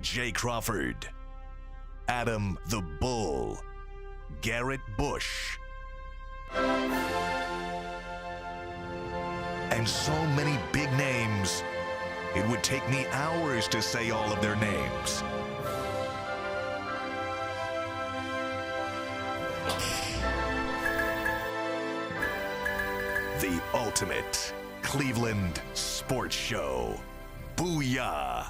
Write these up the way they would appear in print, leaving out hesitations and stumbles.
Jay Crawford, Adam the Bull, Garrett Bush, and so many big names, it would take me hours to say all of their names. The ultimate Cleveland sports show. Booyah!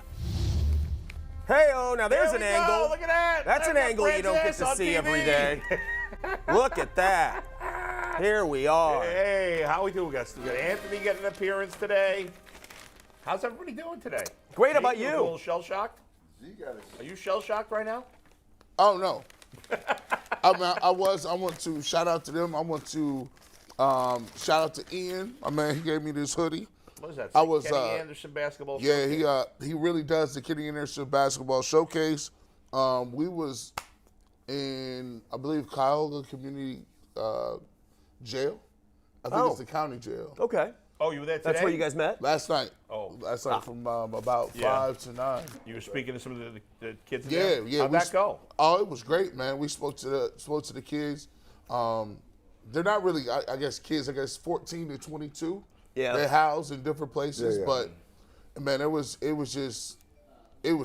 Hey-oh, now there's an angle. Look at that. That's an angle you don't get to see every day. Look at that. Here we are. Hey, how we doing? We got Anthony getting an appearance today. How's everybody doing today? Great, how about A you? little shell-shocked? Are you shell-shocked right now? Oh, no. I want to shout out to them. I want to shout out to Ian. My man, he gave me this hoodie. What is that? I was Kenny Anderson basketball yeah, showcase? he really does the Kenny Anderson basketball showcase. We was in, I believe, Cuyahoga Community Jail. I think it's the county jail. Okay. Oh, you were there today? That's where you guys met? Last night. Oh. Last night from about 5 to 9. You were speaking to some of the kids in Yeah, there? yeah. How'd that go? Oh, it was great, man. We spoke to the kids. They're not really, I guess, kids. I guess 14 to 22. Yeah. They're housed in different places, Yeah. but man, it was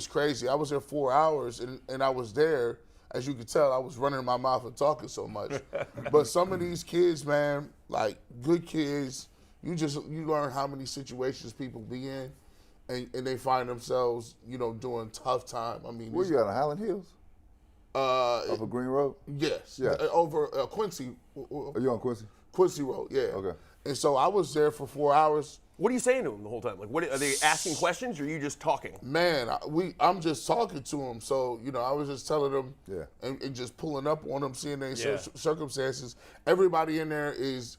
crazy. I was there 4 hours, and I was there. As you could tell, I was running my mouth and talking so much. But some of these kids, man, like good kids, you learn how many situations people be in, and they find themselves, doing tough time. I mean, Where you at, on Highland Hills? Off of Green Road? Yes. Yeah. Over Quincy. Are you on Quincy? Quincy Road, yeah. Okay. And so I was there for 4 hours. What are you saying to them the whole time? Like, what are they asking questions, or are you just talking? Man, I'm just talking to them. So, I was just telling them and just pulling up on them, seeing their circumstances. Everybody in there is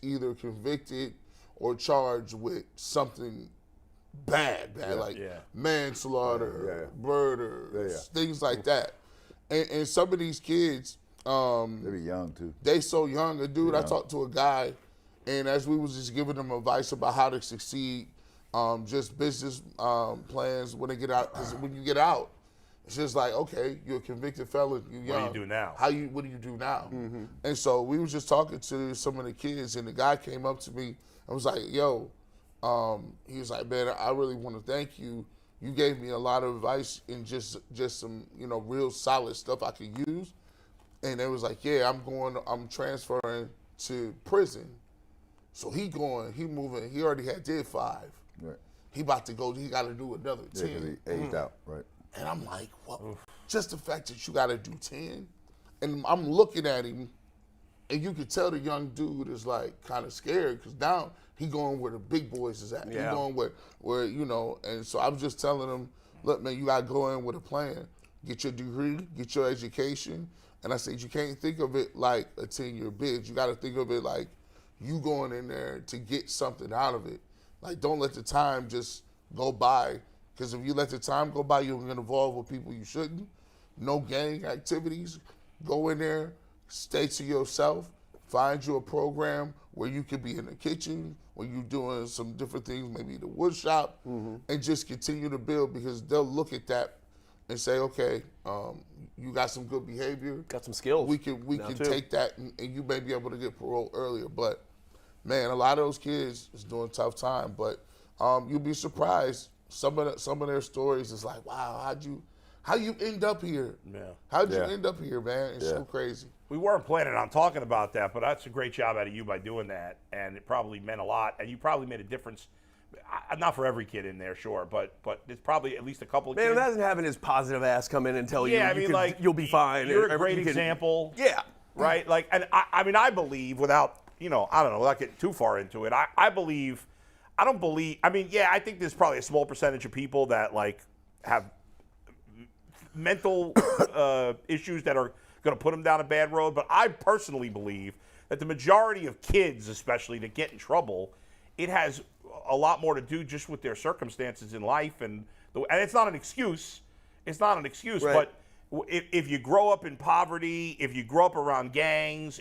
either convicted or charged with something bad, like manslaughter, murder, things like that. And some of these kids, They be young, too. they so young. A dude, I talked to a guy, and as we was just giving them advice about how to succeed, just business plans when they get out. Because when you get out, it's just like, okay, you're a convicted felon. You're young. What do you do now? What do you do now? And so we was just talking to some of the kids, and the guy came up to me and was like, yo, he was like, man, I really want to thank you. You gave me a lot of advice and just some, real solid stuff I could use. And they was like, yeah, I'm transferring to prison. So he moving, he already did 5. Right. He about to go, he got to do another 10. Yeah, because he aged out, right? And I'm like, well, just the fact that you got to do 10. And I'm looking at him, and you could tell the young dude is like kind of scared because now he going where the big boys is at. Yeah. He going where, and so I'm just telling him, look, man, you got to go in with a plan. Get your degree, get your education. And I said, you can't think of it like a 10-year bid. You got to think of it like you going in there to get something out of it. Like, don't let the time just go by. Because if you let the time go by, you're going to involve with people you shouldn't. No gang activities. Go in there, stay to yourself, find you a program where you could be in the kitchen, where you're doing some different things, maybe the wood shop, and just continue to build because they'll look at that and say, okay, you got some good behavior. Got some skills. We can take that and you may be able to get parole earlier. But, man, a lot of those kids is doing tough time. But you'll be surprised. Some of their stories is like, wow, how you end up here? Yeah. How'd you end up here, man? It's so crazy. We weren't planning on talking about that, but that's a great job out of you by doing that, and it probably meant a lot, and you probably made a difference. Not for every kid in there, sure, but it's probably at least a couple of Man, kids. imagine having his positive ass come in and tell you, you'll be fine. You're a great example. Yeah. Right? Like, and I believe without, without getting too far into it, I think there's probably a small percentage of people that, like, have mental issues that are going to put them down a bad road. But I personally believe that the majority of kids, especially, that get in trouble, it has a lot more to do just with their circumstances in life. And it's not an excuse. It's not an excuse. Right. But if you grow up in poverty, if you grow up around gangs,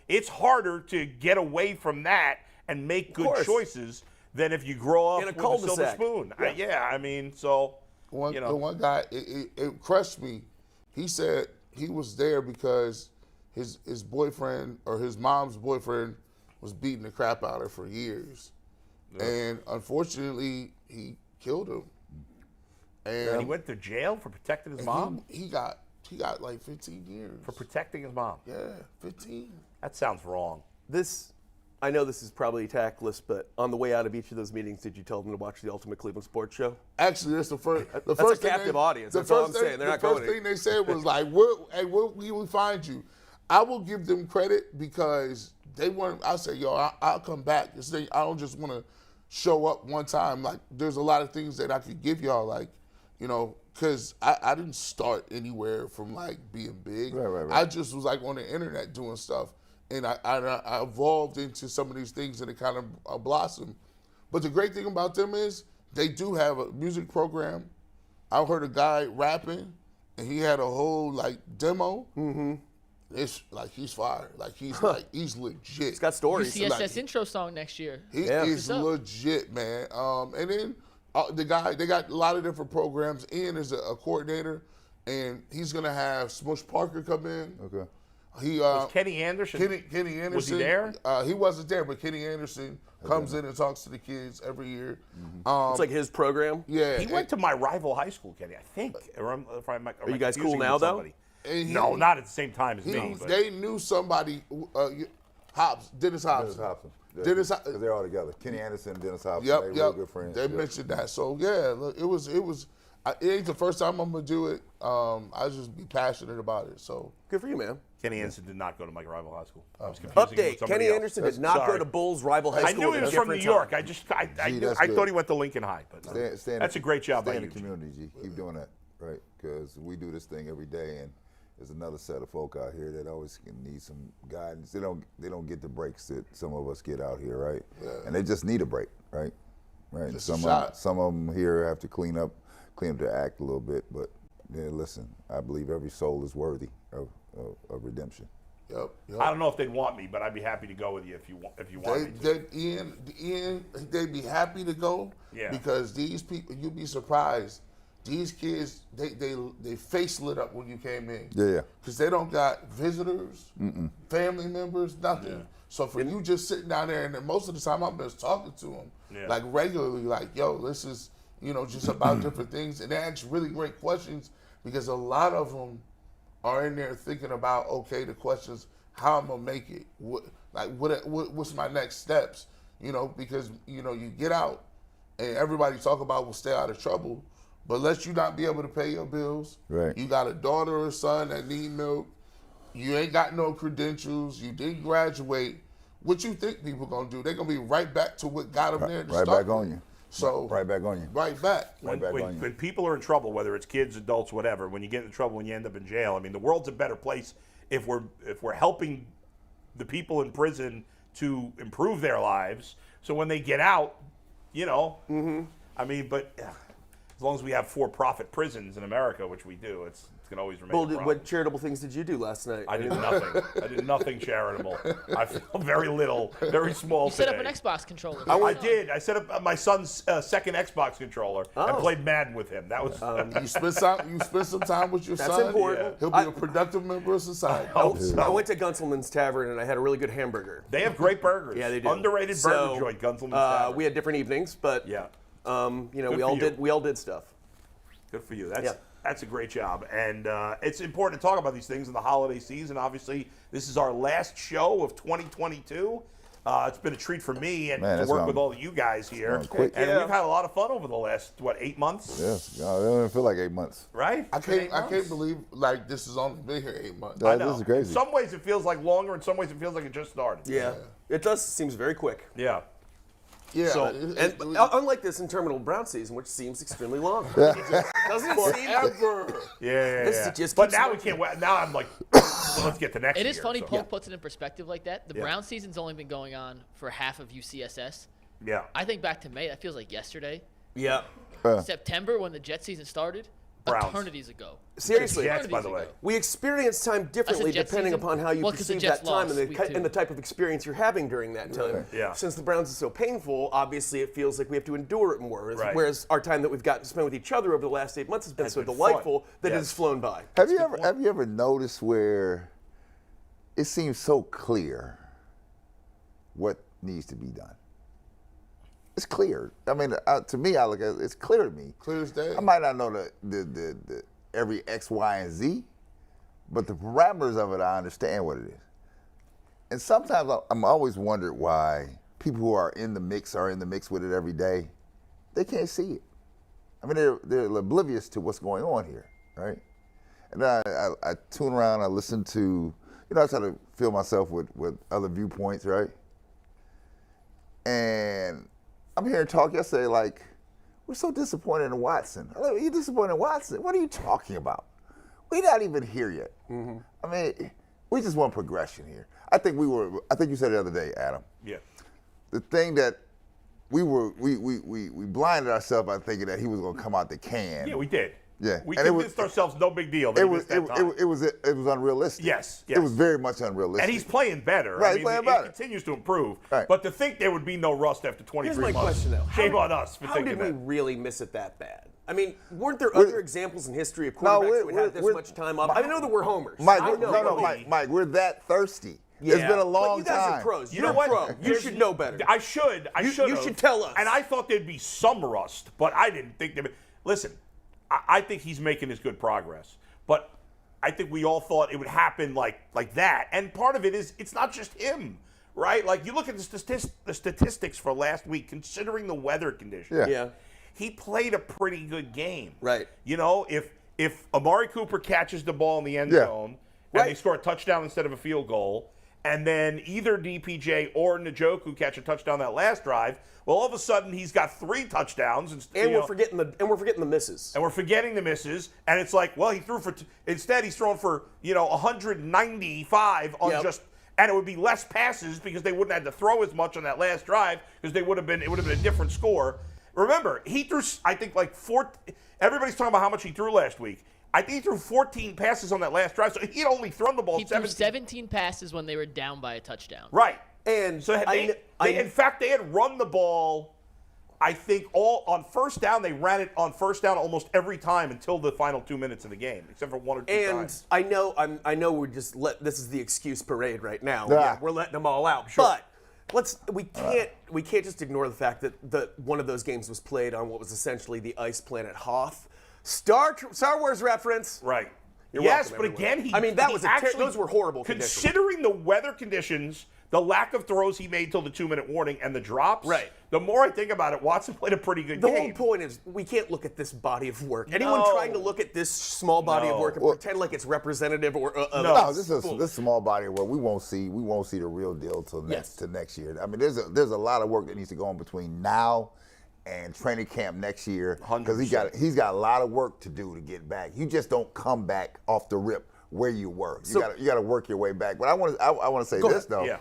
it's harder to get away from that and make good choices than if you grow up in a with a silver cul-de-sac. spoon. Yeah. So. the one guy, it crushed me. He said he was there because his boyfriend or his mom's boyfriend was beating the crap out of her for years. Yeah. And unfortunately, he killed him. And he went to jail for protecting his mom? He got like 15 years. For protecting his mom? Yeah, 15. That sounds wrong. I know this is probably tactless, but on the way out of each of those meetings, did you tell them to watch the Ultimate Cleveland Sports Show? Actually, that's the first. That's a captive audience. That's all I'm saying. They're not going. The first thing they said was like, "Where will we find you?" I will give them credit because they weren't. I said, "Yo, I'll come back." I don't just want to show up one time. Like, there's a lot of things that I could give y'all, like, because I didn't start anywhere from like being big. Right. I just was like on the internet doing stuff. And I evolved into some of these things and it kind of blossomed. But the great thing about them is they do have a music program. I heard a guy rapping and he had a whole like demo. Mm-hmm. It's like he's fire. Like he's legit. He's got stories. UCSS intro song next year. He is legit, man. And then the guy, they got a lot of different programs. Ian is a coordinator and he's gonna have Smush Parker come in. Okay. Was Kenny Anderson? Kenny Anderson. Was he there? He wasn't there, but Kenny Anderson comes in and talks to the kids every year. Mm-hmm. It's like his program. Yeah. He went to my rival high school, Kenny, I think. Are you guys cool now, though? No, not at the same time as me. But. They knew somebody, Dennis Hobson. Because they're all together. Kenny Anderson and Dennis Hobson, they're real good friends. They mentioned that. So, yeah, look, it was. It ain't the first time I'm going to do it. I just be passionate about it. So good for you, man. Kenny Anderson did not go to my rival high school. Update: Kenny Anderson did not go to Bull's rival high school. I knew he was from New York. I thought he went to Lincoln High, but that's a great job by you. Stay in the community, G. Keep doing that, right? Because we do this thing every day, and there's another set of folk out here that always need some guidance. They don't get the breaks that some of us get out here, right? Yeah. And they just need a break, right? Right. Some of them here have to clean up their act a little bit, but yeah, listen, I believe every soul is worthy of redemption. Yep. I don't know if they'd want me, but I'd be happy to go with you if you want me to. Ian, they'd be happy to go. Yeah. Because these people, you'd be surprised. These kids, they face lit up when you came in. Yeah. Because they don't got visitors, family members, nothing. Yeah. So for you just sitting down there, and then most of the time I'm just talking to them, like regularly, like, yo, this is, just about different things. And they ask really great questions because a lot of them are in there thinking about, okay, the questions, how I'm gonna make it, what's my next steps, because you get out and everybody talk about will stay out of trouble, but let you not be able to pay your bills. Right. You got a daughter or son that need milk. You ain't got no credentials. You didn't graduate. What you think people gonna do? They're gonna be right back to what got them there to start. Right back on you. So right back on you. Right back. When people are in trouble, whether it's kids, adults, whatever, when you get in trouble and you end up in jail, I mean, the world's a better place if we're helping the people in prison to improve their lives. So when they get out, I mean, but as long as we have for-profit prisons in America, which we do, it's going to always remain a problem. What charitable things did you do last night? I did nothing. I did nothing charitable. I feel very little, very small. You set up an Xbox controller. I did. I set up my son's second Xbox controller and played Madden with him. That was. You spend some time with your son. That's important. He'll be a productive member of society. I went to Gunselman's Tavern and I had a really good hamburger. They have great burgers. Yeah, they do. Underrated burger joint, Gunselman's Tavern. We had different evenings, but yeah, we all did stuff. Good for you. That's a great job. And it's important to talk about these things in the holiday season. Obviously, this is our last show of 2022. It's been a treat for me and to work with all of you guys here. And we've had a lot of fun over the last, 8 months? Yes. It don't even feel like 8 months. Right? I can't believe this has only been here 8 months. I know. This is crazy. In some ways it feels like longer. In some ways it feels like it just started. Yeah. It does. Seems very quick. Yeah. Yeah. So, unlike this interminable Brown season, which seems extremely long. Doesn't it seem ever? Yeah. But now we can't. Now I'm like, let's get to next year. It is funny. Polk puts it in perspective like that. The Brown season's only been going on for half of UCSS. Yeah. I think back to May. That feels like yesterday. Yeah. September when the Jet season started. Browns. Eternities ago. Seriously. Jets, by the way. We experience time differently Jets depending season. upon how you Well, 'cause the perceive Jets that time lost week 2. and the type of experience you're having during that time. Right. Yeah. Since the Browns is so painful, obviously it feels like we have to endure it more. Right. Whereas our time that we've gotten to spend with each other over the last 8 months has been so been delightful fun. that it Yes. has flown by. Have you ever noticed where it seems so clear what needs to be done? It's clear. I mean, to me, I look at it, it's clear to me. Clear as day. I might not know the every X, Y, and Z, but the parameters of it, I understand what it is. And sometimes I'm always wondered why people who are in the mix with it every day. They can't see it. I mean, they're oblivious to what's going on here, right? And then I tune around, I listen to, I try to fill myself with other viewpoints, right? And I'm hearing talk yesterday like, we're so disappointed in Watson. I'm like, you disappointed in Watson? What are you talking about? We're not even here yet. Mm-hmm. I mean, we just want progression here. I think you said it the other day, Adam. Yeah. The thing that we blinded ourselves by thinking that he was going to come out the can. Yeah, we did. Yeah. We And convinced ourselves no big deal. It was unrealistic. Yes. It was very much unrealistic. And he's playing better. Right, he's playing better. It continues to improve. Right. But to think there would be no rust after 23 Here's my months. question, though. Shame on us for How thinking did we that. really miss it that bad? I mean, weren't there other examples in history of quarterbacks who had this much time off? I know that we're homers. Mike, I know. Mike, we're that thirsty. Yeah. It's been a long But you guys time. are pros. You You're know what? pro. You should know better. I should. You should tell us. And I thought there'd be some rust, but I didn't think there. Listen, I think he's making his good progress, but I think we all thought it would happen like that. And part of it is it's not just him, right? Like you look at the statistics for last week, considering the weather conditions. Yeah. He played a pretty good game. Right. If Amari Cooper catches the ball in the end Yeah. zone and they score a touchdown instead of a field goal, and then either DPJ or Njoku catch a touchdown that last drive, well, all of a sudden he's got 3 touchdowns. And we're forgetting the misses. And we're forgetting the misses, and it's like, well, he threw for instead he's throwing for 195 on and it would be less passes because they wouldn't have had to throw as much on that last drive because it would have been a different score. Remember, he threw, I think, like 4. Everybody's talking about how much he threw last week. I think he threw 14 passes on that last drive, so he had only thrown the ball. He threw 17 passes when they were down by a touchdown. Right. And so in fact, they had run the ball. I think all on first down. They ran it on first down almost every time until the final 2 minutes of the game, except for 1 or 2 times. I know we're just this is the excuse parade right now. Yeah. We're letting them all out. Sure. But we can't just ignore the fact that one of those games was played on what was essentially the ice planet Hoth. Star Wars reference. Right. You're yes, welcome, but everyone. again, those were horrible conditions. Considering the weather conditions, the lack of throws he made till the 2-minute warning, and the drops. Right. The more I think about it, Watson played a pretty good The game. whole point is we can't look at this body of work. Anyone No. trying to look at this small body of work and pretend like it's representative or No, this small body of work. We won't see the real deal till next year. I mean, there's a lot of work that needs to go on between now and training camp next year because he's got a lot of work to do to get back. You just don't come back off the rip where you were. You got to work your way back. But I want to say this though. Yeah.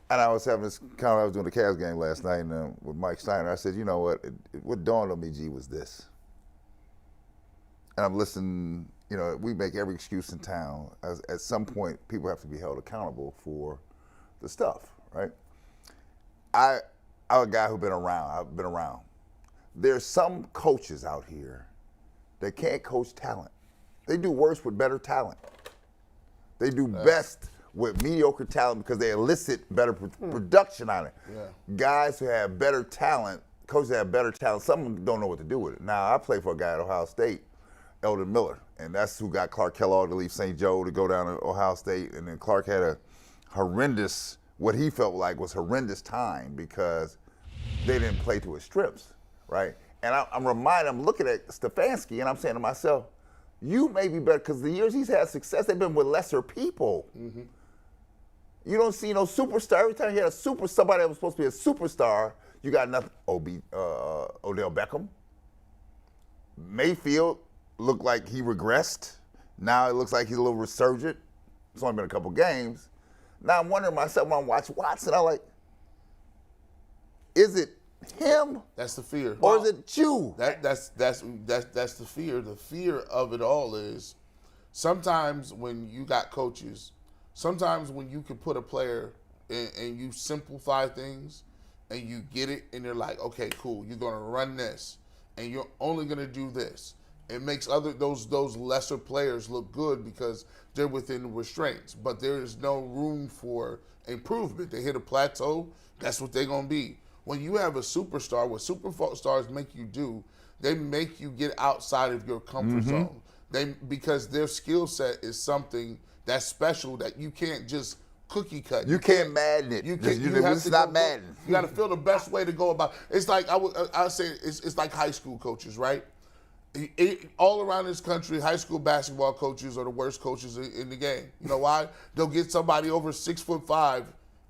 And I was having this I was doing the Cavs game last night with Mike Steiner. I said, you know what dawned on me, G, was this. And I'm listening. We make every excuse in town. At some point, people have to be held accountable for the stuff, right? I'm a guy who's been around. I've been around. There's some coaches out here that can't coach talent. They do worse with better talent. They do best with mediocre talent because they elicit better production on it. Yeah. Guys who have better talent, coaches that have better talent, some of them don't know what to do with it. Now, I played for a guy at Ohio State, Eldon Miller, and that's who got Clark Kellogg to leave St. Joe to go down to Ohio State. And then Clark had a horrendous, what he felt like was horrendous time because they didn't play to his strengths, right? And I'm looking at Stefanski, and I'm saying to myself, you may be better because the years he's had success, they've been with lesser people. Mm-hmm. You don't see no superstar. Every time you had somebody that was supposed to be a superstar, you got nothing. Odell Beckham. Mayfield looked like he regressed. Now it looks like he's a little resurgent. It's only been a couple games. Now I'm wondering myself when I watch Watson, I'm like, is it him? That's the fear. Or is it you? That's the fear. The fear of it all is sometimes when you got coaches, sometimes when you can put a player and you simplify things and you get it and they're like, okay, cool, you're gonna run this and you're only gonna do this. It makes those lesser players look good because they're within restraints, but there is no room for improvement. They hit a plateau, that's what they're gonna be. When you have a superstar, what superstars make you do, they make you get outside of your comfort zone. Because their skill set is something that's special that you can't just cookie cut. You can't Madden it. It's not Madden. You got to feel the best way to go about. It's like I say it's like high school coaches, right? All around this country, high school basketball coaches are the worst coaches in the game. You know why? They'll get somebody over 6'5",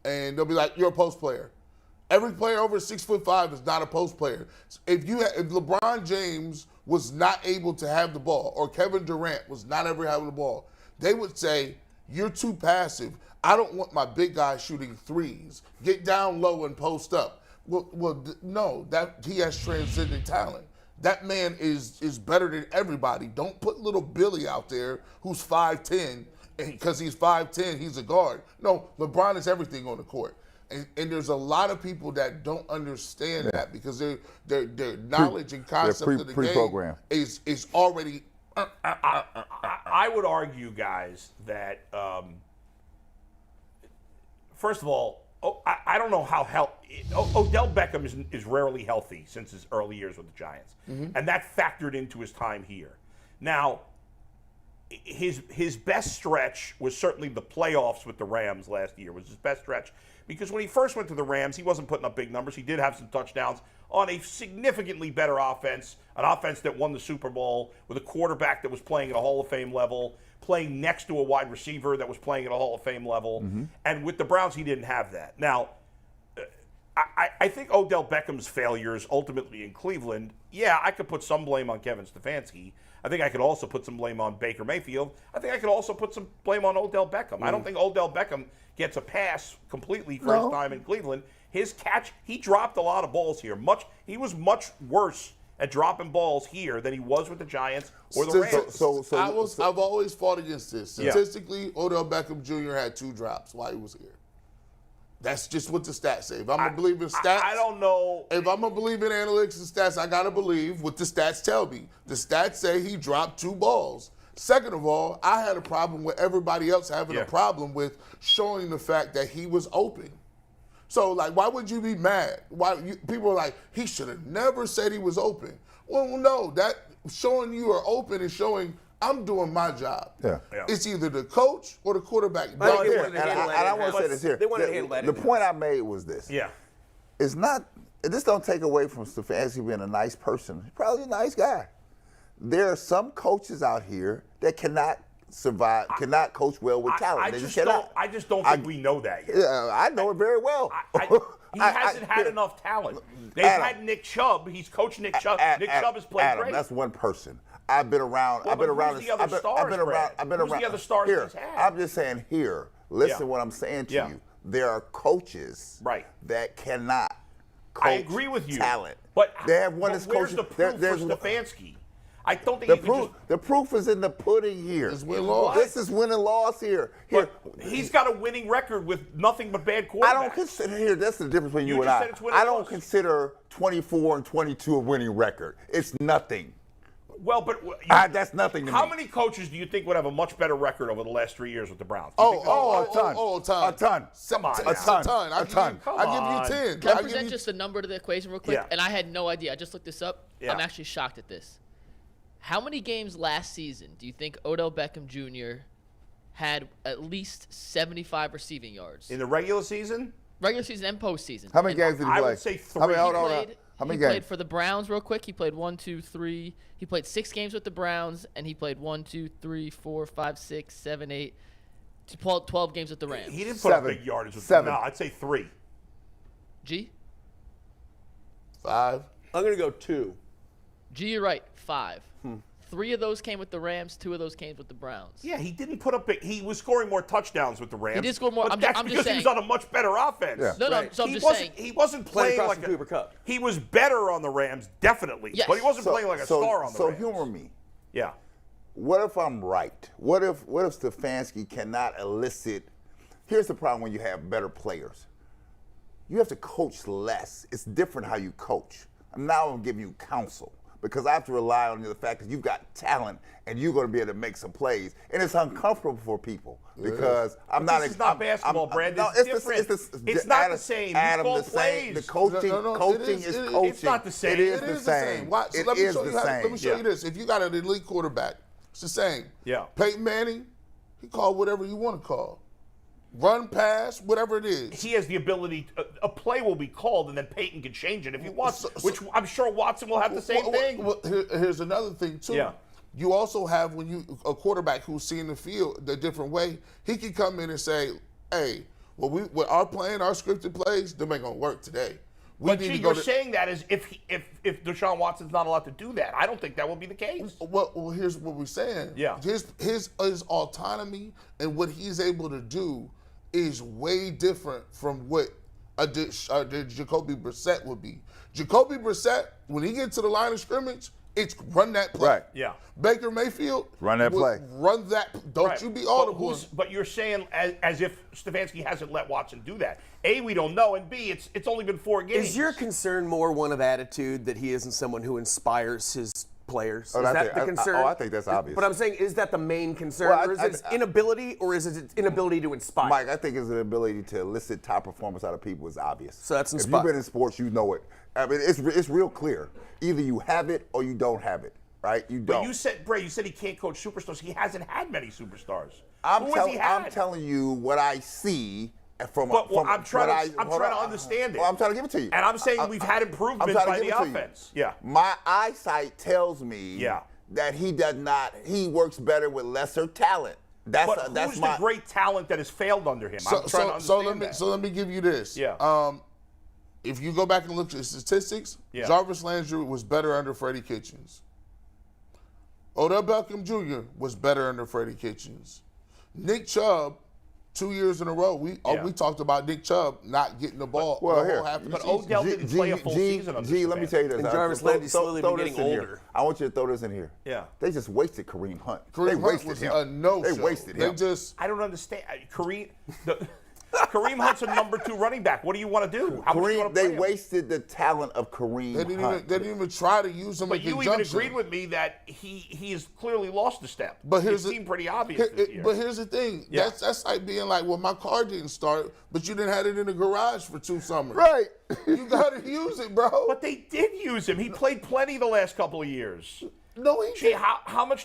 and they'll be like, "You're a post player." Every player over 6'5" is not a post player. If LeBron James was not able to have the ball, or Kevin Durant was not ever having the ball, they would say, "You're too passive. I don't want my big guy shooting threes. Get down low and post up." Well, no, that he has transcendent talent. That man is better than everybody. Don't put little Billy out there who's 5'10", and because he's 5'10", he's a guard. No, LeBron is everything on the court. And there's a lot of people that don't understand that because their knowledge and concept of the game is already. I would argue, guys, that first of all, I don't know how Odell Beckham is rarely healthy since his early years with the Giants, and that factored into his time here. Now, his best stretch was certainly the playoffs with the Rams last year. Was his best stretch because when he first went to the Rams, he wasn't putting up big numbers. He did have some touchdowns on a significantly better offense, an offense that won the Super Bowl with a quarterback that was playing at a Hall of Fame level, playing next to a wide receiver that was playing at a Hall of Fame level. And with the Browns, he didn't have that. Now, I think Odell Beckham's failures ultimately in Cleveland, yeah, I could put some blame on Kevin Stefanski. I think I could also put some blame on Baker Mayfield. I think I could also put some blame on Odell Beckham. I don't think Odell Beckham gets a pass completely for his time in Cleveland. His catch, he dropped a lot of balls here. He was much worse at dropping balls here than he was with the Giants or the Rams. I've always fought against this. Statistically, Odell Beckham Jr. had 2 drops while he was here. That's just what the stats say. If I'm going to believe in stats, I don't know. If I'm going to believe in analytics and stats, I got to believe what the stats tell me. The stats say he dropped 2 balls. Second of all, I had a problem with everybody else having a problem with showing the fact that he was open. So, like, why would you be mad? People are like, he should have never said he was open. Well, no, that showing you are open is showing I'm doing my job. Yeah. It's either the coach or the quarterback. No, here, and I want to say this here. They wanted to handle that. The point I made was this. Yeah. It's not, this don't take away from Stefanski being a nice person. He's probably a nice guy. There are some coaches out here that cannot survive, cannot coach well with talent. I just don't think we know that yet. Yeah, I know it very well. He hasn't had enough talent. They've had Nick Chubb. He's coached Nick Chubb. Nick Chubb has played great. That's one person. I've been around. Who's the other stars here, he's had? I'm just saying here. Listen to what I'm saying to you. There are coaches that cannot coach. I agree with you. Talent, but they have one that's coaching. Where's the proof for Stefanski? I don't think the proof is in the pudding here. It's win loss. This is win and loss here. But he's got a winning record with nothing but bad quarterbacks. I don't consider here. That's the difference between you and I. I don't consider 24 and 22 a winning record. It's nothing. Well, but that's nothing to me. How many coaches do you think would have a much better record over the last 3 years with the Browns? A ton. A ton. Come on. A ton. I'll give you 10. Can I present just a number to the equation real quick? Yeah. And I had no idea. I just looked this up. Yeah. I'm actually shocked at this. How many games last season do you think Odell Beckham Jr. had at least 75 receiving yards? In the regular season? Regular season and postseason. How many games did he play? I would say 3. How many He played for the Browns real quick. He played 1, 2, 3. He played 6 games with the Browns, and he played 1, 2, 3, 4, 5, 6, 7, 8, 12 games with the Rams. He didn't put up big yardage with them. No, I'd say 3. G? 5. I'm going to go 2. G, you're right. 5. 3 of those came with the Rams, 2 of those came with the Browns. Yeah, he didn't put up he was scoring more touchdowns with the Rams. He did score more. But I'm that's just because saying. he was on a much better offense. Yeah. No, Right. so I'm he just wasn't, saying. He wasn't playing across like the Cooper Cup. He was better on the Rams, definitely. Yes. But he wasn't playing like a star on the Rams. So humor me. Yeah. What if I'm right? What if Stefanski cannot elicit? Here's the problem when you have better players. You have to coach less. It's different how you coach. Now I'm giving you counsel because I have to rely on the fact that you've got talent and you're going to be able to make some plays. And it's uncomfortable for people because I'm not. This is not basketball, Brad. No, It's different. It's not the same. You Adam, call the same. plays. The coaching, coaching is coaching. It's not the same. It is It the is same. Watch, so It let me is show the you how- same. Let me show you this. If you got an elite quarterback, it's the same. Yeah. Peyton Manning, he called whatever you want to call. Run, pass, whatever it is. He has the ability. A play will be called, and then Peyton can change it if he wants. Which I'm sure Watson will have the same thing. Here's another thing too. Yeah. You also have a quarterback who's seeing the field the different way. He can come in and say, "Hey, what our plan, our scripted plays, them ain't gonna work today." But see, you're saying that as if Deshaun Watson's not allowed to do that. I don't think that will be the case. Well, here's what we're saying. Yeah. His autonomy and what he's able to do is way different from what Jacoby Brissett would be. Jacoby Brissett, when he gets to the line of scrimmage, it's run that play. Right. Yeah. Baker Mayfield, Run that play. Run that. Don't Right. you be audible. But you're saying as if Stefanski hasn't let Watson do that. A, we don't know, and B, it's only been 4 games. Is your concern more one of attitude that he isn't someone who inspires his players? Oh, Is I that think- the concern? I think that's obvious. But I'm saying, is that the main concern, Well, or is it inability, or is it inability to inspire? Mike, I think his ability to elicit top performance out of people is obvious. So that's If inspiring. you've been in sports, you know it. I mean, it's real clear. Either you have it or you don't have it, right? You don't. But you said, Bray, he can't coach superstars. He hasn't had many superstars. I'm Who has he had? telling you what I see from. But from I'm trying what to understand it. Well, I'm trying to give it to you. And I'm saying we've had improvement I'm trying to by give the it to you. offense. Yeah. My eyesight tells me that he does not. He works better with lesser talent. That's Who's the great talent that has failed under him? I'm trying to understand that. So let me give you this. Yeah. If you go back and look at the statistics, Jarvis Landry was better under Freddie Kitchens. Odell Beckham Jr. was better under Freddie Kitchens. Nick Chubb, 2 years in a row, we talked about Nick Chubb not getting the ball. Well, here, half of the but season. Odell didn't play a full season under Let me tell you this. And Jarvis Landry's slowly been getting this in here. older. I want you to throw this in here. Yeah. They just wasted Kareem Hunt. Kareem they Hunt wasted was him. a no-show. They wasted him. I don't understand. Kareem Hunt's a number 2 running back. What do you want to do? How much do you want to They play him? wasted the talent of Kareem Hunt. They didn't even try to use him But in you even conjunction. agreed with me that he has clearly lost a step. But it seemed pretty obvious this year. But here's the thing. Yeah. That's like being like, well, my car didn't start, but you didn't have it in the garage for 2 summers. Right. You got to use it, bro. But they did use him. He played plenty the last couple of years. No, he Gee, didn't. how many?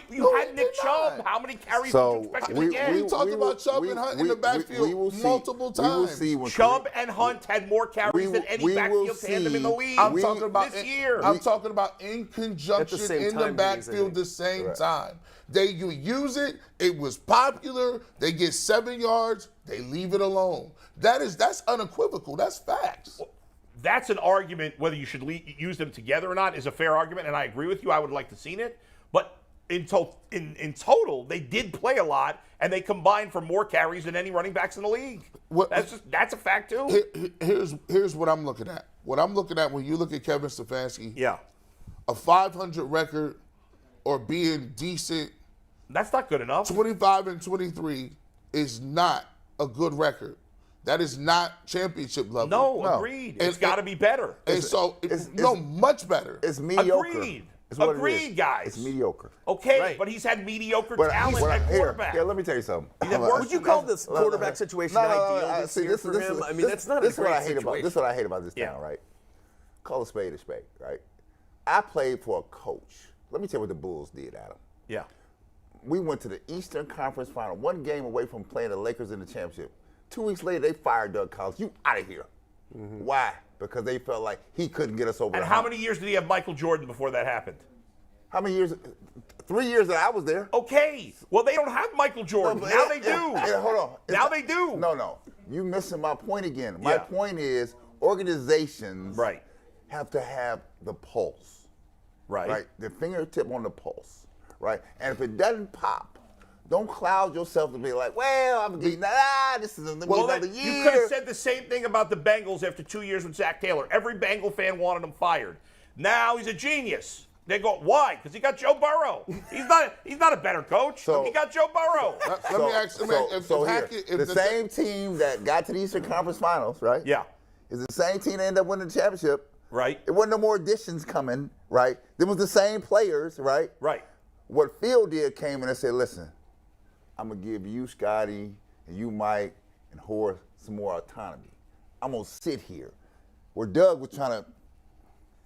You No, had he Nick did Chubb. not. How many carries So, did you expect him we- to get? We talked about Chubb and Hunt in the backfield multiple We will times. see when Chubb and Hunt had more carries than any backfield tandem in the league. I'm talking about this year. I'm talking about in conjunction same in the time, Denise, I backfield think. the same time. You use it. It was popular. They get 7 yards. They leave it alone. That's unequivocal. That's facts. That's an argument. Whether you should use them together or not is a fair argument, and I agree with you. I would like to seen it, but in total, they did play a lot, and they combined for more carries than any running backs in the league. That's a fact too. Here's what I'm looking at. What I'm looking at when you look at Kevin Stefanski, Yeah, a 500 record or being decent, that's not good enough. 25-23 is not a good record. That is not championship level. No, agreed. It's got to be better. And so, much better. It's mediocre. Agreed. It's what it Agreed, is. guys. It's mediocre. Okay, Right. but he's had mediocre But talent at quarterback. Here, let me tell you something. Would you call this quarterback situation ideal this year for him? I mean, that's not a great situation. This is what I hate about this town, right? Call a spade, right? I played for a coach. Let me tell you what the Bulls did, Adam. Yeah. We went to the Eastern Conference Final, 1 game away from playing the Lakers in the championship. 2 weeks later, they fired Doug Collins. You out of here. Why? Because they felt like he couldn't get us over And the how hump. many years did he have Michael Jordan before that happened? How many years? 3 years that I was there. Okay. Well, they don't have Michael Jordan. No, but now they do. Hold on. Now they do. No. You missing my point again. My point is organizations Right. have to have the pulse. Right. The fingertip on the pulse, right? And if it doesn't pop, don't cloud yourself to be like, well, I'm getting this is another year. You could have said the same thing about the Bengals after 2 years with Zach Taylor. Every Bengal fan wanted him fired. Now he's a genius. They go, why? Because he got Joe Burrow. He's not a better coach. He got Joe Burrow. Let me ask you, the same team that got to the Eastern Conference Finals, right? Yeah. Is the same team that ended up winning the championship. Right. It wasn't no more additions coming, right? It was the same players, right? Right. What Phil did came in and said, listen, I'm going to give you, Scotty, and you, Mike, and Horace some more autonomy. I'm going to sit here. Where Doug was trying to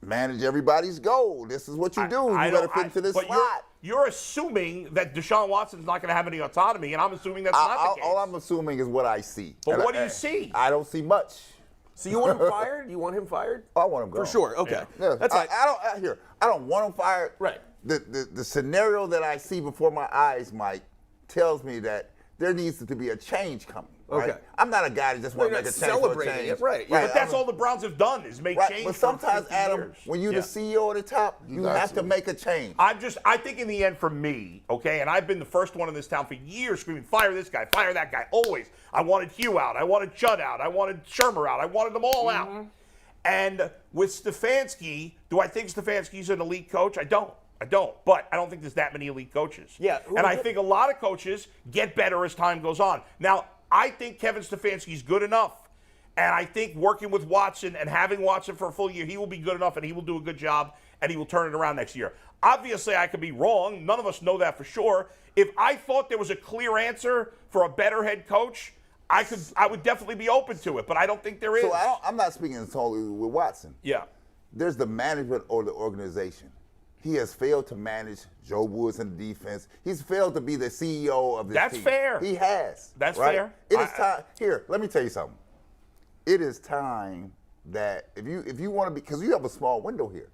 manage everybody's goal. This is what you do. You got to fit into this slot. You're assuming that Deshaun Watson's not going to have any autonomy, and I'm assuming that's not the case. All I'm assuming is what I see. But what do you see? I don't see much. So you want him fired? You want him fired? I want him gone. For sure. Okay. Yeah. That's right. I don't want him fired. Right. The scenario that I see before my eyes, Mike, tells me that there needs to be a change coming. Right? Okay. I'm not a guy that just wants to make a change for a change. It, right. But that's all the Browns have done is make change. But sometimes, for 50 Adam, years. when you're the CEO at the top, you have to make a change. I think in the end for me, okay, and I've been the first one in this town for years screaming, fire this guy, fire that guy, always. I wanted Hugh out. I wanted Judd out. I wanted Shermer out. I wanted them all out. And with Stefanski, do I think Stefanski's an elite coach? I don't. But I don't think there's that many elite coaches. Yeah. And I think a lot of coaches get better as time goes on. Now, I think Kevin Stefanski's good enough. And I think working with Watson and having Watson for a full year, he will be good enough and he will do a good job and he will turn it around next year. Obviously, I could be wrong. None of us know that for sure. If I thought there was a clear answer for a better head coach, I would definitely be open to it, but I don't think there is. So I'm not speaking solely with Watson. Yeah. There's the management or the organization. He has failed to manage Joe Woods and the defense. He's failed to be the CEO of this team. That's fair. He has. That's right? fair. It is time. Here, let me tell you something. It is time that if you want to be, because you have a small window here.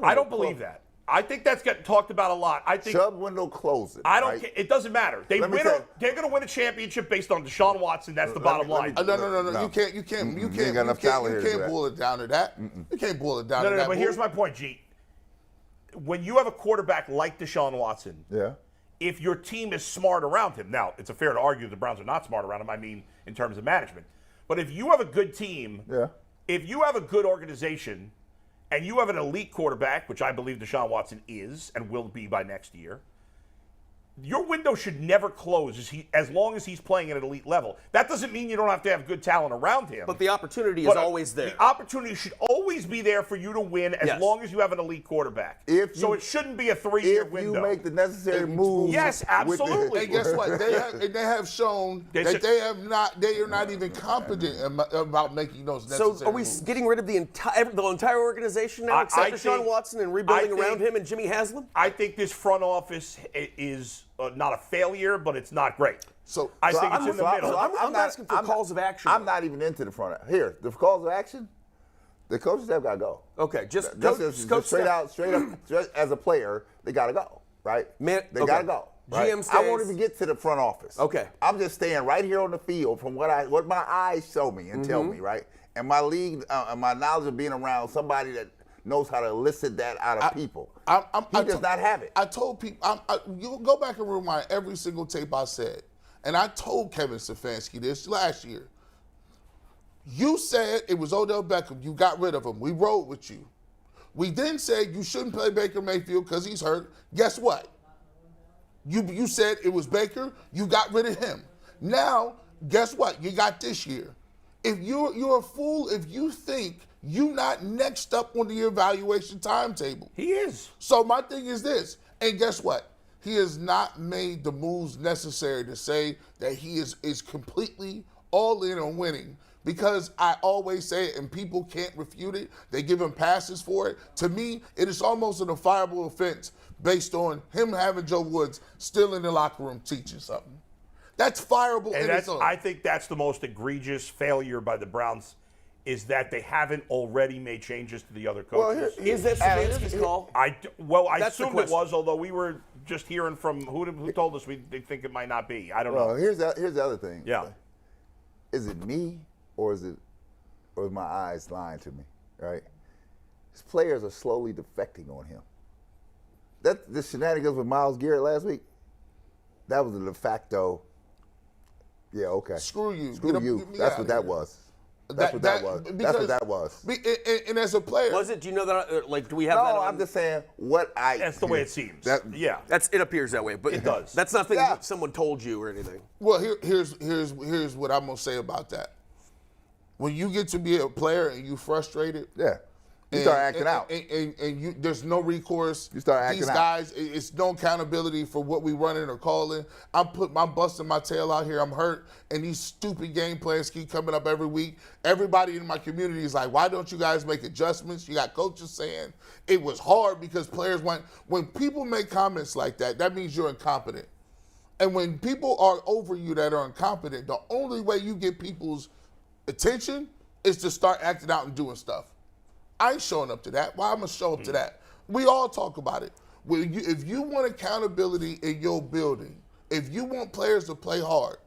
I don't believe that. I think that's getting talked about a lot. I think Chubb window closes. I don't care. It doesn't matter. They're going to win a championship based on Deshaun Watson. That's the bottom line. No. You can't boil it down to that. You can't boil it down to that. No, but here's my point, G. When you have a quarterback like Deshaun Watson, if your team is smart around him, now it's fair to argue the Browns are not smart around him, I mean in terms of management. But if you have a good team, if you have a good organization, and you have an elite quarterback, which I believe Deshaun Watson is and will be by next year, your window should never close as long as he's playing at an elite level. That doesn't mean you don't have to have good talent around him. But the opportunity is always there. The opportunity should always be there for you to win as long as you have an elite quarterback. So it shouldn't be a 3-year window. If you make the necessary moves. Yes, absolutely. And guess what? They have shown that they are not even competent about making those necessary moves. So are we getting rid of the entire organization now, except Deshaun Watson, and rebuilding around him and Jimmy Haslam? I think this front office is not a failure, but it's not great. I think it's in the middle. I'm asking for calls of action. I'm not even into the front. Here, the calls of action, the coaches have got to go. Okay, just straight up, as a player, they got to go, right? They got to go. Right? GM stays. I won't even get to the front office. Okay. I'm just staying right here on the field from what my eyes show me and tell me, right? And my league, my knowledge of being around somebody that knows how to elicit that out of people. He does not have it. I told people, you go back and rewind every single tape I said, and I told Kevin Stefanski this last year. You said it was Odell Beckham. You got rid of him. We rode with you. We then said you shouldn't play Baker Mayfield because he's hurt. Guess what? You said it was Baker. You got rid of him. Now, guess what? You got this year. If you're a fool if you think you're not next up on the evaluation timetable. He is. So my thing is this, and guess what? He has not made the moves necessary to say that he is completely all in on winning. Because I always say it, and people can't refute it. They give him passes for it. To me, it is almost an defiable offense based on him having Joe Woods still in the locker room teaching something. That's fireable in its own. I think that's the most egregious failure by the Browns, is that they haven't already made changes to the other coaches. Is that Stefanski's call? I assumed it was, although we were just hearing from who told us they think it might not be. I don't know. Here's the other thing. Yeah. Is it me or is my eyes lying to me? Right? His players are slowly defecting on him. the shenanigans with Myles Garrett last week, that was a de facto. Yeah, okay. Screw you. Screw you. That's what that was. That's what that was. That's what that was. And as a player, Was it? Do you know that? Like, do we have that? No, I'm just saying what I. That's the way it seems. Yeah. It appears that way, but It does. That's nothing that someone told you or anything. well, here's what I'm gonna say about that. When you get to be a player and you frustrated, Yeah. You start acting out. and you, there's no recourse. You start acting These out. guys, it's no accountability for what we running or calling. I'm busting my tail out here. I'm hurt, and these stupid game plans keep coming up every week. Everybody in my community is like, "Why don't you guys make adjustments?" You got coaches saying it was hard because players went. When people make comments like that, that means you're incompetent. And when people are over you that are incompetent, the only way you get people's attention is to start acting out and doing stuff. I ain't showing up to that. Why I'm going to show up to that? We all talk about it. If you want accountability in your building, if you want players to play hard,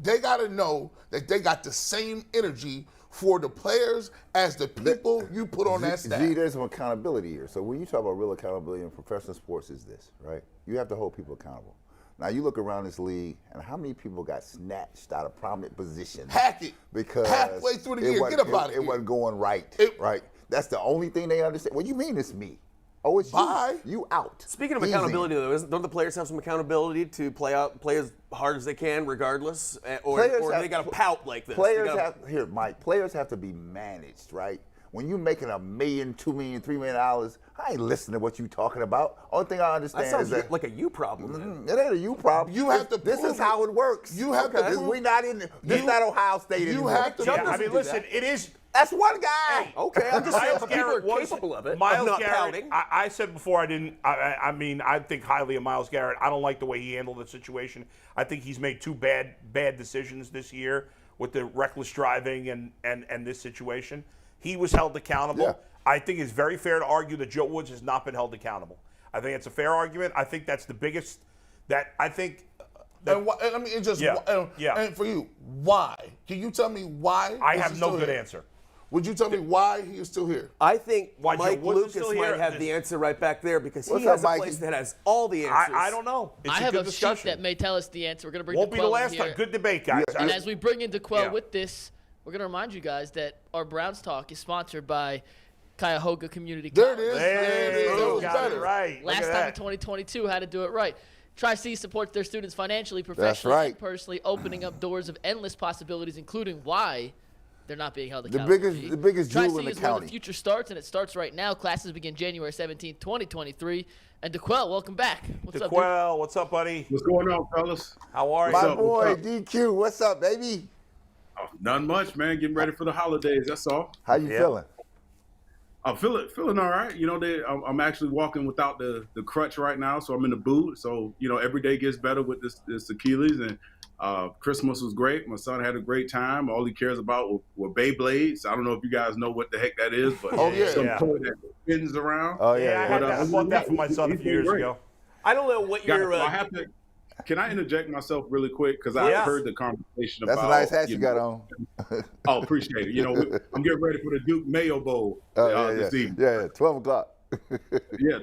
they got to know that they got the same energy for the players as the people you put on that staff. There's some accountability here. So when you talk about real accountability in professional sports is this, right? You have to hold people accountable. Now you look around this league, and how many people got snatched out of prominent positions? Hack it. Because halfway through the year, get up out of here. It wasn't going right, right? That's the only thing they understand. What do you mean it's me? Oh, it's Bye. you out. Speaking of accountability, though, don't the players have some accountability to play as hard as they can, regardless, or they got to pout like this? Mike. Players have to be managed, right? When you making $1 million, $2 million, $3 million, I ain't listening to what you talking about. Only thing I understand That is sounds that like a you problem. it ain't a you problem. You have to. This prove is how it works. You have to. This, prove- we not in. This You- not Ohio State you anymore. have to- Yeah, Chuck I mean, listen, it is. That's one guy. Okay, I'm just saying Myles people are Garrett was capable of it. Myles not Garrett. pouting. I said before I didn't. I mean, I think highly of Myles Garrett. I don't like the way he handled the situation. I think he's made two bad decisions this year with the reckless driving and this situation. He was held accountable. Yeah. I think it's very fair to argue that Joe Woods has not been held accountable. I think it's a fair argument. I think that's the biggest. That I think. And I mean, it's just. And for you, why? Can you tell me why? I is have he no still good here? answer. Would you tell me why he is still here? I think Why, Mike Joe Woods is Lucas still here? might have the answer right back there because What's he has up, a Mikey? place that has all the answers. I don't know. It's I a have good a sheet discussion. that may tell us the answer. We're going to bring Won't be the DQwell in last here. time. Good debate, guys. And as we bring in DQwell Yeah. with this, we're going to remind you guys that our Browns Talk is sponsored by Cuyahoga Community There College. it is. There There it is. you That go. was Got it better. right. Look Last at time in that. 2022, how to do it right. Tri-C supports their students financially, professionally, right. and personally, opening up doors of endless possibilities, including why they're not being held The accountable. biggest jewel Tri-C in the is where county. the future starts, and it starts right now. Classes begin January 17th, 2023. And DQwell, welcome back. What's up, dude? DQwell, what's up, buddy? What's going on, fellas? How are you? My up? boy What's up? DQ, what's up, baby? Oh, none much, man. Getting ready for the holidays. That's all. How you feeling? I'm feeling all right. You know, I'm actually walking without the crutch right now, so I'm in the boot. So you know, every day gets better with this Achilles. And Christmas was great. My son had a great time. All he cares about were Beyblades. I don't know if you guys know what the heck that is, but some toy that spins around. Oh Yeah, yeah. I bought that for my son a he's few years great. ago. I don't know what your I have to. Can I interject myself really quick? Because I Yeah. heard the conversation That's about. a nice hat you know, got on. Oh, appreciate it. You know, I'm getting ready for the Duke Mayo Bowl this evening. Yeah, 12 o'clock. Yeah.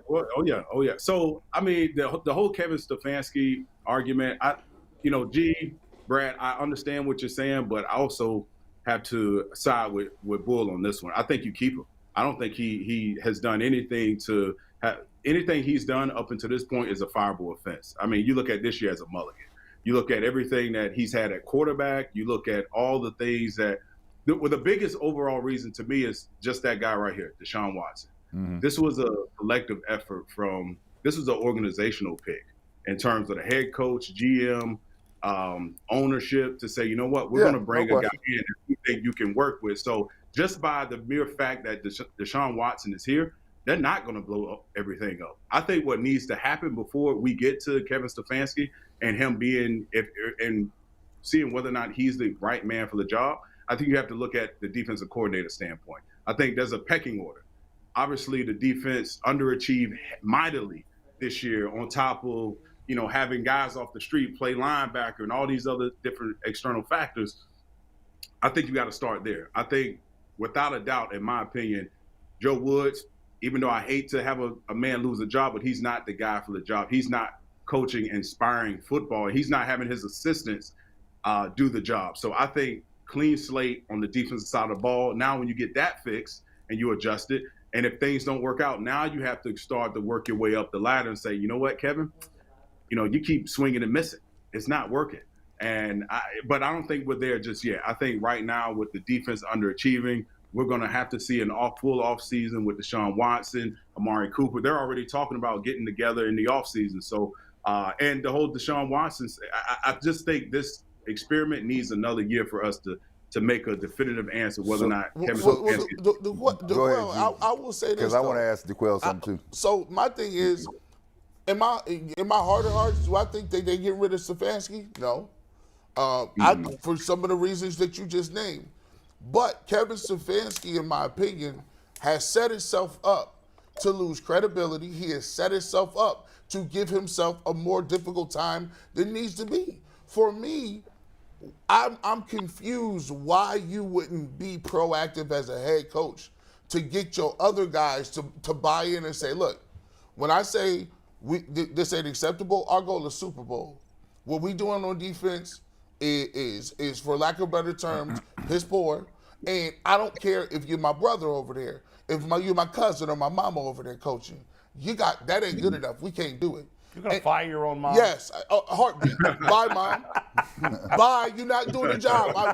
Oh yeah. So I mean, the whole Kevin Stefanski argument. Brad, I understand what you're saying, but I also have to side with Bull on this one. I think you keep him. I don't think he has done anything to have. Anything he's done up until this point is a fireable offense. I mean, you look at this year as a mulligan. You look at everything that he's had at quarterback. You look at all the things that the biggest overall reason to me is just that guy right here, Deshaun Watson. Mm-hmm. This was a collective effort this was an organizational pick in terms of the head coach, GM, ownership to say, you know what, we're going to bring a guy in that we think you can work with. So just by the mere fact that Deshaun Watson is here, they're not going to blow everything up. I think what needs to happen before we get to Kevin Stefanski and him being and seeing whether or not he's the right man for the job, I think you have to look at the defensive coordinator standpoint. I think there's a pecking order. Obviously, the defense underachieved mightily this year on top of, having guys off the street play linebacker and all these other different external factors. I think you got to start there. I think, without a doubt, in my opinion, Joe Woods, even though I hate to have a man lose a job, but he's not the guy for the job. He's not coaching inspiring football. He's not having his assistants do the job. So I think clean slate on the defensive side of the ball. Now when you get that fixed and you adjust it, and if things don't work out, now you have to start to work your way up the ladder and say, you know what, Kevin, you keep swinging and missing. It's not working. But I don't think we're there just yet. I think right now with the defense underachieving, we're going to have to see an full offseason with Deshaun Watson, Amari Cooper. They're already talking about getting together in the offseason. So, and the whole Deshaun Watson, I just think this experiment needs another year for us to make a definitive answer whether or not Kevin Stefanski. I will say this because I want to ask DQwell something too. So my thing is, in my heart of hearts, do I think they get rid of Stefanski? No. For some of the reasons that you just named. But Kevin Stefanski, in my opinion, has set himself up to lose credibility. He has set himself up to give himself a more difficult time than needs to be. For me, I'm confused why you wouldn't be proactive as a head coach to get your other guys to buy in and say, look, when I say this ain't acceptable, our goal is Super Bowl. What we doing on defense is for lack of better terms, piss poor. And I don't care if you're my brother over there, if you're my cousin or my mama over there coaching. That ain't good enough. We can't do it. You're going to fire your own mom? Yes. Heartbeat. Bye, Mom. Bye. You're not doing the job. I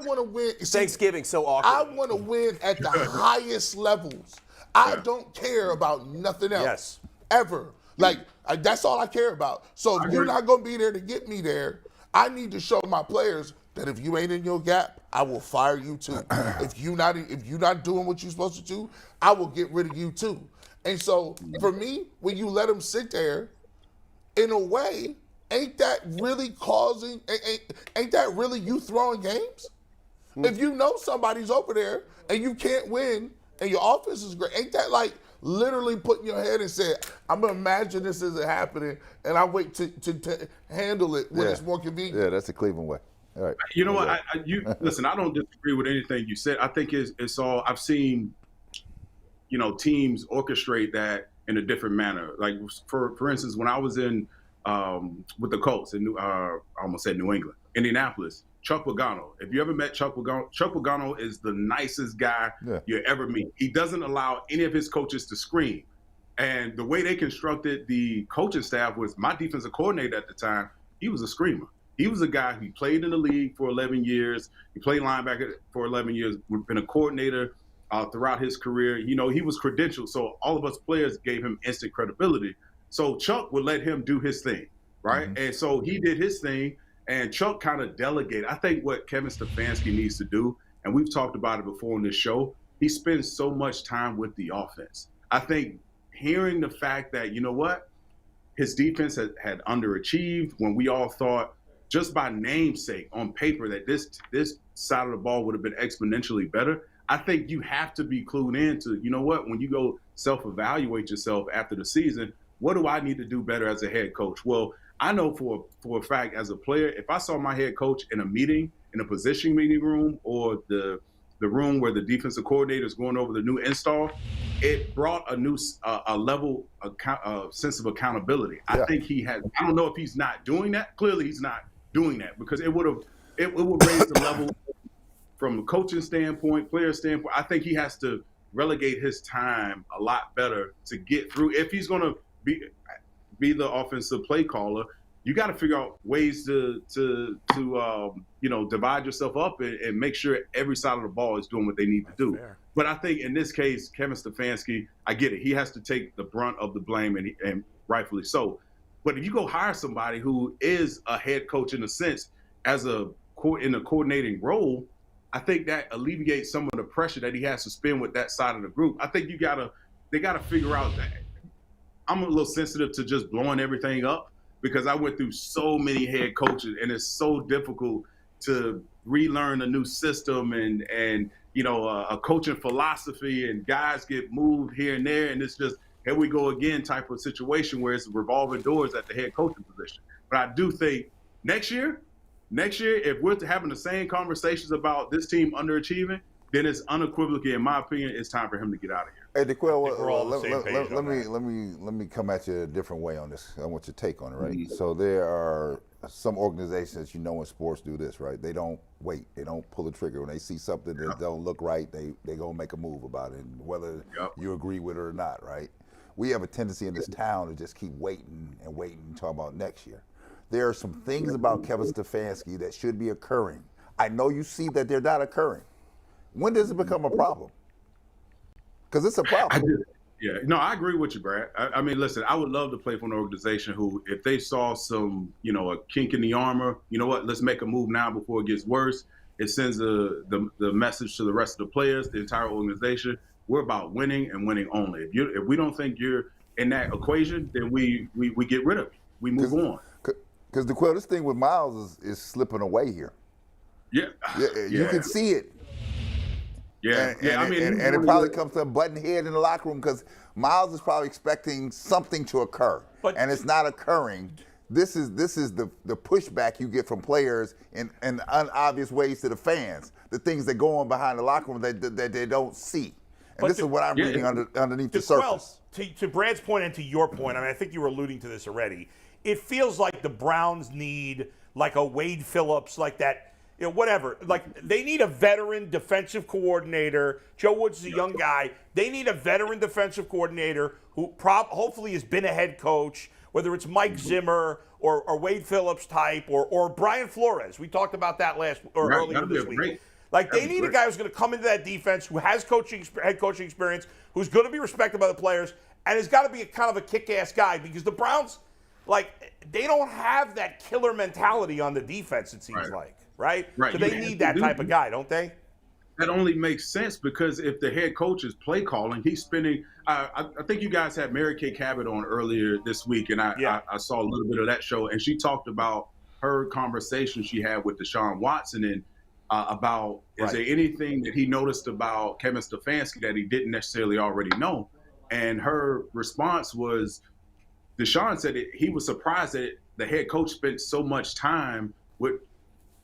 want to win. Thanksgiving, so awkward. I want to win at the highest levels. I don't care about nothing else. Yes. Ever. That's all I care about. So if you're not going to be there to get me there, I need to show my players that if you ain't in your gap, I will fire you too. If you're not doing what you're supposed to do, I will get rid of you too. And so for me, when you let them sit there, in a way, ain't that really you throwing games? If you know somebody's over there and you can't win and your offense is great, ain't that like literally putting your head and saying, I'm going to imagine this isn't happening and I wait to handle it when it's more convenient? Yeah, that's the Cleveland way. All right. You know what? Listen, I don't disagree with anything you said. I think it's all – I've seen, teams orchestrate that in a different manner. Like, for instance, when I was in with the Colts in I almost said New England, Indianapolis, Chuck Pagano. If you ever met Chuck Pagano is the nicest guy you ever meet. He doesn't allow any of his coaches to scream. And the way they constructed the coaching staff was my defensive coordinator at the time, he was a screamer. He was a guy who played in the league for 11 years. He played linebacker for 11 years, been a coordinator throughout his career. He was credentialed, so all of us players gave him instant credibility. So Chuck would let him do his thing, right? Mm-hmm. And so he did his thing, and Chuck kind of delegated. I think what Kevin Stefanski needs to do, and we've talked about it before on this show, he spends so much time with the offense. I think hearing the fact that, his defense had underachieved when we all thought, just by namesake on paper, that this side of the ball would have been exponentially better. I think you have to be clued into, when you go self-evaluate yourself after the season, what do I need to do better as a head coach? Well, I know for a fact as a player, if I saw my head coach in a meeting, in a position meeting room, or the room where the defensive coordinator is going over the new install, it brought a new level of sense of accountability. Yeah. I think he has. I don't know if he's not doing that. Clearly, he's not doing that because it would raise the level from a coaching standpoint, player standpoint. I think he has to relegate his time a lot better to get through. If he's going to be the offensive play caller, you got to figure out ways to divide yourself up and make sure every side of the ball is doing what they need to do. Fair. But I think in this case, Kevin Stefanski, I get it. He has to take the brunt of the blame, and rightfully so. But if you go hire somebody who is a head coach in a sense, in a coordinating role, I think that alleviates some of the pressure that he has to spend with that side of the group. I think they gotta figure out that. I'm a little sensitive to just blowing everything up because I went through so many head coaches, and it's so difficult to relearn a new system and a coaching philosophy, and guys get moved here and there, and it's just here we go again type of situation where it's revolving doors at the head coaching position. But I do think next year, if we're having the same conversations about this team underachieving, then it's unequivocally, in my opinion, it's time for him to get out of here. Hey, DQwell, we're all on the same page on that. let me come at you a different way on this. I want your take on it, right? Mm-hmm. So there are some organizations, you know, in sports do this, right? They don't wait. They don't pull the trigger. When they see something that don't look right, they go make a move about it, and whether you agree with it or not, right? We have a tendency in this town to just keep waiting and waiting and talk about next year. There are some things about Kevin Stefanski that should be occurring. I know you see that they're not occurring. When does it become a problem? Because it's a problem. I agree with you, Brad. I mean, listen, I would love to play for an organization who, if they saw some, a kink in the armor, you know what, let's make a move now before it gets worse. It sends the message to the rest of the players, the entire organization. We're about winning and winning only. If we don't think you're in that equation, then we get rid of you. We move on. Because DQwell, this thing with Miles is slipping away here. Yeah. You can see it. Yeah, and it probably comes to a button head in the locker room because Miles is probably expecting something to occur, and it's not occurring. This is the pushback you get from players in unobvious ways to the fans, the things that go on behind the locker room that they don't see. And this is what I'm reading underneath the surface. To Brad's point and to your point, I mean, I think you were alluding to this already. It feels like the Browns need like a Wade Phillips, like that. Whatever. Like, they need a veteran defensive coordinator. Joe Woods is a young guy. They need a veteran defensive coordinator who hopefully has been a head coach, whether it's Mike Zimmer or Wade Phillips type or Brian Flores. We talked about that earlier this week. They need a guy who's going to come into that defense, who has head coaching experience, who's going to be respected by the players, and has got to be a kind of a kick-ass guy because the Browns, they don't have that killer mentality on the defense, it seems like. Right? So they need that type of guy, don't they? That only makes sense because if the head coach is play calling, he's spending. I think you guys had Mary Kay Cabot on earlier this week, and I saw a little bit of that show, and she talked about her conversation she had with Deshaun Watson and about is there anything that he noticed about Kevin Stefanski that he didn't necessarily already know, and her response was, Deshaun said he was surprised that the head coach spent so much time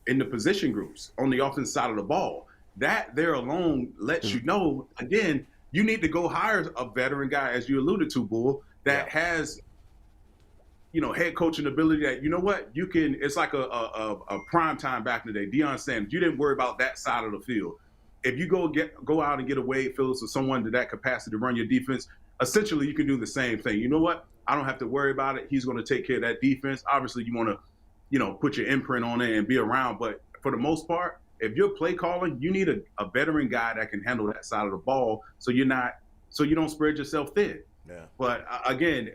in the position groups on the offensive side of the ball. That there alone lets you know, again, you need to go hire a veteran guy, as you alluded to, Bull, that has, head coaching ability that, you can, it's like a prime time back in the day. Deion Sanders, you didn't worry about that side of the field. If you go out and get a Wade Phillips or someone to that capacity to run your defense, essentially you can do the same thing. You know what? I don't have to worry about it. He's going to take care of that defense. Obviously, you want to put your imprint on it and be around. But for the most part, if you're play calling, you need a veteran guy that can handle that side of the ball so you don't spread yourself thin. Yeah. But again,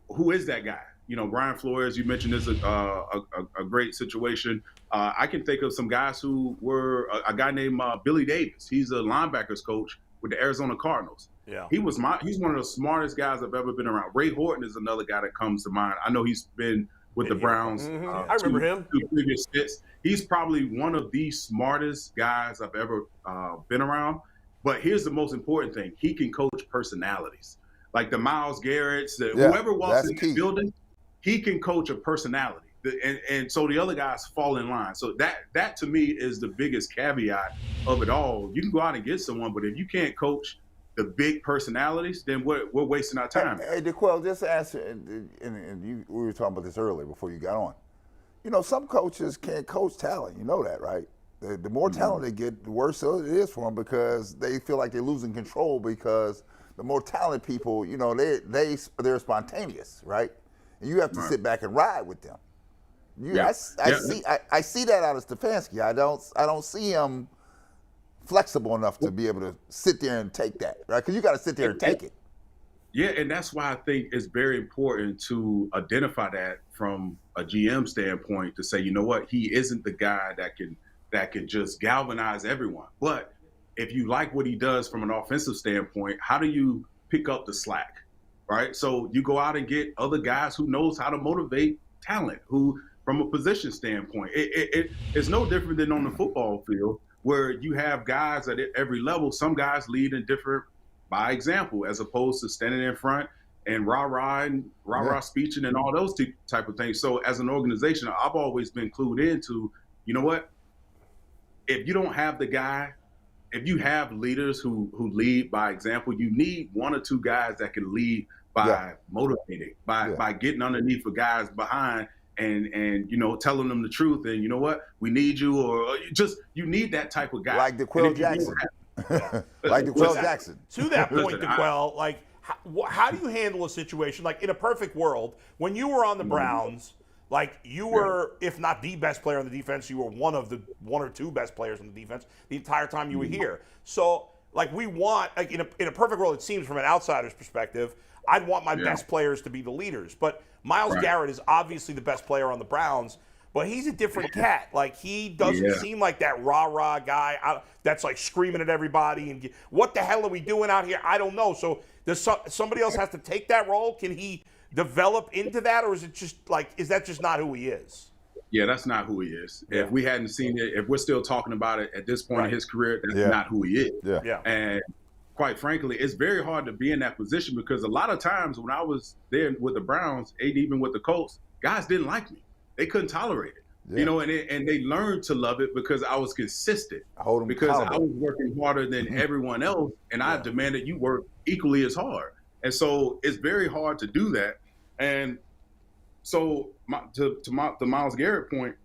who is that guy? Brian Flores, you mentioned this a great situation. I can think of some guys who were a guy named Billy Davis. He's a linebackers coach with the Arizona Cardinals. Yeah. He's one of the smartest guys I've ever been around. Ray Horton is another guy that comes to mind. I know he's been with the Browns. I remember him. Two previous stints. He's probably one of the smartest guys I've ever been around. But here's the most important thing. He can coach personalities. Like the Myles Garretts, whoever walks in the building, he can coach a personality. And so the other guys fall in line. So that to me is the biggest caveat of it all. You can go out and get someone, but if you can't coach the big personalities, then we're wasting our time. Hey, DQwell, just answer, and we were talking about this earlier before you got on. Some coaches can't coach talent. You know that, right? The more talent they get, the worse it is for them because they feel like they're losing control because the more talented people, they're spontaneous, right? And you have to sit back and ride with them. I see that out of Stefanski. I don't see him flexible enough to be able to sit there and take that, right? Because you got to sit there and take it. Yeah, and that's why I think it's very important to identify that from a GM standpoint to say, you know what, he isn't the guy that can just galvanize everyone. But if you like what he does from an offensive standpoint, how do you pick up the slack, right? So you go out and get other guys who knows how to motivate talent, who from a position standpoint, it's no different than on the football field, where you have guys at every level. Some guys lead in different by example, as opposed to standing in front and rah-rah speeching and all those type of things. So as an organization, I've always been clued into, you know what, if you don't have the guy if you have leaders who lead by example, you need one or two guys that can lead by motivating, by getting underneath for guys behind and telling them the truth. And you know what, we need you, or you need that type of guy. Like DQwell Jackson. Like DQwell Jackson. To that point, DQwell, like, how do you handle a situation like in a perfect world when you were on the Browns? Like, you were, if not the best player on the defense, you were one or two best players on the defense the entire time you were here. So, like, we want, like, in a perfect world, it seems from an outsider's perspective, I'd want my best players to be the leaders. But Myles Garrett is obviously the best player on the Browns, but he's a different cat. Like, he doesn't seem like that rah-rah guy that's, like, screaming at everybody. And what the hell are we doing out here? I don't know. So, does somebody else has to take that role? Can he develop into that, or is it just like, is that just not who he is? Yeah, that's not who he is. Yeah. If we hadn't seen it, if we're still talking about it at this point in his career, that's not who he is. Yeah. And quite frankly, it's very hard to be in that position because a lot of times when I was there with the Browns, and even with the Colts, guys didn't like me. They couldn't tolerate it. Yeah. And they learned to love it because I was consistent. Because I was working harder than everyone else, and I demanded you work equally as hard. And so it's very hard to do that. And so to the Myles Garrett point,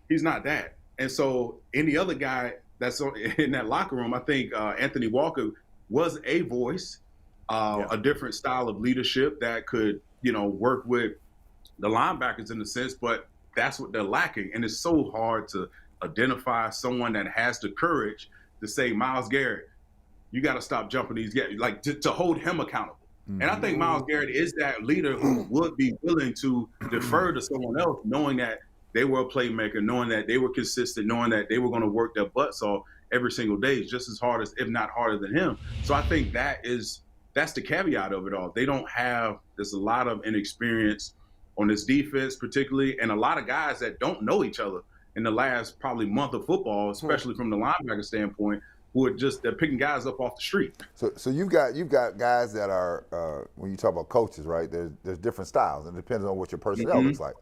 he's not that. And so any other guy that's in that locker room, I think Anthony Walker was a voice, a different style of leadership that could, work with the linebackers in a sense, but that's what they're lacking. And it's so hard to identify someone that has the courage to say, Myles Garrett, you got to stop jumping these guys, like to hold him accountable. And I think Myles Garrett is that leader who would be willing to defer to someone else, knowing that they were a playmaker, knowing that they were consistent, knowing that they were going to work their butts off every single day, just as hard as, if not harder than him. So I think that's the caveat of it all. There's a lot of inexperience on this defense particularly, and a lot of guys that don't know each other in the last probably month of football, especially from the linebacker standpoint, who are they're picking guys up off the street. So you've got guys that are when you talk about coaches, right? There's different styles, and it depends on what your personnel looks like.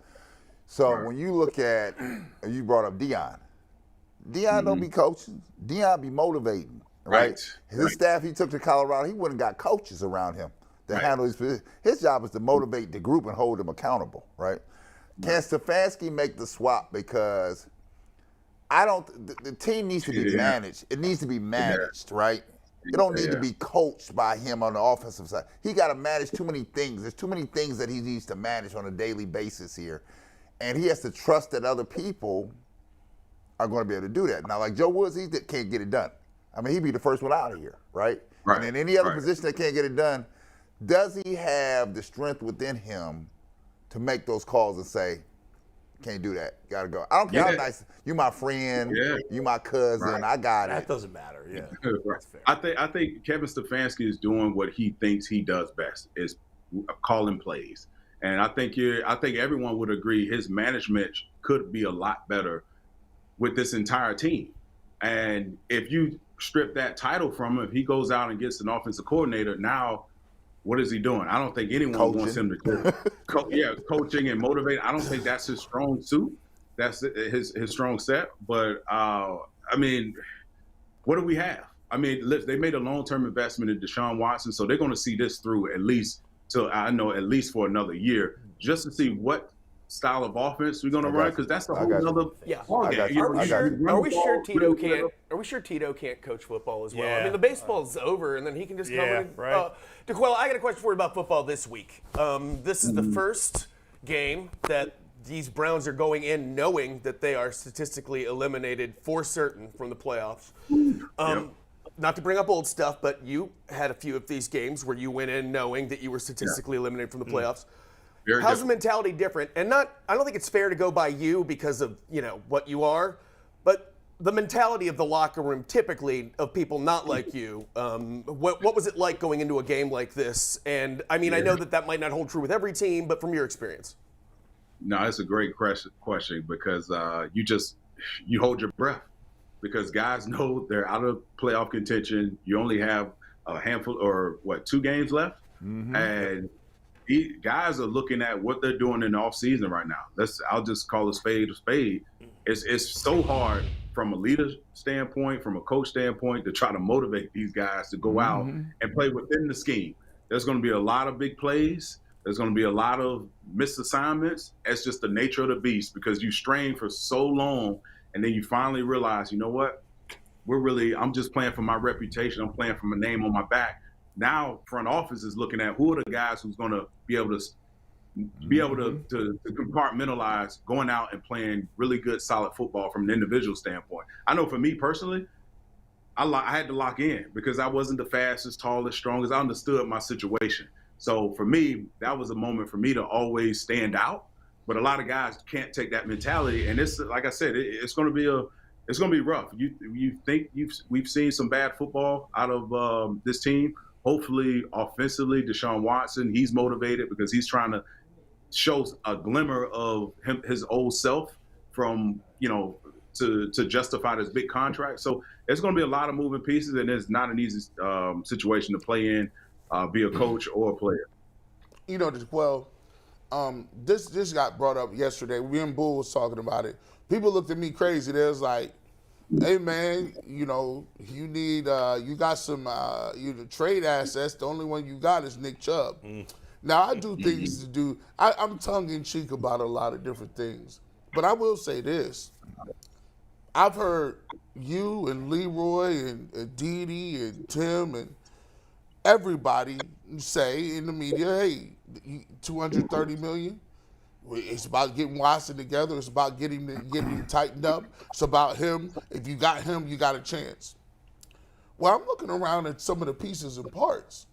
So when you look at, you brought up Deion don't be coaching. Deion be motivating, right? His staff he took to Colorado, he wouldn't got coaches around him to handle his position. His job is to motivate the group and hold them accountable, right? Can Stefanski make the swap? Because the team needs to be managed. It needs to be managed, right? It don't need to be coached by him on the offensive side. He got to manage too many things. There's too many things that he needs to manage on a daily basis here. And he has to trust that other people are going to be able to do that. Now, like Joe Woods, he can't get it done. I mean, he'd be the first one out of here, right? And in any other position that can't get it done, does he have the strength within him to make those calls and say, can't do that. Gotta go. I don't care how nice you my friend, you my cousin. I got it. That doesn't matter. Yeah, that's fair. I think Kevin Stefanski is doing what he thinks he does best, is calling plays. And I think everyone would agree his management could be a lot better with this entire team. And if you strip that title from him, if he goes out and gets an offensive coordinator, now what is he doing? I don't think anyone wants him to coaching and motivate. I don't think that's his strong suit. That's his strong set. But, I mean, what do we have? I mean, they made a long-term investment in Deshaun Watson, so they're going to see this through at least for another year, just to see what style of offense we're going to run, because that's a whole other ballgame. Are we sure Tito can't coach football as well? I mean, the baseball's over, and then he can just come in. DQwell, I got a question for you about football this week. This is the first game that these Browns are going in knowing that they are statistically eliminated for certain from the playoffs. Not to bring up old stuff, but you had a few of these games where you went in knowing that you were statistically eliminated from the playoffs. How's the mentality different? And I don't think it's fair to go by you because of what you are, but the mentality of the locker room typically of people not like you. What was it like going into a game like this? And I mean, I know that might not hold true with every team, but from your experience. No, it's a great question because you hold your breath because guys know they're out of playoff contention. You only have a handful or 2 games left, and guys are looking at what they're doing in the offseason right now. I'll just call a spade, it's so hard from a leader standpoint, from a coach standpoint, to try to motivate these guys to go out and play within the scheme. There's going to be a lot of big plays. There's going to be a lot of missed assignments. It's just the nature of the beast because you strain for so long, and then you finally realize, you know what? I'm just playing for my reputation. I'm playing for my name on my back. Now front office is looking at who are the guys who's going to be able to compartmentalize going out and playing really good, solid football from an individual standpoint. I know for me personally, I had to lock in because I wasn't the fastest, tallest, strongest. I understood my situation. So for me, that was a moment for me to always stand out. But a lot of guys can't take that mentality, and it's like I said, it's going to be rough. We've seen some bad football out of this team. Hopefully, offensively, Deshaun Watson, he's motivated because he's trying to show a glimmer of his old self from, to justify this big contract. So there's going to be a lot of moving pieces, and it's not an easy situation to play in, be a coach or a player. This got brought up yesterday. Me and Bull was talking about it. People looked at me crazy. They was like, hey, man, you got some trade assets. The only one you got is Nick Chubb. Now, I do things to do. I'm tongue-in-cheek about a lot of different things. But I will say this. I've heard you and Leroy and Didi and Tim and everybody say in the media, hey, $230 million. It's about getting Watson together. It's about getting him tightened up. It's about him. If you got him, you got a chance. Well, I'm looking around at some of the pieces and parts.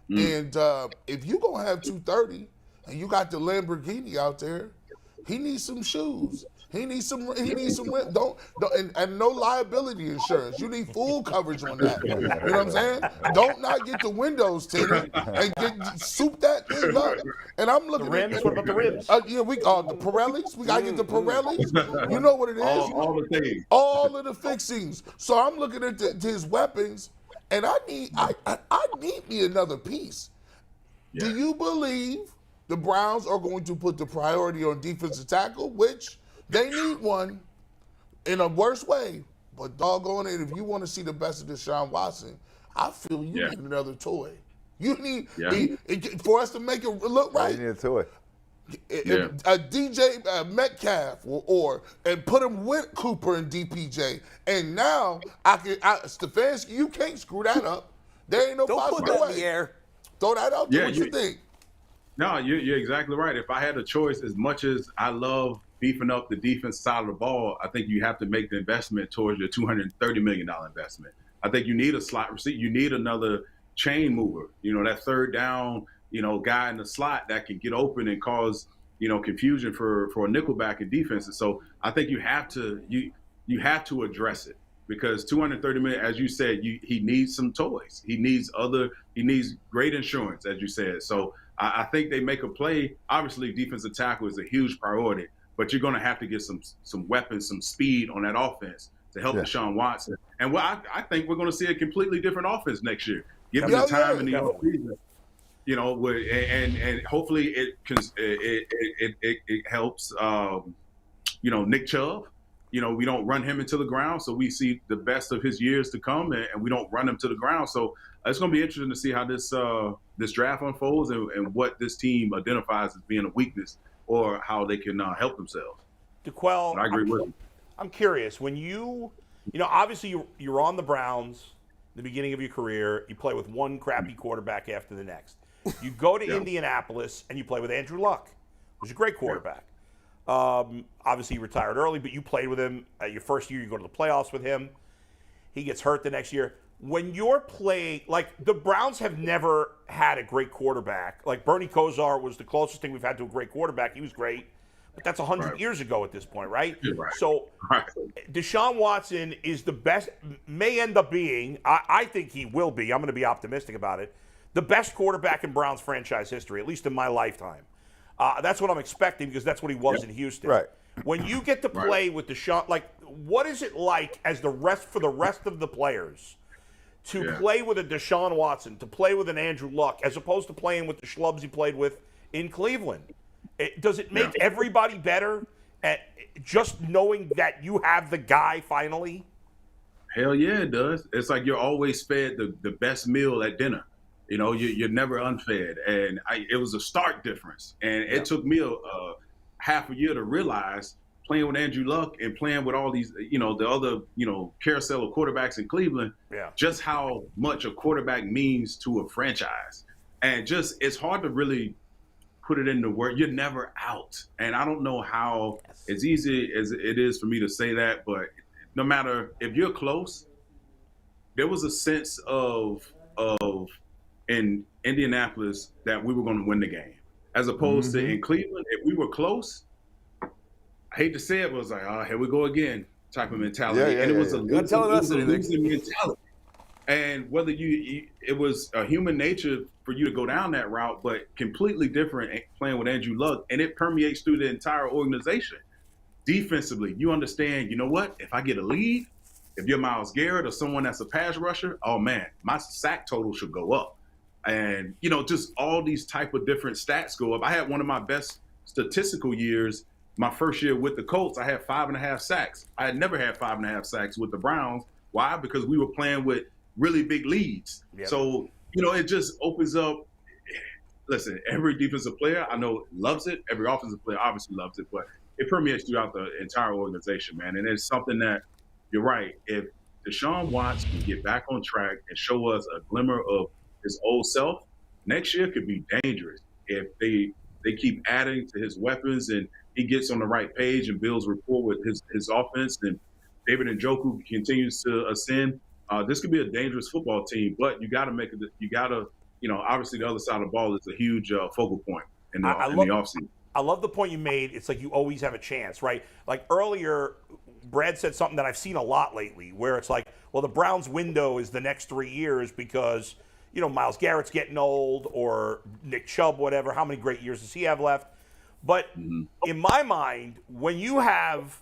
And if you're going to have 230 and you got the Lamborghini out there, he needs some shoes. He needs some rent. And no liability insurance. You need full coverage on that. You know what I'm saying? Don't not get the windows tinted and soup that thing up. And I'm looking the rims. at What about the rims? we the Pirellis. We gotta get the Pirellis. You know what it is? All the things. All of the fixings. So I'm looking at his weapons, and I need me another piece. Yeah. Do you believe the Browns are going to put the priority on defensive tackle, which they need one in a worse way? But doggone it, if you want to see the best of Deshaun Watson, I feel you need another toy. You need for us to make it look right. You need a toy. A DJ Metcalf and put him with Cooper and DPJ. And now Stefanski, you can't screw that up. There ain't no possible way. Don't put that in the air. Throw that out there. What you think? No, you're exactly right. If I had a choice, as much as I love beefing up the defense side of the ball, I think you have to make the investment towards your $230 million investment. I think you need a slot receiver. You need another chain mover. That third down, guy in the slot that can get open and cause, confusion for a nickelback in defenses. So I think you have to address it because $230 million, as you said, he needs some toys. He needs great insurance, as you said. So I think they make a play. Obviously, defensive tackle is a huge priority, but you're going to have to get some weapons, some speed on that offense to help Deshaun Watson. And I think we're going to see a completely different offense next year. Give him the time in the offseason, and hopefully it helps. Nick Chubb. We don't run him into the ground, so we see the best of his years to come, and we don't run him to the ground. So it's going to be interesting to see how this draft unfolds and what this team identifies as being a weakness or how they can help themselves. DQwell, I agree with you. I'm curious. When obviously you're on the Browns the beginning of your career. You play with one crappy quarterback after the next. You go to Indianapolis and you play with Andrew Luck, who's a great quarterback. Obviously, he retired early, but you played with him your first year. You go to the playoffs with him. He gets hurt the next year. When you're playing, the Browns have never had a great quarterback. Bernie Kosar was the closest thing we've had to a great quarterback. He was great, but that's 100 years ago at this point, right? Right. So Deshaun Watson is the best, may end up being, I think he will be, I'm going to be optimistic about it, the best quarterback in Browns franchise history, at least in my lifetime. That's what I'm expecting because that's what he was in Houston. Right. When you get to play with Deshaun, what is it like as for the rest of the players to play with a Deshaun Watson, to play with an Andrew Luck, as opposed to playing with the schlubs he played with in Cleveland? Does it make everybody better? And just knowing that you have the guy finally? Hell yeah, it does. It's like you're always fed the best meal at dinner. You know, you're never unfed. And it was a stark difference. And it took me a half a year to realize, playing with Andrew Luck and playing with all these, the other, carousel of quarterbacks in Cleveland, just how much a quarterback means to a franchise. And just, it's hard to really put it into word. You're never out. And I don't know how as easy as it is for me to say that, but no matter if you're close, there was a sense of in Indianapolis that we were going to win the game, as opposed to in Cleveland, if we were close, I hate to say it, but it was like, oh, here we go again type of mentality. It was a losing mentality. And whether it was a human nature for you to go down that route, but completely different playing with Andrew Luck, and it permeates through the entire organization. Defensively, you understand, you know what? If I get a lead, if you're Myles Garrett or someone that's a pass rusher, oh man, my sack total should go up. And, just all these type of different stats go up. I had one of my best statistical years my first year with the Colts. I had 5.5 sacks. I had never had 5.5 sacks with the Browns. Why? Because we were playing with really big leads. Yep. So, it just opens up. Listen, every defensive player I know loves it. Every offensive player obviously loves it, but it permeates throughout the entire organization, man. And it's something that, you're right, if Deshaun Watson can get back on track and show us a glimmer of his old self, next year could be dangerous. If they keep adding to his weapons and he gets on the right page and builds rapport with his offense, and David Njoku continues to ascend, this could be a dangerous football team. But you got to make it. You got to, obviously the other side of the ball is a huge focal point in the offseason. I love the point you made. It's like you always have a chance, right? Like earlier, Brad said something that I've seen a lot lately, where it's like, well, the Browns' window is the next 3 years because, Myles Garrett's getting old, or Nick Chubb, whatever. How many great years does he have left? But in my mind, when you have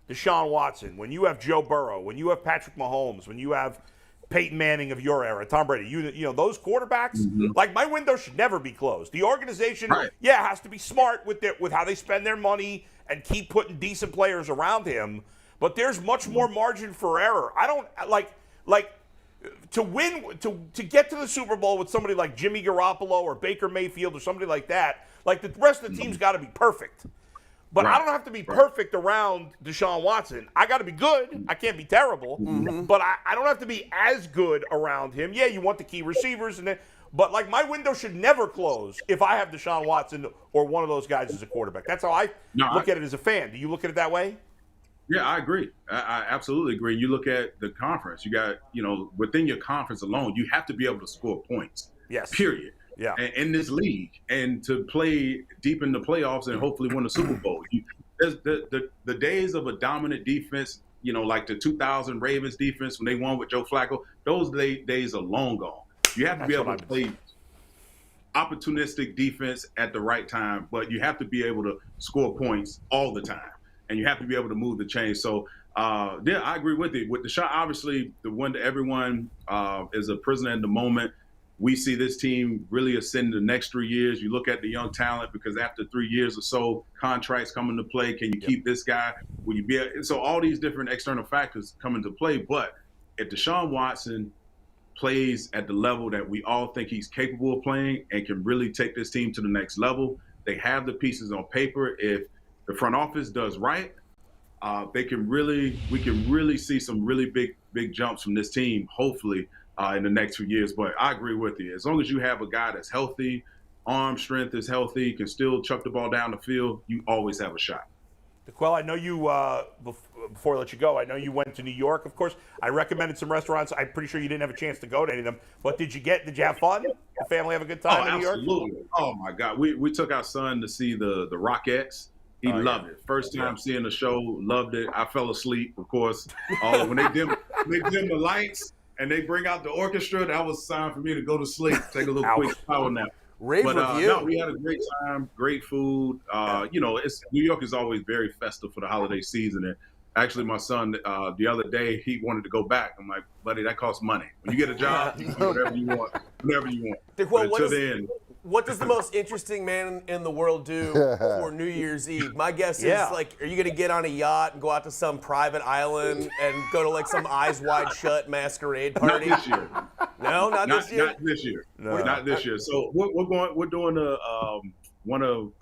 Deshaun Watson, when you have Joe Burrow, when you have Patrick Mahomes, when you have Peyton Manning of your era, Tom Brady, those quarterbacks, like my window should never be closed. The organization, has to be smart with how they spend their money and keep putting decent players around him. But there's much more margin for error. I don't like to win, to get to the Super Bowl with somebody like Jimmy Garoppolo or Baker Mayfield or somebody like that. Like, the rest of the team's got to be perfect. But I don't have to be perfect around Deshaun Watson. I got to be good. I can't be terrible. But I don't have to be as good around him. Yeah, you want the key receivers. But, like, my window should never close if I have Deshaun Watson or one of those guys as a quarterback. That's how I look at it as a fan. Do you look at it that way? Yeah, I agree. I absolutely agree. You look at the conference. You got, within your conference alone, you have to be able to score points. Yes. Period. Yeah. In this league, and to play deep in the playoffs and hopefully win the Super Bowl. The days of a dominant defense, like the 2000 Ravens defense when they won with Joe Flacco, those days are long gone. You have to be able to play opportunistic defense at the right time, but you have to be able to score points all the time, and you have to be able to move the chains. So, I agree with you. With Deshaun, obviously, the one that everyone is a prisoner in the moment. We see this team really ascend the next 3 years. You look at the young talent, because after 3 years or so, contracts come into play. Can you keep this guy? Will you be? So all these different external factors come into play. But if Deshaun Watson plays at the level that we all think he's capable of playing and can really take this team to the next level, they have the pieces on paper. If the front office does right, we can really see some really big jumps from this team, hopefully, in the next few years. But I agree with you. As long as you have a guy that's healthy, arm strength is healthy, can still chuck the ball down the field, you always have a shot. DQwell, I know you, before I let you go, I know you went to New York, of course. I recommended some restaurants. I'm pretty sure you didn't have a chance to go to any of them. But did you have fun? The family have a good time in New York? Absolutely. Oh, my God. We took our son to see the Rockettes. He loved it. First time seeing the show, loved it. I fell asleep, of course. When they dim the lights, and they bring out the orchestra, that was a sign for me to go to sleep, take a little quick power nap. Rave review. No, we had a great time, great food. New York is always very festive for the holiday season. And actually, my son, the other day, he wanted to go back. I'm like, buddy, that costs money. When you get a job, you can do whatever you want, whenever you want. DQwell, What does the most interesting man in the world do for New Year's Eve? My guess is, like, are you going to get on a yacht and go out to some private island and go to, like, some Eyes Wide Shut masquerade party? Not this year. No, not this year? Not this year. No. Not this year. So we're doing one of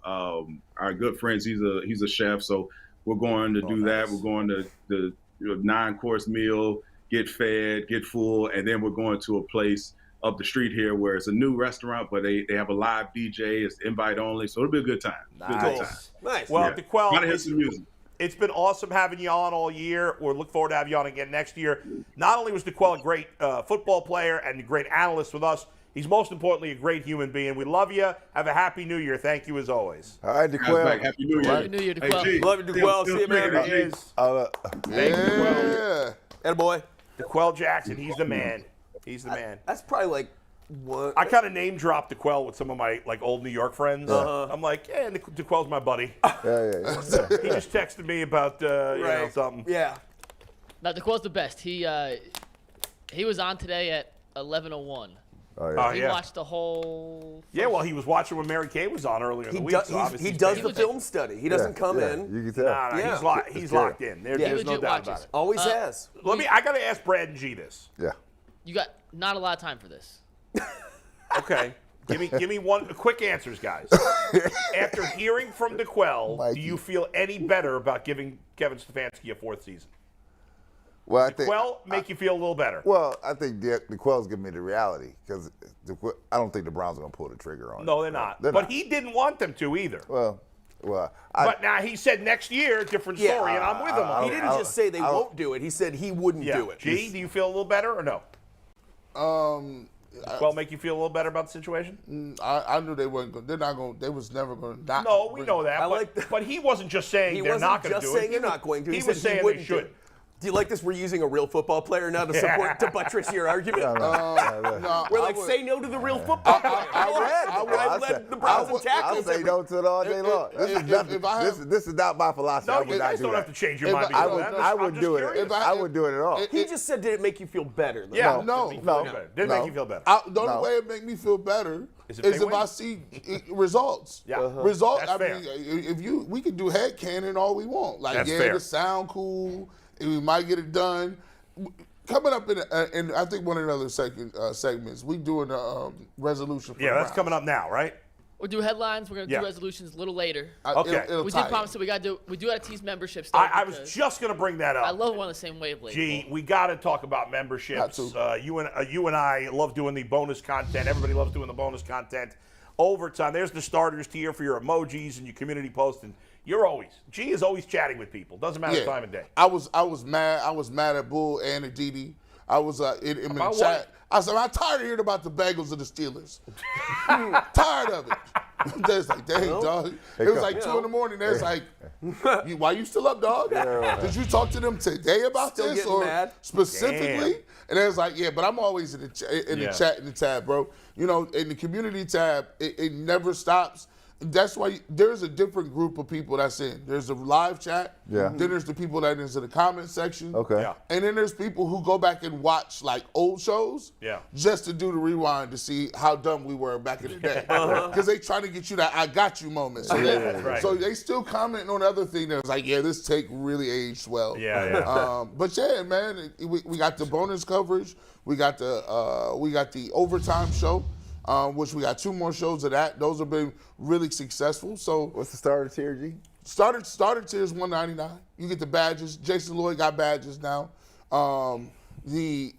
our good friends. He's a chef, so we're going to do that. We're going to the 9-course meal, get fed, get full, and then we're going to a place up the street here where it's a new restaurant, but they have a live DJ. It's invite only, so it'll be a good time. Nice. Nice. Well, DQwell, Gotta hear some music. It's been awesome having you on all year. We'll look forward to having you on again next year. Not only was DQwell a great football player and a great analyst with us, he's most importantly a great human being. We love you. Have a happy New Year. Thank you as always. All right, DQwell. Happy New Year. Happy New Year, DQwell. Hey, G, Love you, DQwell. See you, man. Thank you, DQwell. Attaboy. DQwell Jackson, he's the man. He's the man. That's probably like what? I kind of name dropped DQwell with some of my old New York friends. I'm like, yeah, DQwell's my buddy. He just texted me about you know, something. Yeah. Now, DQwell's the best. He was on today at 11:01. Oh, yeah. He watched the whole. Yeah, well, he was watching when Mary Kay was on earlier in the week. He does the film study. He doesn't come in. You can tell. No, he's locked in. There's no doubt about it. Always has. I got to ask Brad and G this. Yeah. You got not a lot of time for this. Okay. Give me one quick answers, guys. After hearing from DQwell, do you feel any better about giving Kevin Stefanski a 4th season? Well, I think DQwell make you feel a little better. Well, I think DQwell's giving me the reality because I don't think the Browns are going to pull the trigger on it. No, they're not. They're but not. he didn't want them to either. Well, but now he said next year, different story, and I'm with him on He it. didn't just say they won't do it. He said he wouldn't do it. G, do you feel a little better or no? DQwell make you feel a little better about the situation? I knew they weren't going. They're not going. They was never going to not. No, we know that. But he wasn't just saying they're not going to do it. He wasn't just saying they're not going to. He was saying they should. Do you like this? We're using a real football player now to buttress your argument. We're like, say no to the real football player. Go ahead. I led the Browns in tackles. I'll say no to it all day long. This is not my philosophy. No, you guys don't have to change your mind. I wouldn't do it. I wouldn't do it at all. He just said, did it make you feel better? Yeah, no. Didn't make you feel better. The only way it make me feel better is if I see results. Yeah. Results. That's fair. We can do headcanon all we want. Like, That's fair. it sound cool. We might get it done. Coming up in I think one of the other segments, we doing a resolution for the that's Browns. coming up now, right? We'll do headlines. We're going to do resolutions a little later. Okay. We did promise that we got to do. We do have tease membership stuff. I was just going to bring that up. I love one on the same wavelength. Gee, we got to talk about memberships. You and I love doing the bonus content. Everybody loves doing the bonus content. Overtime. There's the starters tier for your emojis and your community posts, and G is always chatting with people. Doesn't matter time of day. I was mad. I was mad at Bull and at Didi. I was in the chat. What? I said, I'm tired of hearing about the Bengals and the Steelers. Tired of it. There's like, dang, dog. It was like 2 in the morning. There's like, why you still up, dog? Did you talk to them today about Still this getting or mad? specifically? Damn. And it's like, but I'm always in the chat in the tab, bro. You know, in the community tab, it never stops. That's why there's a different group of people that's in. There's a live chat. Yeah. Then there's the people that is in the comment section. Okay. Yeah. And then there's people who go back and watch like old shows. Yeah. Just to do the rewind to see how dumb we were back in the day. Because they trying to get you that I got you moment. So, right. so they still commenting on the other thing that was like, this take really aged well. But man, we got the bonus coverage. We got the overtime show. Which we got 2 more shows of that. Those have been really successful. So what's the starter tier, G? Starter tier is $199. You get the badges. Jason Lloyd got badges now. The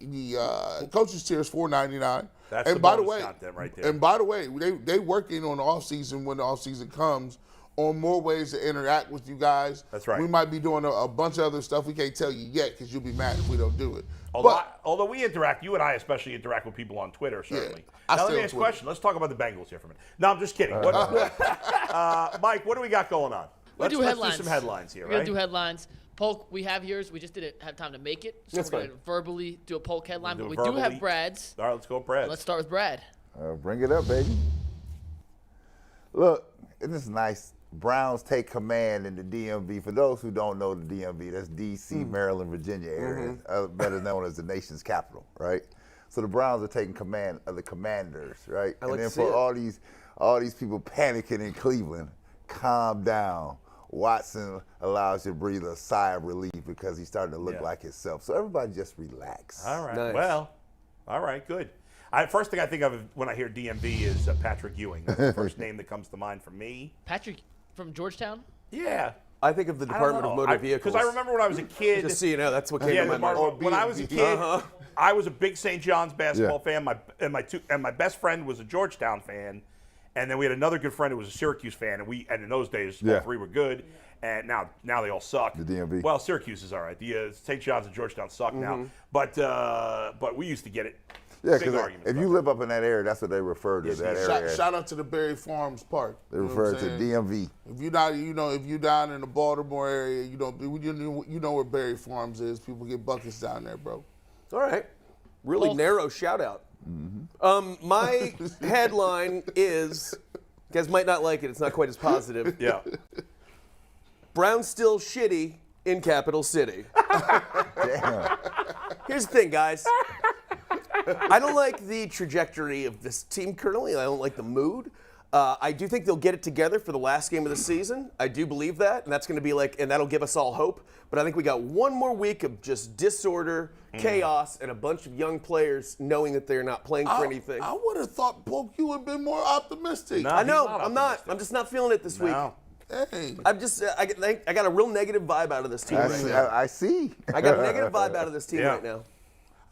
coaches tier is $499. That's and the by the bonus way, content right there. And by the way, they working on the offseason when the offseason comes on more ways to interact with you guys. That's right. We might be doing a bunch of other stuff we can't tell you yet because you'll be mad if we don't do it. Although we interact, you and I especially interact with people on Twitter, certainly. Now, let me ask a question. Let's talk about the Bengals here for a minute. No, I'm just kidding. Mike, what do we got going on? Let's do some headlines here, We're going to do headlines. Polk, we have yours. We just didn't have time to make it. So we're going to verbally do a Polk headline. But we do have Brad's. All right, let's go with Brad. Let's start with Brad. Bring it up, baby. Look, isn't this nice? Browns take command in the DMV. For those who don't know the DMV, that's D.C., Maryland, Virginia area, better known as the nation's capital, right? So the Browns are taking command of the Commanders, right? And then for all all these people panicking in Cleveland. Calm down. Watson allows you to breathe a sigh of relief because he's starting to look like himself. So everybody just relax. All right. Nice. Well, all right, good. First thing I think of when I hear DMV is Patrick Ewing. That's the first name that comes to mind for me. Patrick from Georgetown? Yeah. I think of the Department of Motor Vehicles. Because I remember when I was a kid. Just so you know, that's what came to my mind. When I was a kid, I was a big St. John's basketball fan. My best friend was a Georgetown fan, and then we had another good friend who was a Syracuse fan. And in those days, all three were good. And now they all suck. The DMV. Well, Syracuse is all right. The St. John's and Georgetown suck now. But we used to get it. Yeah, because if you live up in that area, that's what they refer to that area. Shout out to the Berry Farms Park. They refer to DMV. If you're not, if you're down in the Baltimore area, you know where Berry Farms is. People get buckets down there, bro. All right. Really narrow shout out. My headline is, you guys might not like it, it's not quite as positive. Yeah. Browns still shitty in Capital City. Damn. Here's the thing, guys. I don't like the trajectory of this team currently. I don't like the mood. I do think they'll get it together for the last game of the season. I do believe that, and that's going to be and that'll give us all hope. But I think we got one more week of just disorder, chaos, and a bunch of young players knowing that they're not playing for anything. I would have thought, Poke, you would have been more optimistic. No, I know, I'm not. I'm just not feeling it this week. Hey. I'm just, I got a real negative vibe out of this team right now. I see. I got a negative vibe out of this team right now.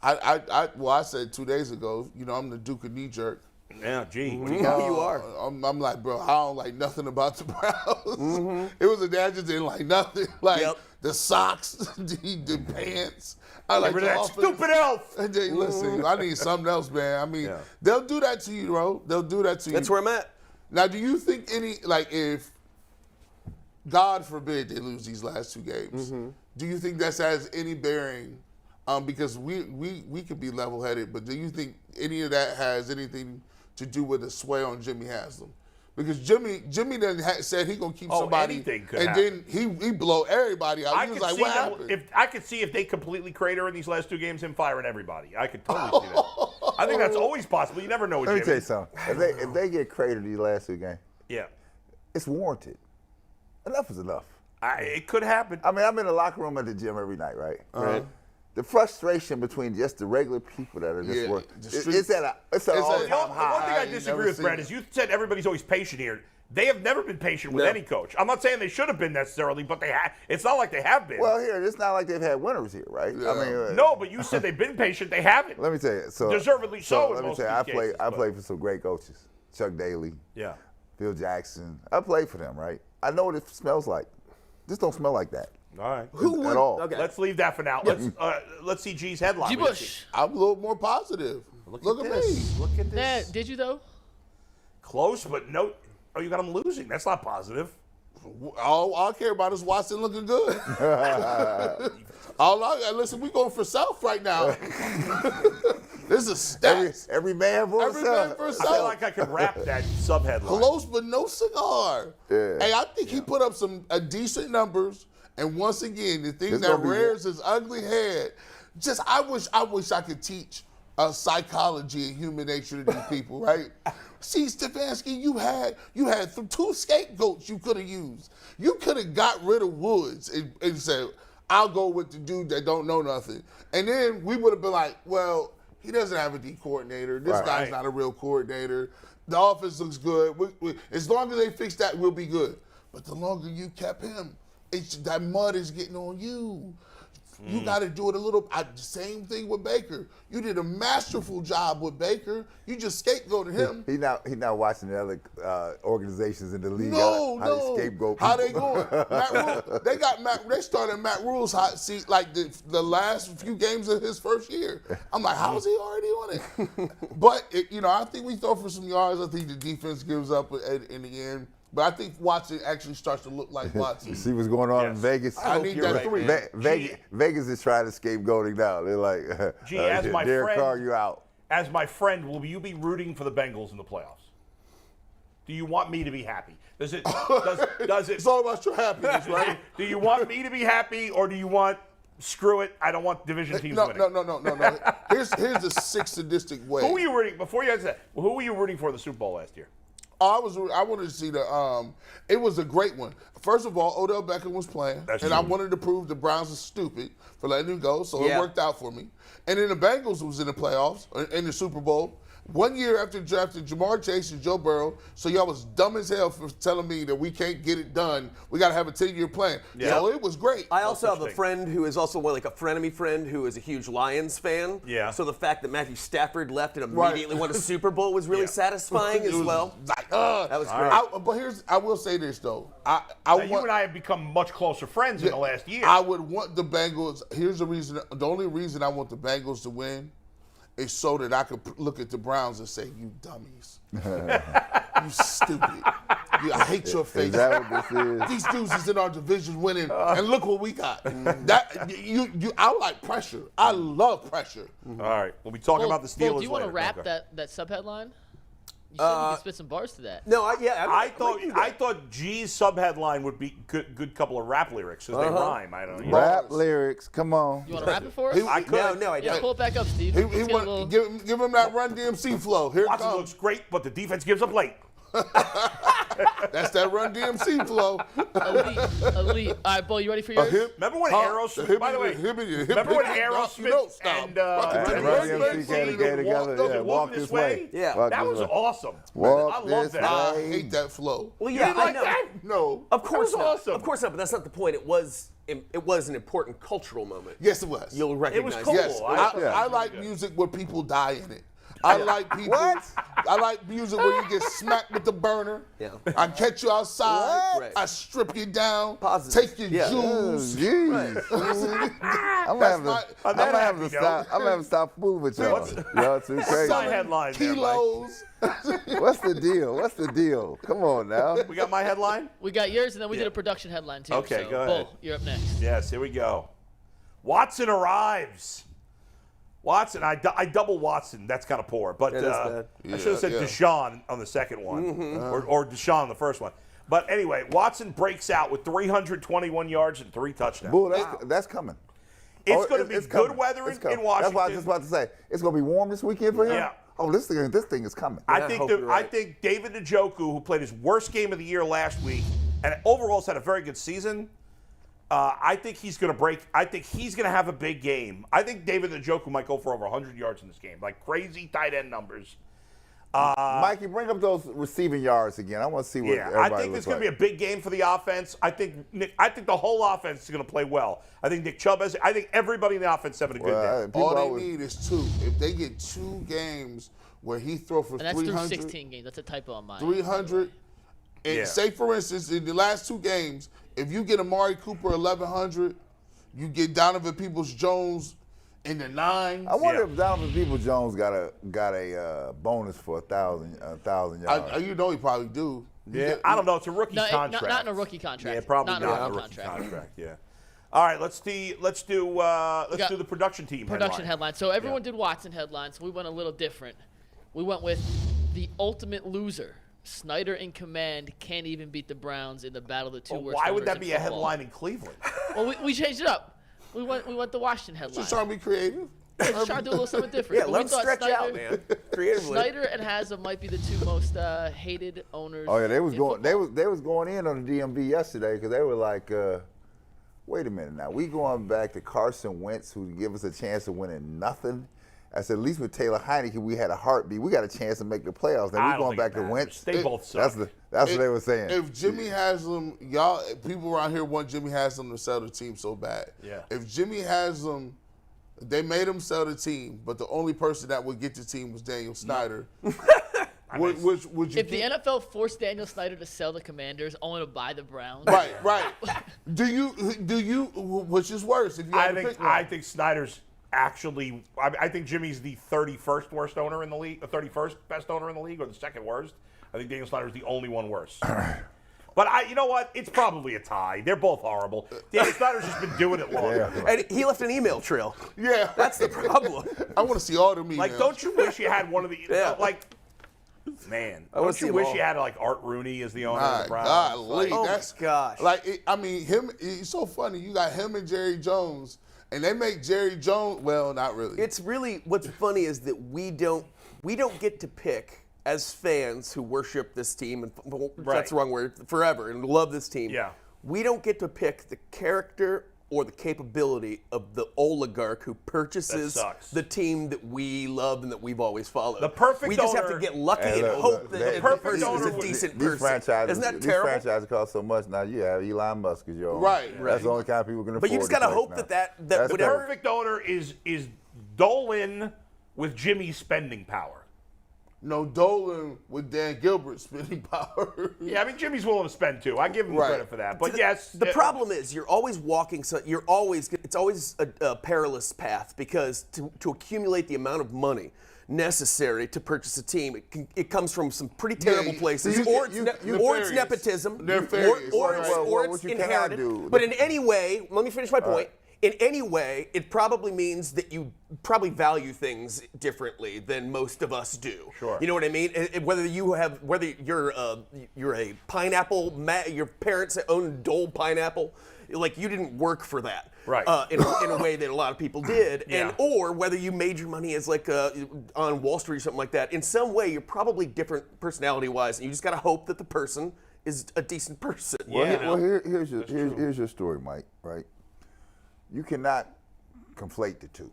I said 2 days ago, I'm the Duke of knee jerk. Yeah, gee. You are. I'm like, bro, I don't like nothing about the Browns. It was a day I just didn't like nothing. Like the socks, the pants. I like the that stupid elf. Listen, I need something else, man. I mean, they'll do that to you, bro. They'll do that to you. That's where I'm at. Now, do you think if God forbid they lose these last 2 games, do you think that has any bearing? Because we could be level-headed, but do you think any of that has anything to do with the sway on Jimmy Haslam? Because Jimmy done said he gonna keep somebody, anything could and happen. then he blow everybody out. He was like, "What happened?" I could see if they completely crater in these last 2 games, him firing everybody. I could totally see that. I think that's always possible. You never know with Let Jimmy. me tell you something. If they get cratered these last 2 games, it's warranted. Enough is enough. It could happen. I mean, I'm in the locker room at the gym every night, right? Right. The frustration between just the regular people that are just working, it's at an all-time high. One thing I disagree with, Brad, is you said everybody's always patient here. They have never been patient with any coach. I'm not saying they should have been necessarily, but they have. It's not like they have been. Well, here, it's not like they've had winners here, right? Yeah. I mean, no, but you said they've been patient. They haven't. Let me tell you. So deservedly so. Let me tell you, I played for some great coaches. Chuck Daly. Yeah. Phil Jackson. I played for them, right? I know what it smells like. This don't smell like that. All right. At all. Okay. Let's leave that for now. Let's see G's headline. G-Bush. I'm a little more positive. Look at me. Look at this. Did you though? Close, but no. Oh, you got them losing. That's not positive. All I care about is Watson looking good. Listen, we going for self right now. This is stats. Every man for himself. I feel like I could wrap that sub-headline. Close but no cigar. Yeah. Hey, I think he put up some decent numbers. And once again, the thing that rears his ugly head, I wish I could teach psychology and human nature to these people, right? See, Stefanski, you had 2 scapegoats you could have used. You could have got rid of Woods and said, I'll go with the dude that don't know nothing. And then we would have been like, well, he doesn't have a D coordinator. This guy's not a real coordinator. The offense looks good. As long as they fix that, we'll be good. But the longer you kept him, that mud is getting on you. You got to do it a little. Same thing with Baker. You did a masterful job with Baker. You just scapegoated him. He now watching the other organizations in the league. No. How they scapegoat people. How they going? Matt Rule, they started Matt Rule's hot seat like the last few games of his first year. I'm like, how is he already on it? But I think we throw for some yards. I think the defense gives up in the end. But I think Watson actually starts to look like Watson. You see what's going on in Vegas? I need that 3. Vegas is trying to scapegoating now. They're like, as my Derek friend, Carr, you out. As my friend, will you be rooting for the Bengals in the playoffs? Do you want me to be happy? Does it? It's all about your happiness, right? Do you want me to be happy, or do you want screw it? I don't want division teams winning. No. Here's the 6 sadistic way. Who were you rooting before you answer that? Who were you rooting for in the Super Bowl last year? I wanted to see the. It was a great one. First of all, Odell Beckham was playing, I wanted to prove the Browns are stupid for letting him go, so it worked out for me. And then the Bengals was in the playoffs, in the Super Bowl. 1 year after drafting Jamar Chase and Joe Burrow, so y'all was dumb as hell for telling me that we can't get it done. We got to have a 10-year plan. Yeah. So it was great. I also have a friend who is also like a frenemy friend who is a huge Lions fan. Yeah. So the fact that Matthew Stafford left and immediately won a Super Bowl was really satisfying as well. Like, that was great. But I will say this though. You and I have become much closer friends in the last year. I would want the Bengals. Here's the reason. The only reason I want the Bengals to win is so that I could look at the Browns and say, "You dummies, you stupid, I hate your face." Is that what this is? These dudes is in our division winning, and look what we got. I like pressure. I love pressure. All right, we'll be talking about the Steelers. Do you want to wrap that sub headline? You said you could spit some bars to that. No, I thought G's sub-headline would be good couple of rap lyrics because they rhyme. I don't know. Rap lyrics, come on. You want to rap it for us? I could. No, I don't. Yeah, pull it back up, Steve. Give him that Run DMC flow. Here it Watson comes. looks great, but the defense gives up late. That's that Run DMC flow. Elite. All right, Bo, you ready for yours? Remember when Aerosmith? By the way, remember when Aerosmith and Run DMC came together? Walk this way. Yeah, that was awesome. Walk I love this that. I way. hate that flow. Well, You didn't like I know. that? No. Of course not. awesome. Of course not, but that's not the point. It was an important cultural moment. Yes, it was. You'll recognize It was cool. Yes, I like music where people die in it. I like people. I like music where you get smacked with the burner. Yeah. I catch you outside. Right. I strip you down. Positive. Take your jewels. I'm gonna have to stop fooling with y'all. Y'all too crazy. My headline there, Mike. Kilos. What's the deal? Come on now. We got my headline? We got yours, and then we did a production headline, too. Okay, so, go ahead. Bo, you're up next. Yes, here we go. Watson arrives. Watson, I double Watson. That's kind of poor. But That is bad. I should have said Deshaun on the second one, or Deshaun on the first one. But anyway, Watson breaks out with 321 yards and 3 touchdowns. Bull, that's coming. It's going to be good weather in Washington. That's what I was just about to say. It's going to be warm this weekend for him? Yeah. Oh, this thing is coming. I think David Njoku, who played his worst game of the year last week, and overall has had a very good season, I think he's going to break. I think he's going to have a big game. I think David Njoku might go for over 100 yards in this game, like crazy tight end numbers. Mikey, bring up those receiving yards again. I want to see what everybody I think it's going to be a big game for the offense. I think the whole offense is going to play well. I think Nick Chubb has. I think everybody in the offense is having a good day. All they need is 2. If they get 2 games where he throw for 300. And that's through 16 games. That's a typo on mine. 300. And say, for instance, in the last 2 games, if you get Amari Cooper 1,100, you get Donovan Peoples-Jones in the 9s. I wonder if Donovan Peoples-Jones got a bonus for 1,000 yards. You know he probably do. Yeah, I don't know. It's a rookie contract. Not in a rookie contract. Yeah, probably not in a rookie contract. Yeah. All right, let's do the production team headline. So everyone did Watson headlines. So we went a little different. We went with the ultimate loser. Snyder in command can't even beat the Browns in the battle of the 2 worst. Why would that owners be in a football. headline in Cleveland? Well, we changed it up. We went the Washington headline. Just trying to be creative. Just trying to do a little something different. Yeah, let's stretch out, man. Creatively. Snyder and Haslam might be the 2 most hated owners. Oh yeah, they was in going in on the DMV yesterday because they were like, wait a minute now, we going back to Carson Wentz who give us a chance of winning nothing. I said, at least with Taylor Heineke, we had a heartbeat. We got a chance to make the playoffs. Now we're going back to Wentz. They both suck. That's what they were saying. If Jimmy Haslam, people around here want Jimmy Haslam to sell the team so bad. Yeah. If Jimmy Haslam, they made him sell the team, but the only person that would get the team was Daniel Snyder. Would you if the NFL forced Daniel Snyder to sell the Commanders only to buy the Browns? Right. Do you? Which is worse? If you I think Snyder's. Actually, I think Jimmy's the 31st worst owner in the league, the 31st best owner in the league, or the second worst. I think Daniel Snyder's the only one worse. But you know what? It's probably a tie. They're both horrible. Daniel Snyder's just been doing it longer. Yeah. And he left an email trail. Yeah. That's the problem. I want to see all the emails. Like, don't you wish you had one of the man, don't you wish you had like Art Rooney as the owner of the Browns? Gosh. Him, it's so funny. You got him and Jerry Jones. And they make Jerry Jones, well, not really. It's really, what's funny is that we don't get to pick as fans who worship this team, and that's the wrong word, forever, and love this team, we don't get to pick the character or the capability of the oligarch who purchases the team that we love and that we've always followed. We just have to get lucky and hope that the person is a decent person. Isn't that terrible? These franchises cost so much now. You have Elon Musk as your owner. Right. That's the only kind of people can afford. But you just got to hope that the perfect owner is Dolan with Jimmy's spending power. No, Dolan with Dan Gilbert's spending power. Yeah, I mean, Jimmy's willing to spend too. I give him credit for that. But the problem is you're always walking. So it's always a perilous path because to accumulate the amount of money necessary to purchase a team, it comes from some pretty terrible places, or it's nepotism, or it's inherited. But in any way, let me finish my point. In any way, it probably means that you probably value things differently than most of us do. Sure. You know what I mean? Whether you're a pineapple, your parents own Dole pineapple, like you didn't work for that, right? In a way that a lot of people did, or whether you made your money as like on Wall Street or something like that. In some way, you're probably different personality-wise, and you just got to hope that the person is a decent person. Here's your story, Mike. Right. You cannot conflate the two.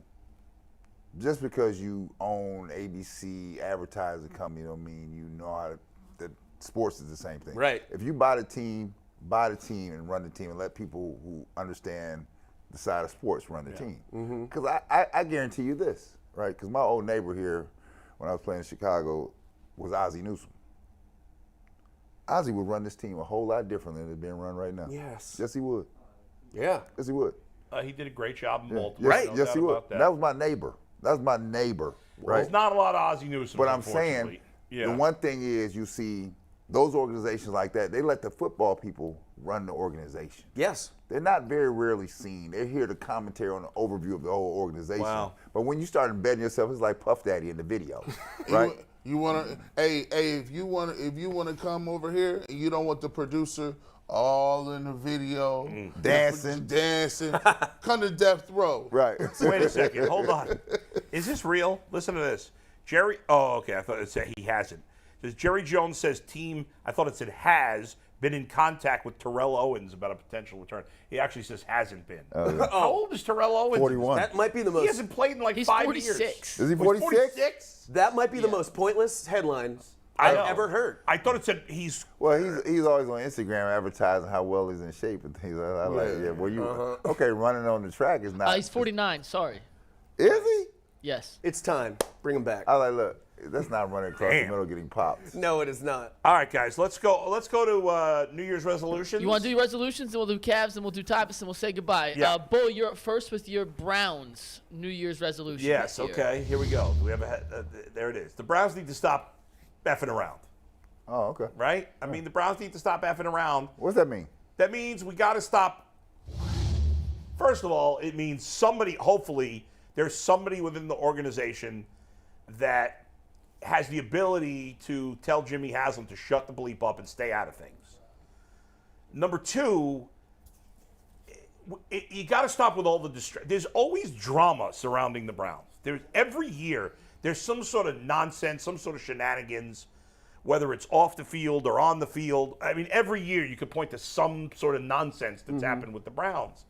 Just because you own ABC advertising company don't mean you know how that sports is the same thing. Right. If you buy the team and run the team and let people who understand the side of sports run the team. Because I guarantee you this, right? Because my old neighbor here, when I was playing in Chicago, was Ozzie Newsome. Ozzie would run this team a whole lot differently than it's being run right now. Yes. Yes, he would. Yeah. Yes, he would. He did a great job in Baltimore. Right. Yes, he would. That was my neighbor. Right. Well, there's not a lot of Ozzie Newsome. But I'm saying, the one thing is you see those organizations like that, they let the football people run the organization. Yes. They're not very rarely seen. They're here to commentary on the overview of the whole organization. Wow. But when you start embedding yourself, it's like Puff Daddy in the video, right? You wanna, if you wanna come over here and you don't want the producer all in the video, dancing, come to Death Row. Right. Wait a second, hold on. Is this real? Listen to this. Jerry, I thought it said he hasn't. Says Jerry Jones says team, I thought it said has been in contact with Terrell Owens about a potential return. He actually says hasn't been. How old is Terrell Owens? 41. That might be the most. He hasn't played in like 5 years. 46. Is he 46? That might be the most pointless headline I've ever heard. I thought it said he's. Well, he's always on Instagram advertising how well he's in shape and things like that. I like, well, you okay? Running on the track is not. He's 49. Sorry. Is he? Yes. It's time. Bring him back. I like, look, that's not running across the middle getting popped. No, it is not. All right, guys, let's go. Let's go to New Year's resolutions. You want to do resolutions, and we'll do Cavs, and we'll do Typus, and we'll say goodbye. Yeah. Bull, you're up first with your Browns New Year's resolution. Yes. Okay. Here we go. We have there it is. The Browns need to stop effing around. Oh, okay. Right? I mean, the Browns need to stop effing around. What does that mean? That means we got to stop. First of all, it means hopefully, there's somebody within the organization that has the ability to tell Jimmy Haslam to shut the bleep up and stay out of things. Number two, you got to stop with all the There's always drama surrounding the Browns. Every year, there's some sort of nonsense, some sort of shenanigans, whether it's off the field or on the field. I mean, every year you could point to some sort of nonsense that's happened with the Browns.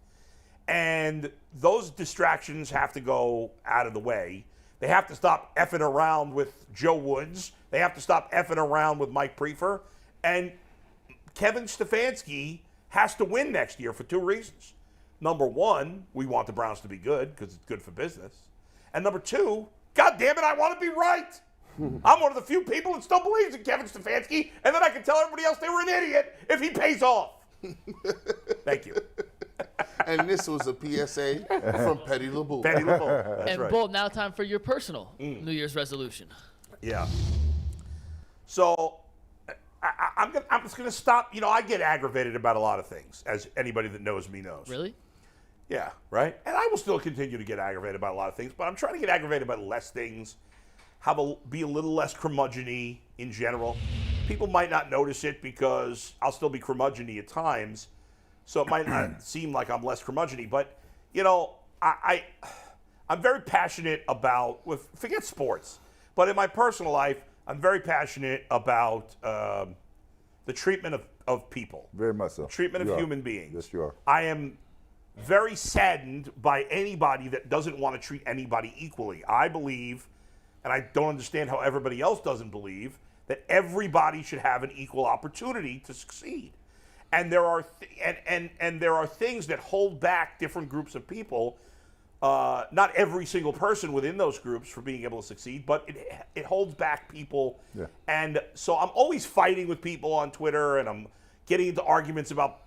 And those distractions have to go out of the way. They have to stop effing around with Joe Woods. They have to stop effing around with Mike Prefer. And Kevin Stefanski has to win next year for 2 reasons. Number one, we want the Browns to be good because it's good for business. And number two, God damn it, I want to be right. I'm one of the few people that still believes in Kevin Stefanski, and then I can tell everybody else they were an idiot if he pays off. Thank you. And this was a PSA from Petty LeBeau. Petty LeBeau. That's and right. Bull, now time for your personal New Year's resolution. Yeah. So I'm just gonna stop. You know, I get aggravated about a lot of things, as anybody that knows me knows. Really? Yeah. Right. And I will still continue to get aggravated about a lot of things, but I'm trying to get aggravated about less things. Be a little less curmudgeon-y in general. People might not notice it because I'll still be curmudgeon-y at times, so it might not seem like I'm less curmudgeon-y. But, you know, I'm very passionate about, forget sports, but in my personal life, I'm very passionate about the treatment of people. Very much so. Treatment of human beings. Yes, you are. I am very saddened by anybody that doesn't want to treat anybody equally. I believe, and I don't understand how everybody else doesn't believe, that everybody should have an equal opportunity to succeed. And there are there are things that hold back different groups of people. Not every single person within those groups for being able to succeed, but it holds back people. Yeah. And so I'm always fighting with people on Twitter, and I'm getting into arguments about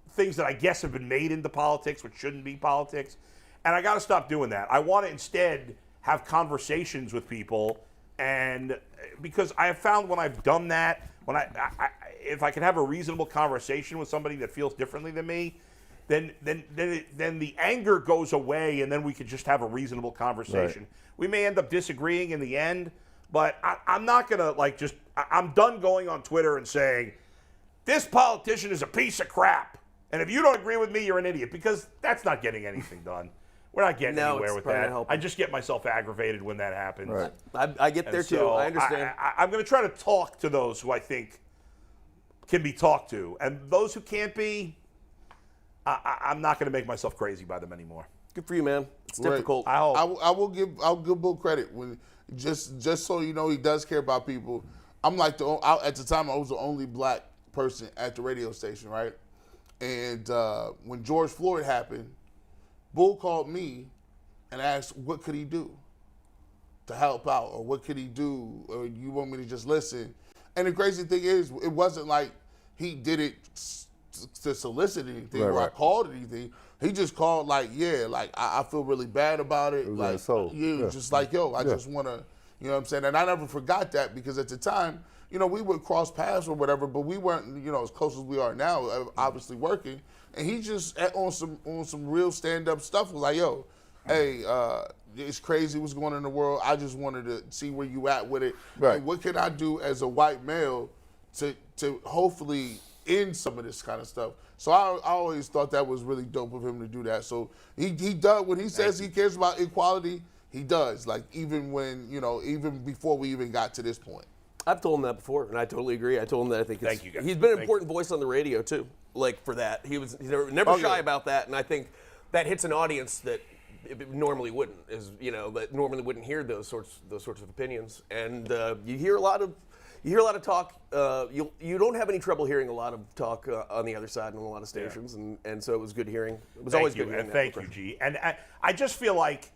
things that I guess have been made into politics, which shouldn't be politics. And I got to stop doing that. I want to instead have conversations with people, and because I have found when I've done that, when if I can have a reasonable conversation with somebody that feels differently than me, then the anger goes away, and then we could just have a reasonable conversation. Right. We may end up disagreeing in the end, but I'm not gonna I'm done going on Twitter and saying this politician is a piece of crap, and if you don't agree with me, you're an idiot, because that's not getting anything done. We're not getting anywhere with that. I just get myself aggravated when that happens. Right. I get there too. I understand. I'm going to try to talk to those who I think can be talked to, and those who can't be, I'm not going to make myself crazy by them anymore. Good for you, man. It's difficult. I'll give Bull credit when just so you know he does care about people. I'm like at the time I was the only black person at the radio station, right? And when George Floyd happened, Bull called me and asked what could he do to help out, or what could he do, or you want me to just listen? And the crazy thing is, it wasn't like he did it to solicit anything or I called anything. He just called I feel really bad about it. Just like, yo, I just want to, you know what I'm saying? And I never forgot that, because at the time, you know, we would cross paths or whatever, but we weren't, you know, as close as we are now, obviously working. And he just, on some real stand-up stuff, was like, yo, hey, it's crazy what's going on in the world. I just wanted to see where you at with it. Right. And what can I do as a white male to hopefully end some of this kind of stuff? So I always thought that was really dope of him to do that. So he does, when he says he cares about equality, he does. Like, even when, you know, even before we even got to this point. I've told him that before, and I totally agree. I told him that I think Thank you, guys. He's been an important voice on the radio too. Like, for that, he's never shy about that, and I think that hits an audience that it normally wouldn't. That normally wouldn't hear those sorts of opinions, and you hear a lot of talk. You don't have any trouble hearing a lot of talk on the other side on a lot of stations, and so it was good hearing. It was always good hearing. Thank you, G. And I just feel like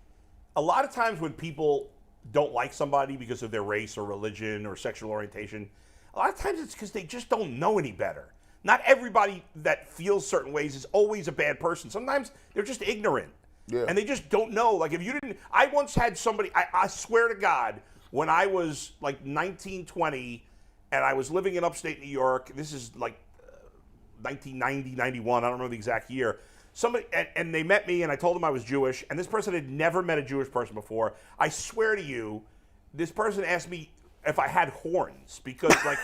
a lot of times when people don't like somebody because of their race or religion or sexual orientation, a lot of times it's because they just don't know any better. Not everybody that feels certain ways is always a bad person. Sometimes they're just ignorant. Yeah. And they just don't know. Like, if you didn't, I once had somebody, I swear to God, when I was like 19, 20, and I was living in upstate New York, this is like 1990, 91, I don't know the exact year. Somebody, and they met me, and I told them I was Jewish, and this person had never met a Jewish person before. I swear to you, this person asked me if I had horns, because, like,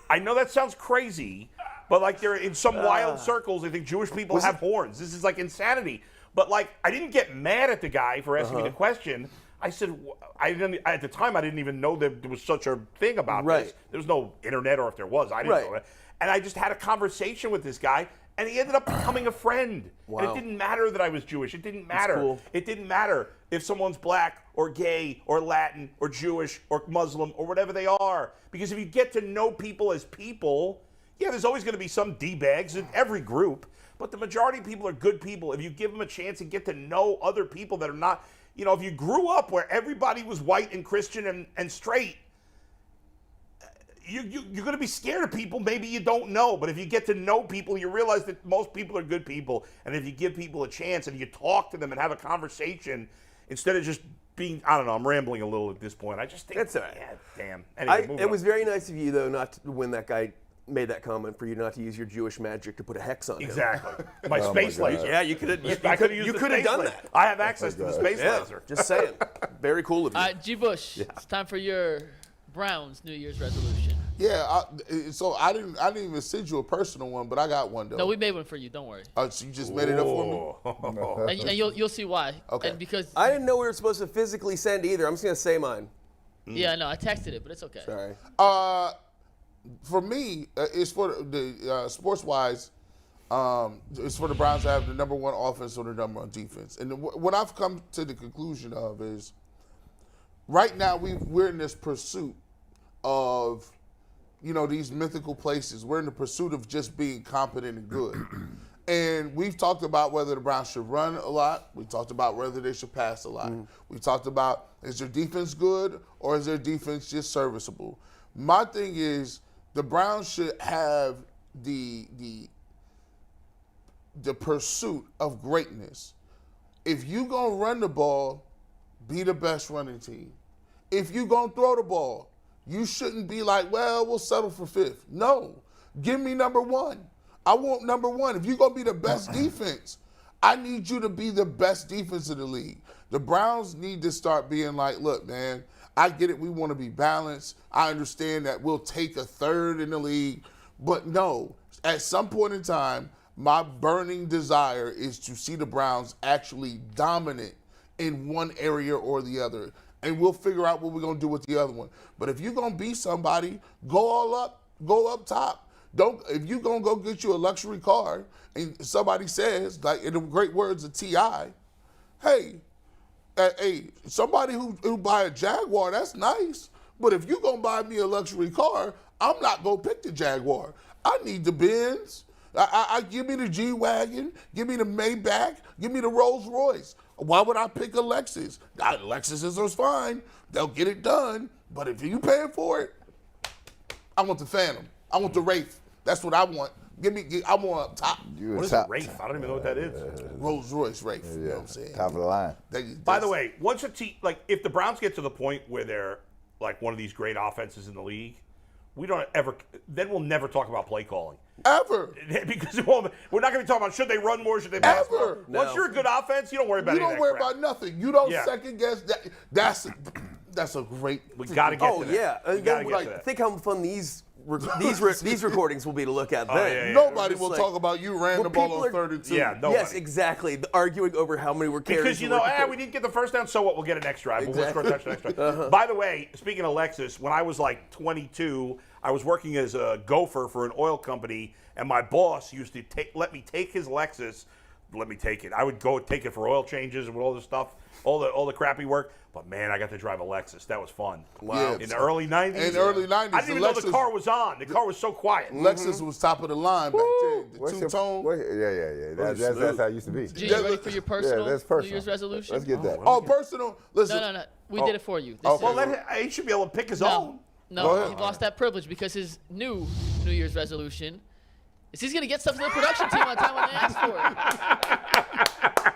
I know that sounds crazy, but, like, they're in some wild circles, they think Jewish people have horns. This is, like, insanity. But, like, I didn't get mad at the guy for asking me the question. I said, at the time, I didn't even know that there was such a thing about this. There was no internet, or if there was, I didn't know it. And I just had a conversation with this guy, and he ended up becoming a friend. Wow. And it didn't matter that I was Jewish. It didn't matter. Cool. It didn't matter if someone's black or gay or Latin or Jewish or Muslim or whatever they are. Because if you get to know people as people, yeah, there's always going to be some D-bags in every group. But the majority of people are good people. If you give them a chance and get to know other people that are not, you know, if you grew up where everybody was white and Christian and straight, you're going to be scared of people maybe you don't know. But if you get to know people, you realize that most people are good people. And if you give people a chance and you talk to them and have a conversation, instead of just being, I don't know, I'm rambling a little at this point. I just think, that's all right. Yeah, damn. Anyway, it was very nice of you, though, not to, when that guy made that comment, for you not to use your Jewish magic to put a hex on him. Exactly. My space laser. Yeah, you could have done that. I have access to the space laser. Just saying. Very cool of you. G. Bush, it's time for your Browns New Year's resolution. Yeah, so I didn't even send you a personal one, but I got one though. No, we made one for you. Don't worry. Oh, so you just made it up for me? And you'll see why. Okay. And because I didn't know we were supposed to physically send either. I'm just gonna say mine. Yeah, no, I texted it, but it's okay. Sorry. For me, it's for the sports-wise. It's for the Browns to have the number one offense or the number one defense. And what I've come to the conclusion of is, right now we're in this pursuit of, these mythical places. We're in the pursuit of just being competent and good. And we've talked about whether the Browns should run a lot. We talked about whether they should pass a lot. We talked about, is their defense good or is their defense just serviceable? My thing is, the Browns should have the pursuit of greatness. If you gonna run the ball, be the best running team. If you gonna throw the ball, you shouldn't be like, well, we'll settle for fifth. No, give me number one. I want number one. If you're gonna be the best defense, I need you to be the best defense in the league. The Browns need to start being like, look, man, I get it. We want to be balanced. I understand that we'll take a third in the league, but no, at some point in time, my burning desire is to see the Browns actually dominant in one area or the other. And we'll figure out what we're going to do with the other one. But if you're going to be somebody, go up top. If you're going to go get you a luxury car and somebody says, like in the great words of T.I., hey, somebody who buy a Jaguar, that's nice. But if you're going to buy me a luxury car, I'm not going to pick the Jaguar. I need the Benz. I give me the G-Wagon, give me the Maybach, give me the Rolls Royce. Why would I pick a Lexus? Lexuses are fine. They'll get it done. But if you paying for it, I want the Phantom. I want the Wraith. That's what I want. I want up top. What is a Wraith? I don't even know what that is. Rolls Royce Wraith. Yeah. You know what I'm saying? Top of the line. By the way, once a team, like if the Browns get to the point where they're like one of these great offenses in the league, then we'll never talk about play calling. Ever. Because we're not going to be talking about should they run more, should they pass more. No. Once you're a good offense, you don't worry about You don't worry about nothing. You don't second guess that. That's a great. We got to get to that. Oh yeah. We gotta get to that. Think how fun these recordings will be to look at then. Nobody will talk about you ran the ball on 3rd and 2. Yeah, nobody. Yes, exactly. Arguing over how many were carries. Because we didn't get the first down, so what? We'll get an next drive. We'll score a touchdown next drive. By the way, speaking of Lexus, when I was like 22, I was working as a gopher for an oil company, and my boss used to let me take his Lexus. Let me take it. I would go take it for oil changes and all this stuff, all the crappy work. But man, I got to drive a Lexus. That was fun. Wow. Yeah. In the early 90s. In the early 90s. I didn't even know the car was on. The car was so quiet. Lexus was top of the line back then. The two-tone. Yeah. That's how it used to be. G, you ready for your personal, that's personal. New Year's resolution? Let's get that. Oh, personal. Listen. No. We did it for you. He should be able to pick his own. No, he lost that privilege because his New Year's resolution is he's going to get stuff to the production team on time when they ask for it.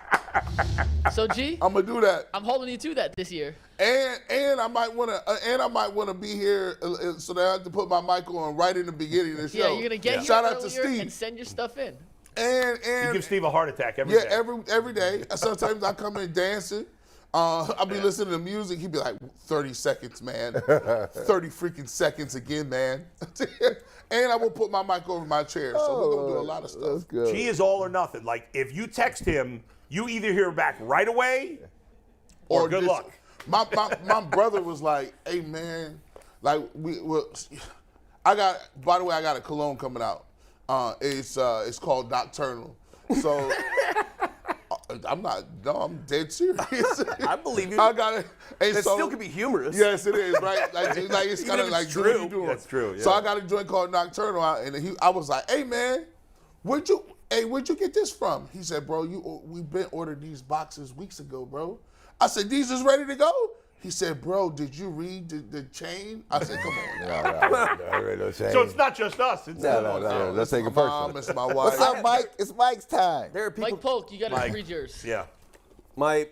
So G, I'm gonna do that. I'm holding you to that this year. And I might wanna be here so that I have to put my mic on right in the beginning of the show. Yeah, you're gonna get here Shout out to Steve and send your stuff in. And you give Steve a heart attack every day. every day. Sometimes I come in dancing. I'll be listening to music. He'd be like, 30 seconds, man. 30 freaking seconds again, man. And I will put my mic over my chair. So we're going to do a lot of stuff. That's good. G is all or nothing. Like, if you text him, you either hear back right away or good luck. My brother was like, hey, man, like, I got a cologne coming out. It's called Nocturnal. So... I'm dead serious. I believe you. I got it. It still could be humorous. Yes, it is, right? Like it's kind of like true. Doing. That's true. Yeah. So I got a joint called Nocturnal out, and I was like, "Hey, man, where'd you get this from?" He said, "Bro, we've been ordered these boxes weeks ago, bro." I said, "These is ready to go?" He said, "Bro, did you read the chain?" I said, "Come on now." No chain. So it's not just us. It's No. Let's take it personal. It's my wife. What's up, Mike? It's Mike's time. There are people. Mike Polk, you got to read yours. Yeah. My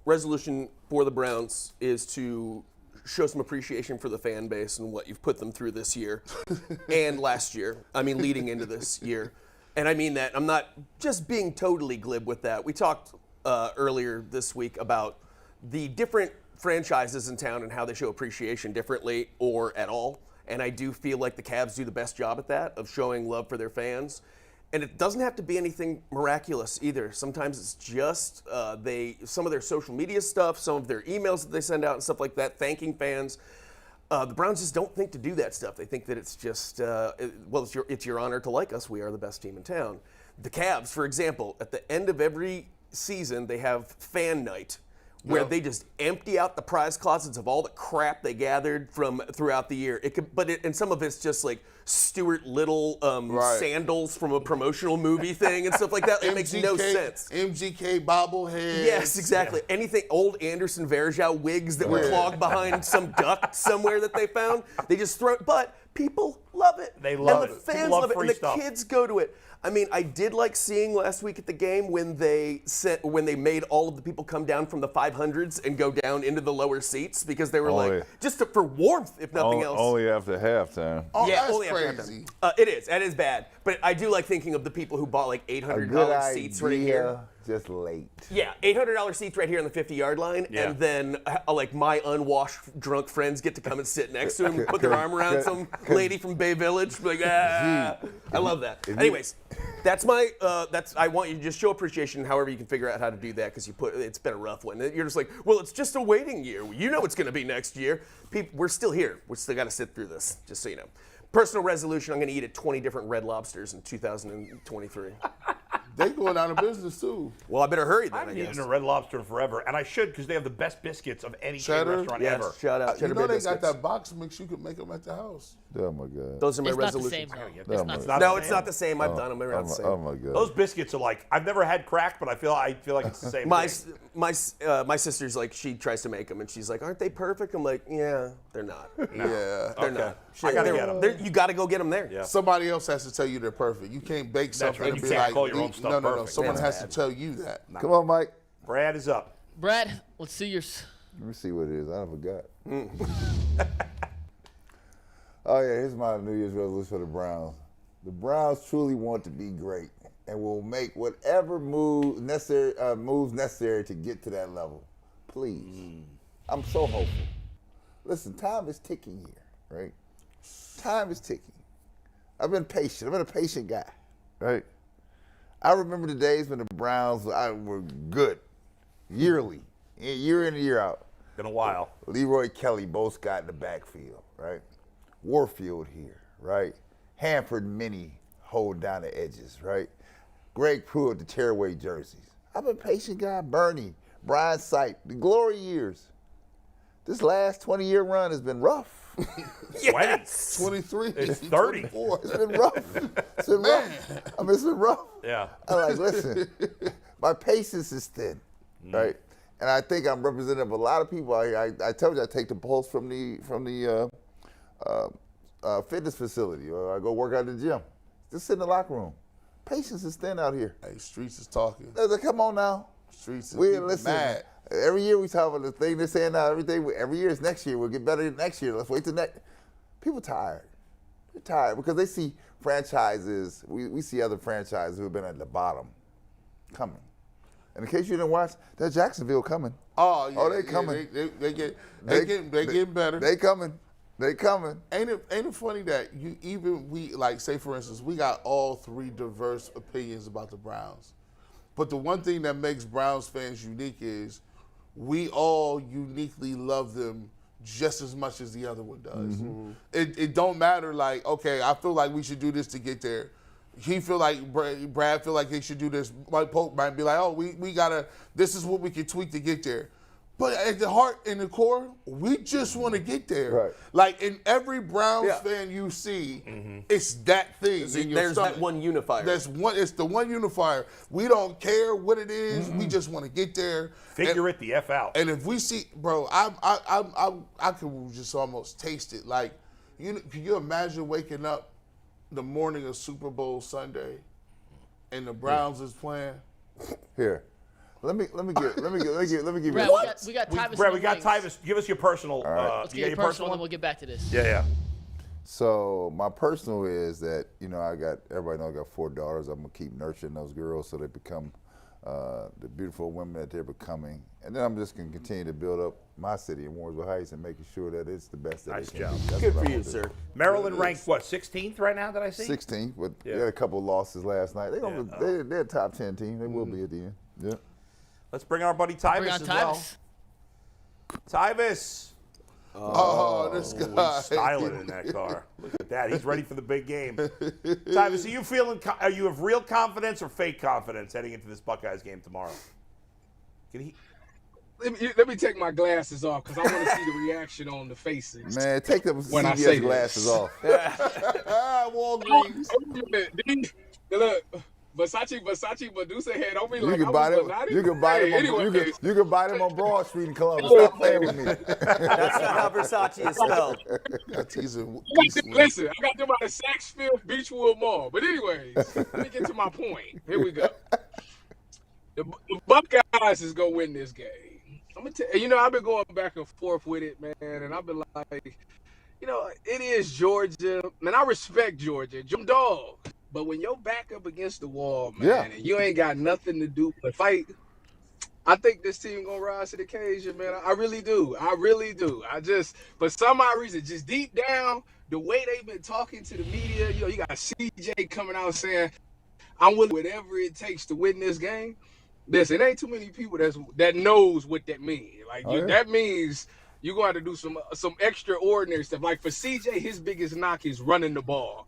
resolution for the Browns is to show some appreciation for the fan base and what you've put them through this year and last year. I mean, leading into this year. And I mean that. I'm not just being totally glib with that. We talked earlier this week about the different franchises in town and how they show appreciation differently or at all. And I do feel like the Cavs do the best job at that, of showing love for their fans. And it doesn't have to be anything miraculous either. Sometimes it's just some of their social media stuff, some of their emails that they send out and stuff like that, thanking fans. The Browns just don't think to do that stuff. They think that it's just, it's your honor to like us. We are the best team in town. The Cavs, for example, at the end of every season, they have fan night where they just empty out the prize closets of all the crap they gathered from throughout the year. And some of it's just like Stuart Little sandals from a promotional movie thing and stuff like that. It makes no sense. MGK bobbleheads. Yes, exactly. Yeah. Anything, old Anderson Varejao wigs that were clogged behind some duct somewhere that they found. They just throw it. But people love it. They love it. And the fans love it. And the kids go to it. I mean, I did like seeing last week at the game when they made all of the people come down from the 500s and go down into the lower seats because they were for warmth, if nothing else. Only after halftime. Oh, yeah, that's only crazy. After halftime. It is. That is bad. But I do like thinking of the people who bought like $800 seats right here. Just late. Yeah, $800 seats right here on the 50-yard line, and then like my unwashed drunk friends get to come and sit next to him and put their arm around some lady from Bay Village. Like, I love that. Anyways, I want you to just show appreciation however you can figure out how to do that because it's been a rough one. You're just like, well, it's just a waiting year. You know it's going to be next year. We're still here. We still got to sit through this, just so you know. Personal resolution, I'm going to eat at 20 different Red Lobsters in 2023. They going out of business too. Well, I better hurry then. I haven't eaten a Red Lobster in forever, and I should because they have the best biscuits of any chain restaurant ever. Shout out. You know they got that box mix. You could make them at the house. Oh my God. Those are my It's resolutions. not the same, though. It's not the same. I've done them. They're not the same. Oh my God. Those biscuits are like I've never had crack, but I feel like it's the same. My thing. my sister's like she tries to make them and she's like, aren't they perfect? I'm like, yeah, they're not. Yeah. They're not. I gotta get them. You got to go get them there. Yeah. Somebody else has to tell you they're perfect. You can't bake something right. and You be can't like, call your own stuff no. perfect. Someone That's has bad. to tell you that. Come on, Mike. Brad is up. Brad, let's see yours. Let me see what it is. I forgot. Oh, yeah, here's my New Year's resolution for the Browns. The Browns truly want to be great and will make whatever moves necessary to get to that level. Please. I'm so hopeful. Listen, time is ticking here, right? Time is ticking. I've been patient. I've been a patient guy, right? I remember the days when the Browns were good, yearly, year in and year out. Been a while. Leroy Kelly both got in the backfield, right? Warfield here, right? Hanford Minnie hold down the edges, right? Greg Pruitt, the tearaway jerseys. I'm a patient guy. Bernie, Brian Sipe, the glory years. This last 20-year run has been rough. Yes. 23. It's 30. 24. It's been rough. It's been rough. I mean, it's been rough. Yeah. I'm like, listen, my patience is thin, right? And I think I'm representative of a lot of people out here. I told you I take the pulse from the fitness facility, or I go work out in the gym. Just sit in the locker room. Patience is thin out here. Hey, streets is talking. Come on now. Streets is We're listening. mad. Every year we talk about the thing they're saying now. Every year is next year. We'll get better next year. Let's wait till next. People tired. They're tired because they see franchises. We see other franchises who have been at the bottom coming. And in case you didn't watch, there's Jacksonville coming. Oh, yeah. They coming. They getting better. They coming. They coming. Ain't it funny that we like, say for instance, we got all three diverse opinions about the Browns. But the one thing that makes Browns fans unique is we all uniquely love them just as much as the other one does. Mm-hmm. It don't matter, like, okay, I feel like we should do this to get there. He feel like, Brad feel like they should do this. Mike Polk might be like, oh, we gotta, this is what we can tweak to get there. But at the heart and the core, we just want to get there. Right. Like in every Browns fan you see, it's that thing in your There's stomach. that one unifier. It's the one unifier. We don't care what it is. We just want to get there. Figure it the F out. And if we see, bro, I can just almost taste it. Like, can you imagine waking up the morning of Super Bowl Sunday, and the Browns is playing? Here. Let me give you. Brad, we got Tyvus. Brad, we got Tyvus. Give us your personal. Let's get your personal, and then we'll get back to this. Yeah. So my personal is that, everybody knows I got 4 daughters. I'm gonna keep nurturing those girls so they become the beautiful women that they're becoming. And then I'm just gonna continue to build up my city in Warrensville Heights and making sure that it's the best that Nice it can job. be. That's Good what for I you, want to do. sir. Maryland ranked, 16th right now, did I see? 16th, but they had a couple of losses last night. They're a top 10 team. They will be at the end. Yeah. Let's bring our buddy Tyvus Bring on as well. Tyvus. Tyvus. Oh, this guy. He's styling in that car. Look at that. He's ready for the big game. Tyvus, are you have real confidence or fake confidence heading into this Buckeyes game tomorrow? Let me take my glasses off because I want to see the reaction on the faces. Man, take the CBS glasses off. Walgreens. Look, Versace Medusa head on me like You can buy them. You can buy them. You can buy them on Broad Street in Columbus. Stop playing with me. That's not how Versace is spelled. Listen, I got them out of Saxfield Beechwood Mall. But anyways, let me get to my point. Here we go. The Buckeyes is gonna win this game. I'm gonna tell you. I've been going back and forth with it, man, and I've been like, it is Georgia, man. I respect Georgia, Jim Dog. But when you're back up against the wall, man, and you ain't got nothing to do but fight, I think this team gonna rise to the occasion, man. I really do. I really do. For some odd reason, just deep down, the way they've been talking to the media, you got CJ coming out saying, I'm willing whatever it takes to win this game. Listen, it ain't too many people that knows what that means. That means you're going to have to do some extraordinary stuff. Like for CJ, his biggest knock is running the ball.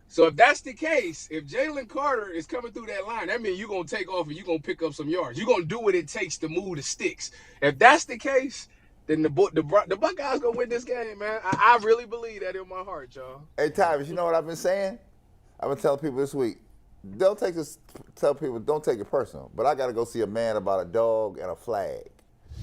So if that's the case, if Jalen Carter is coming through that line, that means you're going to take off and you're going to pick up some yards. You're going to do what it takes to move the sticks. If that's the case, then the Buckeyes going to win this game, man. I really believe that in my heart, y'all. Hey, Tyvus, you know what I've been saying? I've been telling people this week, don't take it personal, but I got to go see a man about a dog and a flag.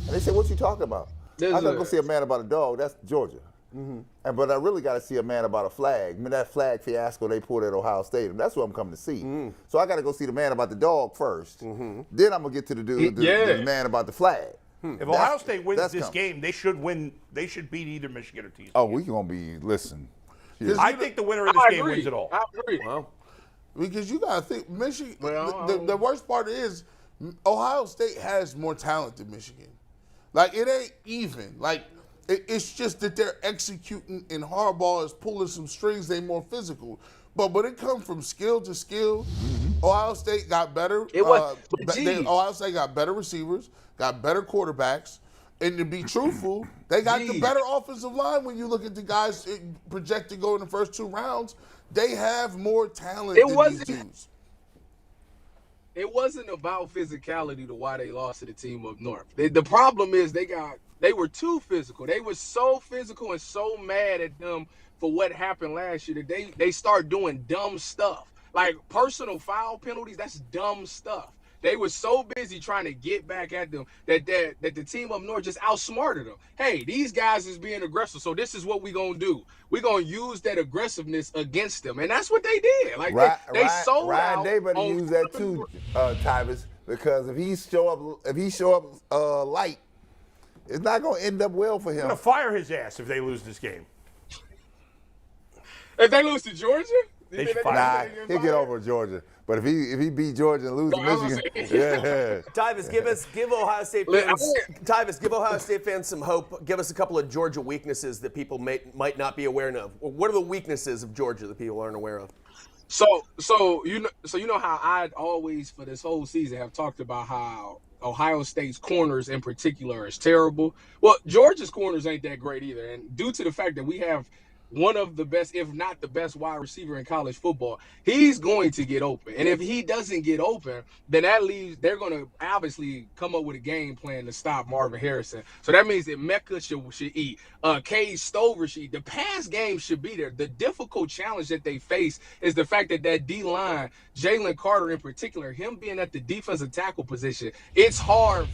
And they said, what you talking about? I got to go see a man about a dog. That's Georgia. Mm-hmm. But I really got to see a man about a flag. I mean, that flag fiasco they pulled at Ohio State, that's what I'm coming to see. Mm. So I got to go see the man about the dog first. Mm-hmm. Then I'm going to get to the man about the flag. If Ohio State wins this game, they should win. They should beat either Michigan or TCU. Oh, we're going to be, listen. I think the winner of this game wins it all. I agree. Well, because you got to think, Michigan, the worst part is Ohio State has more talent than Michigan. It ain't even. It's just that they're executing and Harbaugh is pulling some strings. They more physical. But when it comes from skill to skill, Ohio State got better. Ohio State got better receivers, got better quarterbacks. And to be truthful, they got the better offensive line when you look at the guys projected to go in the first 2 rounds. They have more talent than these dudes. It wasn't about physicality to why they lost to the team up north. The problem is they were too physical. They were so physical and so mad at them for what happened last year that they start doing dumb stuff. Like personal foul penalties, that's dumb stuff. They were so busy trying to get back at them that the team up north just outsmarted them. Hey, these guys is being aggressive, so this is what we're going to do. We're going to use that aggressiveness against them. And that's what they did. They sold Ryan out. Day better use that too, Tyvus, because if he show up light, it's not going to end up well for him. I'm going to fire his ass if they lose this game. If they lose to Georgia? They should fire him. He'll get over Georgia. But if he beat Georgia and lose to Michigan, Tyvus, give Ohio State fans. Tyvus, give Ohio State fans some hope. Give us a couple of Georgia weaknesses that people might not be aware of. What are the weaknesses of Georgia that people aren't aware of? So you know how I'd always for this whole season have talked about how Ohio State's corners in particular is terrible. Well, Georgia's corners ain't that great either, and due to the fact that we have one of the best, if not the best wide receiver in college football, he's going to get open. And if he doesn't get open, then that leaves, they're going to obviously come up with a game plan to stop Marvin Harrison. So that means that Mecca should eat. Cade Stover should eat. The pass game should be there. The difficult challenge that they face is the fact that D-line, Jalen Carter in particular, him being at the defensive tackle position, it's hard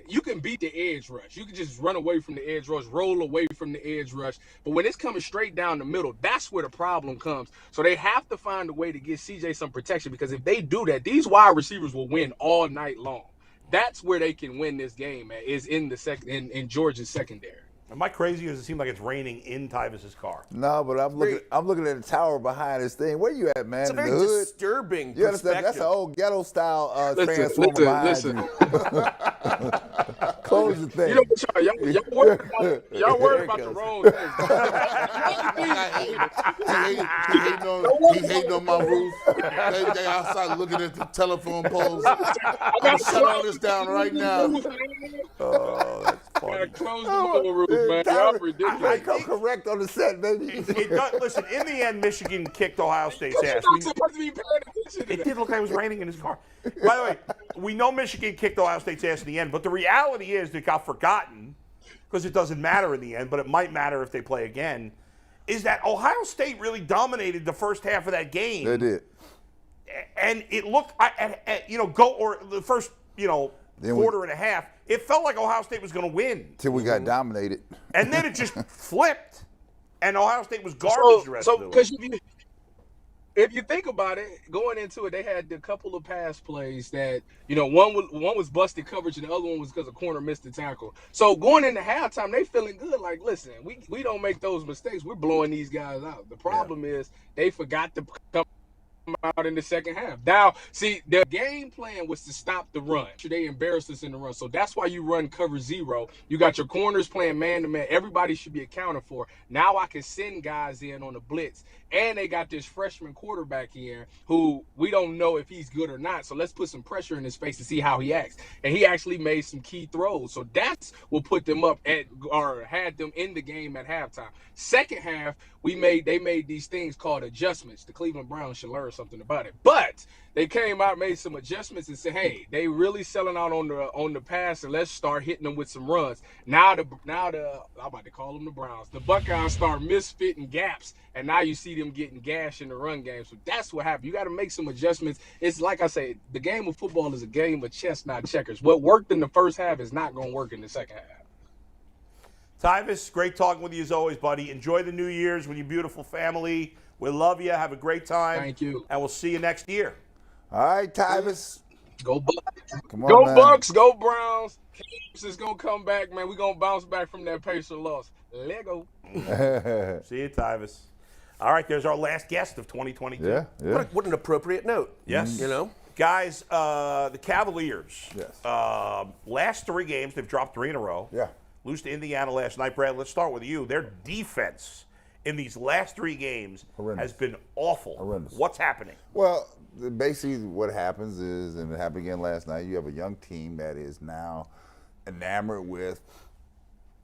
you can beat the edge rush. You can just run away from the edge rush, roll away from the edge rush. But when it's coming straight down the middle, that's where the problem comes. So they have to find a way to get CJ some protection, because if they do that, these wide receivers will win all night long. That's where they can win this game, man, is in the in Georgia's secondary. Am I crazy, or does it seem like it's raining in Tyvus's car? No, but I'm looking at the tower behind this thing. Where you at, man? It's a very disturbing perspective. That's an old ghetto style transformer behind you. Close the thing. Y'all worried about the wrong thing. He hating on my roof. They outside looking at the telephone poles. I'm shutting all this down right now. Oh, that's gotta close the bubble rules, man. Y'all ridiculous. I come correct on the set, baby. Listen, in the end, Michigan kicked Ohio State's ass. You're not supposed to be paying attention to It that. did look like it was raining in his car. By the way, we know Michigan kicked Ohio State's ass in the end, but the reality is it got forgotten because it doesn't matter in the end, but it might matter if they play again, is that Ohio State really dominated the first half of that game. They did. And it looked, the first, quarter and a half, it felt like Ohio State was going to win. Till we got dominated. And then it just flipped, and Ohio State was garbage the rest of the way. Because if you think about it, going into it, they had a couple of pass plays that, one was busted coverage and the other one was because a corner missed the tackle. So going into halftime, they feeling good. Like, listen, we don't make those mistakes. We're blowing these guys out. The problem is they forgot to come out in the second half. Now, see, the game plan was to stop the run. They embarrassed us in the run. So that's why you run cover 0. You got your corners playing man-to-man. Everybody should be accounted for. Now I can send guys in on the blitz. And they got this freshman quarterback here who we don't know if he's good or not. So let's put some pressure in his face to see how he acts. And he actually made some key throws. So that's what put them up had them in the game at halftime. Second half, they made these things called adjustments. The Cleveland Browns should learn something about it. But they came out, made some adjustments, and said, "Hey, they really selling out on the pass, and let's start hitting them with some runs." Now I'm about to call them the Browns. The Buckeyes start misfitting gaps, and now you see them getting gashed in the run game. So that's what happened. You got to make some adjustments. It's like I say, the game of football is a game of chess, not checkers. What worked in the first half is not going to work in the second half. Tyvis, great talking with you as always, buddy. Enjoy the New Year's with your beautiful family. We love you. Have a great time. Thank you. And we'll see you next year. All right, Tyvis. Go Bucks. Come on, go man. Bucks. Go Browns. Cavs is going to come back, man. We're going to bounce back from that Pacer loss. Lego. See you, Tyvis. All right, there's our last guest of 2022. Yeah. What an appropriate note. Yes. Guys, the Cavaliers. Yes. Last 3 games, they've dropped 3 in a row. Yeah. Lose to Indiana last night. Brad, let's start with you. Their defense in these last 3 games has been awful. Horrendous. What's happening? Well, basically what happens is, and it happened again last night, you have a young team that is now enamored with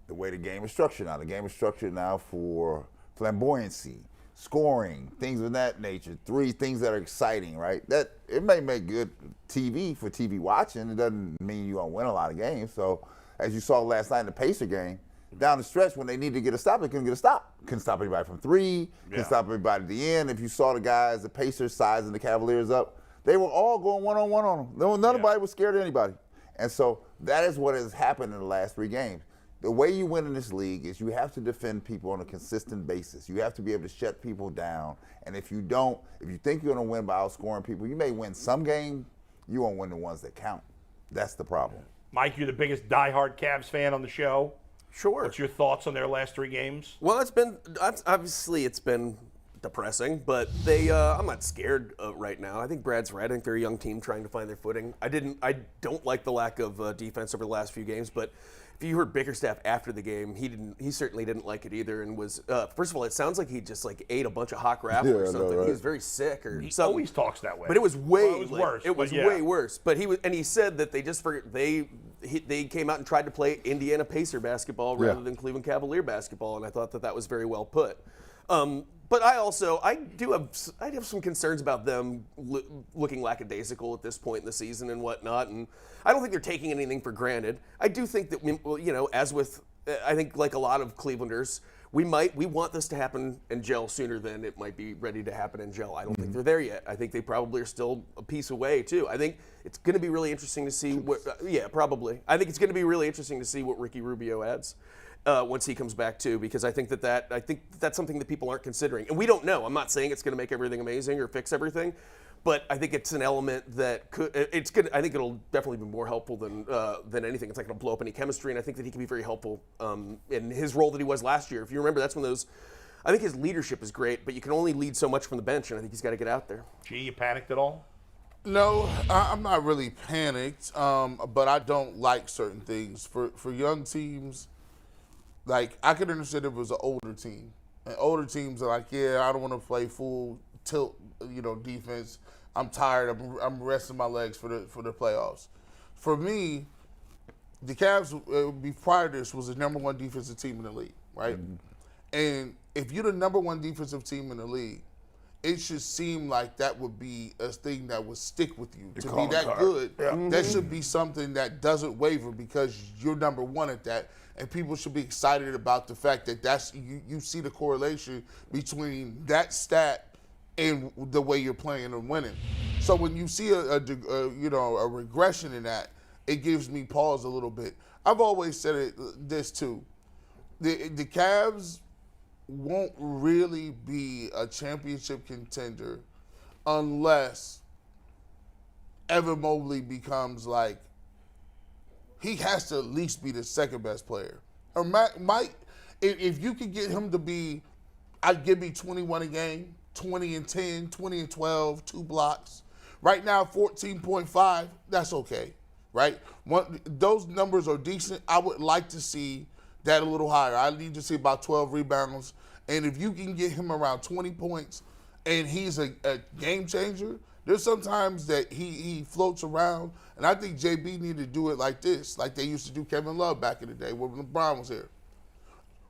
the way the game is structured now. The game is structured now for flamboyancy, scoring, things of that nature, 3 things that are exciting, right? That it may make good TV for TV watching. It doesn't mean you're going to win a lot of games. So as you saw last night in the Pacer game, down the stretch when they needed to get a stop, they couldn't get a stop. Couldn't stop anybody from 3, couldn't stop everybody at the end. If you saw the guys, the Pacers sizing the Cavaliers up, they were all going one-on-one on them. Nobody was scared of anybody. And so that is what has happened in the last 3 games. The way you win in this league is you have to defend people on a consistent basis. You have to be able to shut people down. And if you don't, if you think you're going to win by outscoring people, you may win some games, you won't win the ones that count. That's the problem. Mike, you're the biggest diehard Cavs fan on the show. Sure. What's your thoughts on their last 3 games? Well, it's been depressing, but I'm not scared right now. I think Brad's right. I think they're a young team trying to find their footing. I don't like the lack of defense over the last few games, but if you heard Bickerstaff after the game, he certainly didn't like it either, and was first of all, it sounds like he just ate a bunch of hot gravel or something. Right. He was very sick or he something. Always talks that way. But it was way worse. It was way worse. But he said that they came out and tried to play Indiana Pacer basketball rather than Cleveland Cavalier basketball, and I thought that was very well put. But I have some concerns about them looking lackadaisical at this point in the season and whatnot, and I don't think they're taking anything for granted. I do think that, as with, I think like a lot of Clevelanders, we want this to happen and gel sooner than it might be ready to happen and gel. I don't think they're there yet. I think they probably are still a piece away too. I think it's going to be really interesting to see probably. I think it's going to be really interesting to see what Ricky Rubio adds. Once he comes back too, because I think that's something that people aren't considering, and we don't know. I'm not saying it's going to make everything amazing or fix everything, but I think it's an element that it's good. I think it'll definitely be more helpful than anything. It's not going to blow up any chemistry, and I think that he can be very helpful in his role that he was last year. If you remember, that's when I think his leadership is great, but you can only lead so much from the bench, and I think he's got to get out there. Gee, you panicked at all? No, I'm not really panicked, but I don't like certain things for young teams. Like, I could understand if it was an older team. And older teams are like, I don't want to play full tilt, defense. I'm tired. I'm resting my legs for the playoffs. For me, the Cavs, prior to this, was the number 1 defensive team in the league, right? Mm-hmm. And if you're the number 1 defensive team in the league, it should seem like that would be a thing that would stick with you. To be that good, that should be something that doesn't waver because you're number 1 at that. And people should be excited about the fact that you see the correlation between that stat and the way you're playing and winning. So when you see a regression in that, it gives me pause a little bit. I've always said this too. The Cavs won't really be a championship contender unless Evan Mobley becomes like, he has to at least be the second best player. Or Mike, if you could get him to be, I'd give me 21 a game, 20 and 10, 20 and 12, 2 blocks. Right now, 14.5, that's okay, right? Those numbers are decent. I would like to see that a little higher. I need to see about 12 rebounds. And if you can get him around 20 points and he's a game changer, there's sometimes that he floats around. And I think JB needed to do it like this, like they used to do Kevin Love back in the day when LeBron was here.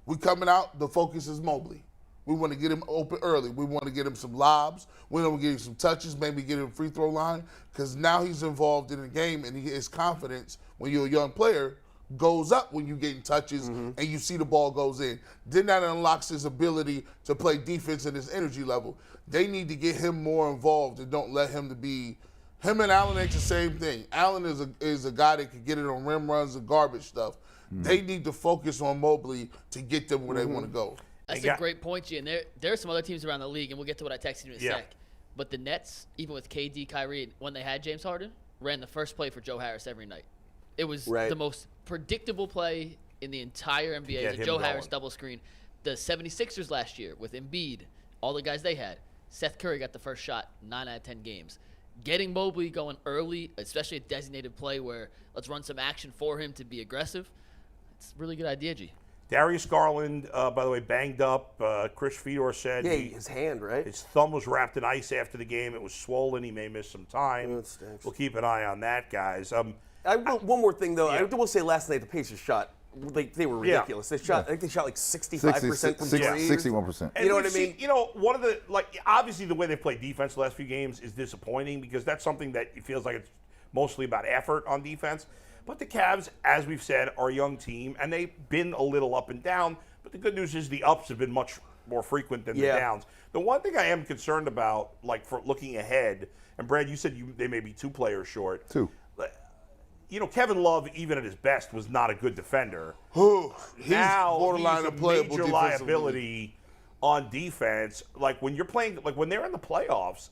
We coming out, the focus is Mobley. We want to get him open early. We want to get him some lobs. We want to get him some touches, maybe get him a free throw line, because now he's involved in the game and his confidence when you're a young player goes up when you getting touches and you see the ball goes in. Then that unlocks his ability to play defense and his energy level. They need to get him more involved and don't let him to be. Him and Allen ain't the same thing. Allen is a guy that can get it on rim runs and garbage stuff. They need to focus on Mobley to get them where they want to go. That's a great point, G. And there are some other teams around the league, and we'll get to what I texted you in a sec. But the Nets, even with KD, Kyrie, when they had James Harden, ran the first play for Joe Harris every night. It was the most predictable play in the entire NBA. The Joe Harris double screen. The 76ers last year with Embiid, all the guys they had. Seth Curry got the first shot 9 out of 10 games. Getting Mobley going early, especially a designated play where let's run some action for him to be aggressive, it's a really good idea, G. Darius Garland, by the way, banged up. Chris Fedor said his hand, right? His thumb was wrapped in ice after the game. It was swollen. He may miss some time. We'll keep an eye on that, guys. One more thing, though. I will say last night the Pacers shot. They were ridiculous. They shot. I think they shot like 65% from three. 61%. You know what I mean? One of the obviously the way they played defense the last few games is disappointing because that's something that it feels like it's mostly about effort on defense. But the Cavs, as we've said, are a young team, and they've been a little up and down. But the good news is the ups have been much more frequent than the downs. The one thing I am concerned about, like for looking ahead, and Brad, you said they may be 2 players short. 2. Kevin Love, even at his best, was not a good defender. He's now borderline he's a major liability on defense. Like when you're playing, like when they're in the playoffs,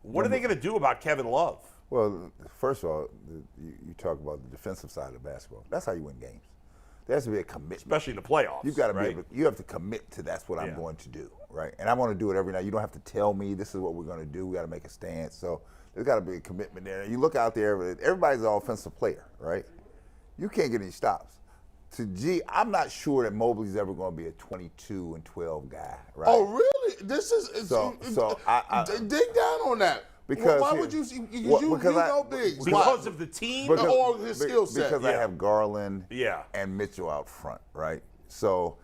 what are they going to do about Kevin Love? Well, first of all, you talk about the defensive side of basketball. That's how you win games. There has to be a commitment, especially in the playoffs. You've got to be able, you have to commit to that's what I'm going to do, right? And I want to do it every night. You don't have to tell me this is what we're going to do. We got to make a stance. So there's got to be a commitment there. You look out there, everybody's an offensive player, right? You can't get any stops. I'm not sure that Mobley's ever going to be a 22 and 12 guy, right? Oh, really? This is I dig down on that. Because why would you? Because big. Because of the team or his skill set. Because I have Garland and Mitchell out front, right? So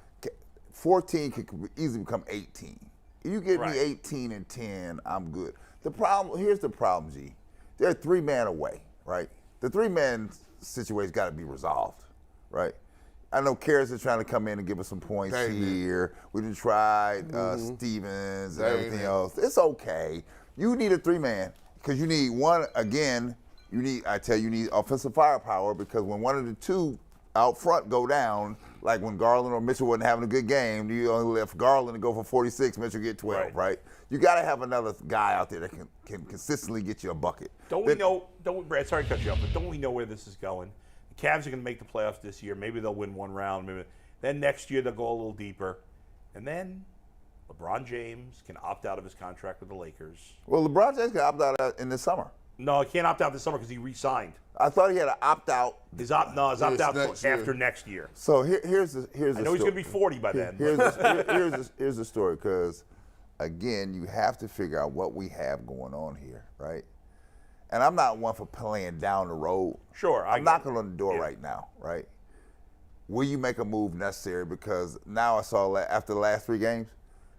14 could easily become 18. If you give me 18 and 10, I'm good. Here's the problem, G. They're 3-man away, right? The 3-man situation's got to be resolved, right? I know Karras is trying to come in and give us some points here. We done tried Stevens and everything else. It's okay. You need a 3-man because you need one, again, you need offensive firepower because when one of the 2 out front go down, like when Garland or Mitchell wasn't having a good game, you only left Garland to go for 46, Mitchell get 12, right? You got to have another guy out there that can consistently get you a bucket. Brad, sorry to cut you off, but don't we know where this is going? The Cavs are going to make the playoffs this year. Maybe they'll win 1 round. Then next year they'll go a little deeper. And then LeBron James can opt out of his contract with the Lakers. Well, LeBron James can opt out in the summer. No, he can't opt out this summer because he re-signed. I thought he had to opt out. His opt out after next year. So here's the I know he's going to be 40 by then. Here's the story because, again, you have to figure out what we have going on here, right? and I'm not one for playing down the road. Sure. I'm knocking on the door right now, right? Will you make a move necessary? Because now I saw after the last 3 games,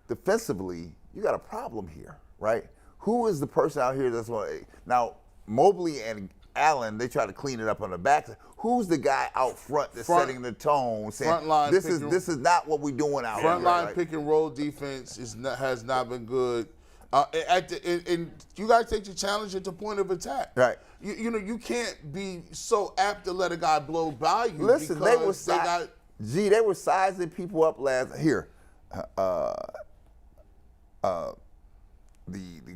defensively, you got a problem here, right? Who is the person out here that's going to – now, Mobley and Allen, they try to clean it up on the back. Who's the guy out front that's setting the tone, saying this is not what we're doing out here? Frontline pick and roll defense has not been good. And you got to take the challenge at the point of attack. Right. You can't be so apt to let a guy blow by you. Listen, they were sizing people up last here. The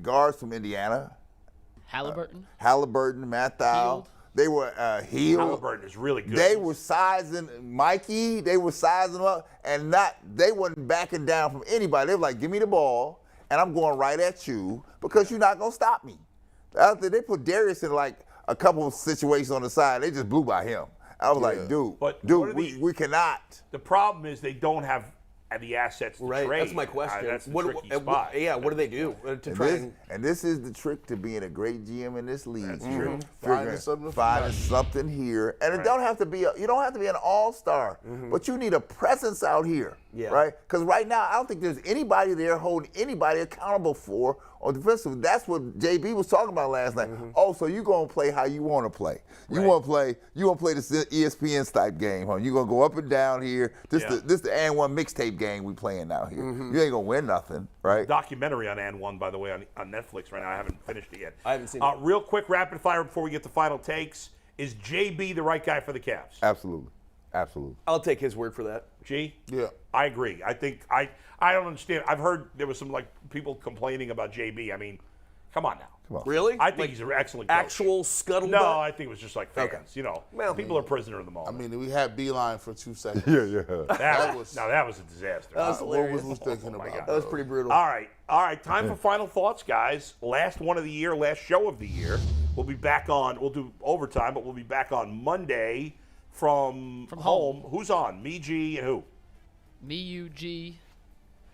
guards from Indiana, Halliburton, Mathau, they were Hield. Halliburton is really good. They were sizing Mikey. They were sizing him up, and they wasn't backing down from anybody. They were like, "Give me the ball, and I'm going right at you because you're not gonna stop me." They put Darius in like a couple of situations on the side. They just blew by him. I was like, dude, we cannot. The problem is they don't have the assets to trade. That's my question. That's the tricky spot. What do they do to try and this is the trick to being a great GM in this league. That's true. Finding something here, and it don't have to be you don't have to be an all-star, but you need a presence out here, right? Because right now I don't think there's anybody there holding anybody accountable for on defensive. That's what JB was talking about last night. Oh, so you gonna play how you want to play? You want to play this ESPN type game, huh? You gonna go up and down here? This the and one mixtape game we playing out here. You ain't gonna win nothing, right? Documentary on and one, by the way, on Netflix right now. I haven't finished it yet. I haven't seen it. Real quick, rapid fire before we get to final takes. Is JB the right guy for the Cavs? Absolutely. I'll take his word for that. G? Yeah. I agree. I think I don't understand. I've heard there was some people complaining about JB. I mean, come on now. Really? I think he's an excellent coach. Actual scuttlebutt? No, I think it was just like fans. Okay. People are prisoner of the moment. I mean, we had Beeline for 2 seconds. That was a disaster. What was we thinking about? That was pretty brutal. All right. Time for final thoughts, guys. Last one of the year, last show of the year. We'll be back on. We'll do overtime, but we'll be back on Monday from home. Who's on? Me, G, and who? Me, you, G.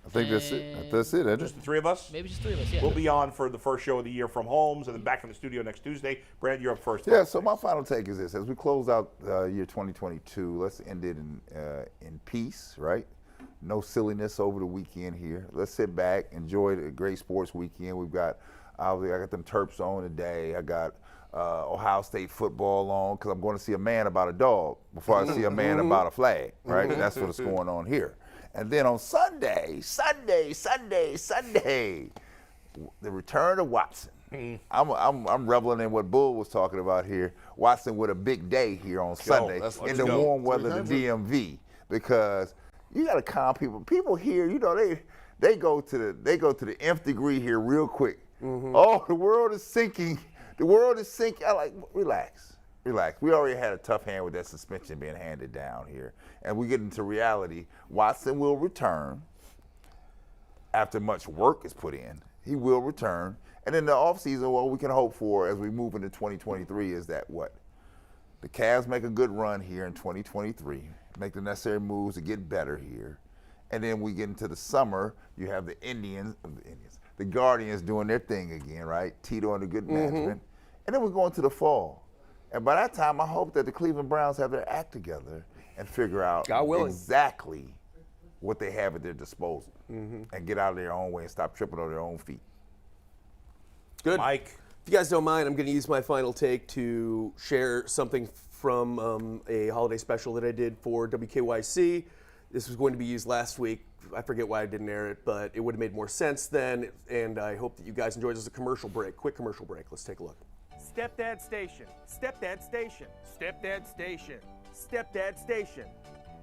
I think that's it. That's it, isn't it? Just the 3 of us? Maybe just 3 of us, yeah. We'll be on for the first show of the year from Holmes, and then back in the studio next Tuesday. Brad, you're up first. Yeah, so my final take is this. As we close out year 2022, let's end it in peace, right? No silliness over the weekend here. Let's sit back, enjoy the great sports weekend. I got them Terps on today. I got Ohio State football on because I'm going to see a man about a dog before I see a man about a flag, right? That's what's going on here. And then on Sunday, the return of Watson. I'm reveling in what Bull was talking about here. Watson with a big day here on Sunday in the warm weather of the DMV, because you got to calm people. People here, they go to the nth degree here real quick. Oh, the world is sinking. The world is sinking. I like, relax. We already had a tough hand with that suspension being handed down here. And we get into reality. Watson will return after much work is put in. He will return. And in the offseason, what we can hope for as we move into 2023 is that the Cavs make a good run here in 2023, make the necessary moves to get better here. And then we get into the summer, you have the Guardians doing their thing again, right? Tito under good management. And then we go into the fall. And by that time, I hope that the Cleveland Browns have their act together and figure out exactly what they have at their disposal and get out of their own way and stop tripping on their own feet. Good. Mike. If you guys don't mind, I'm going to use my final take to share something from a holiday special that I did for WKYC. This was going to be used last week. I forget why I didn't air it, but it would have made more sense then, and I hope that you guys enjoyed. This is a commercial break, quick commercial break. Let's take a look. Stepdad Station, Stepdad Station, Stepdad Station, Stepdad Station.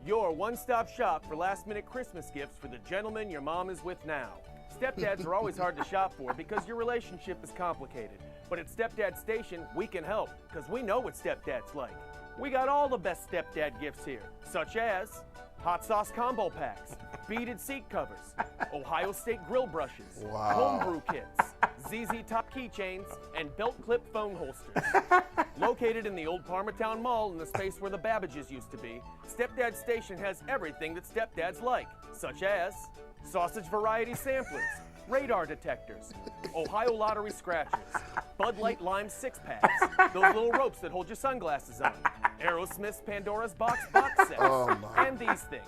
Your one-stop shop for last-minute Christmas gifts for the gentleman your mom is with now. Stepdads are always hard to shop for because your relationship is complicated. But at Stepdad Station, we can help because we know what stepdads like. We got all the best stepdad gifts here, such as hot sauce combo packs, beaded seat covers, Ohio State grill brushes, homebrew kits, ZZ Top keychains, and belt clip phone holsters. Located in the old Parmatown Mall in the space where the Babbages used to be, Stepdad Station has everything that stepdads like, such as sausage variety samplers, radar detectors, Ohio Lottery scratchers, Bud Light Lime 6-packs, those little ropes that hold your sunglasses on, Aerosmith's Pandora's Box sets, and these things.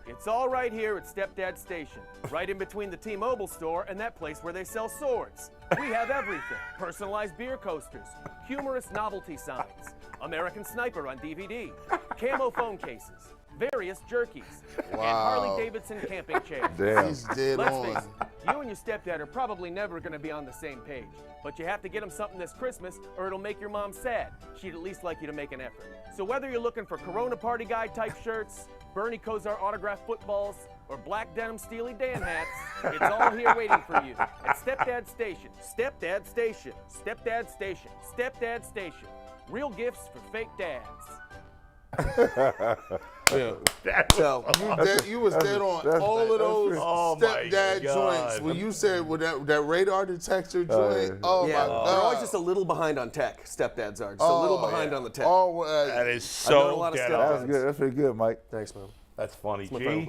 It's all right here at Stepdad Station, right in between the T-Mobile store and that place where they sell swords. We have everything. Personalized beer coasters, humorous novelty signs, American Sniper on DVD, camo phone cases, various jerkies, and Harley-Davidson camping chairs. Damn. He's dead Let's on. face it, you and your stepdad are probably never going to be on the same page, but you have to get him something this Christmas or it'll make your mom sad. She'd at least like you to make an effort. So whether you're looking for Corona Party Guy type shirts, Bernie Kosar autographed footballs, or black denim Steely Dan hats, it's all here waiting for you at Stepdad Station. Stepdad Station. Stepdad Station. Stepdad Station. Real gifts for fake dads. You was dead on all of those stepdad joints. When you said with that radar detector joint, my God. They're always just a little behind on tech, stepdads are. Just a little behind on the tech. That is so dead on. That's good. That's pretty good, Mike. Thanks, man. That's funny, That's G.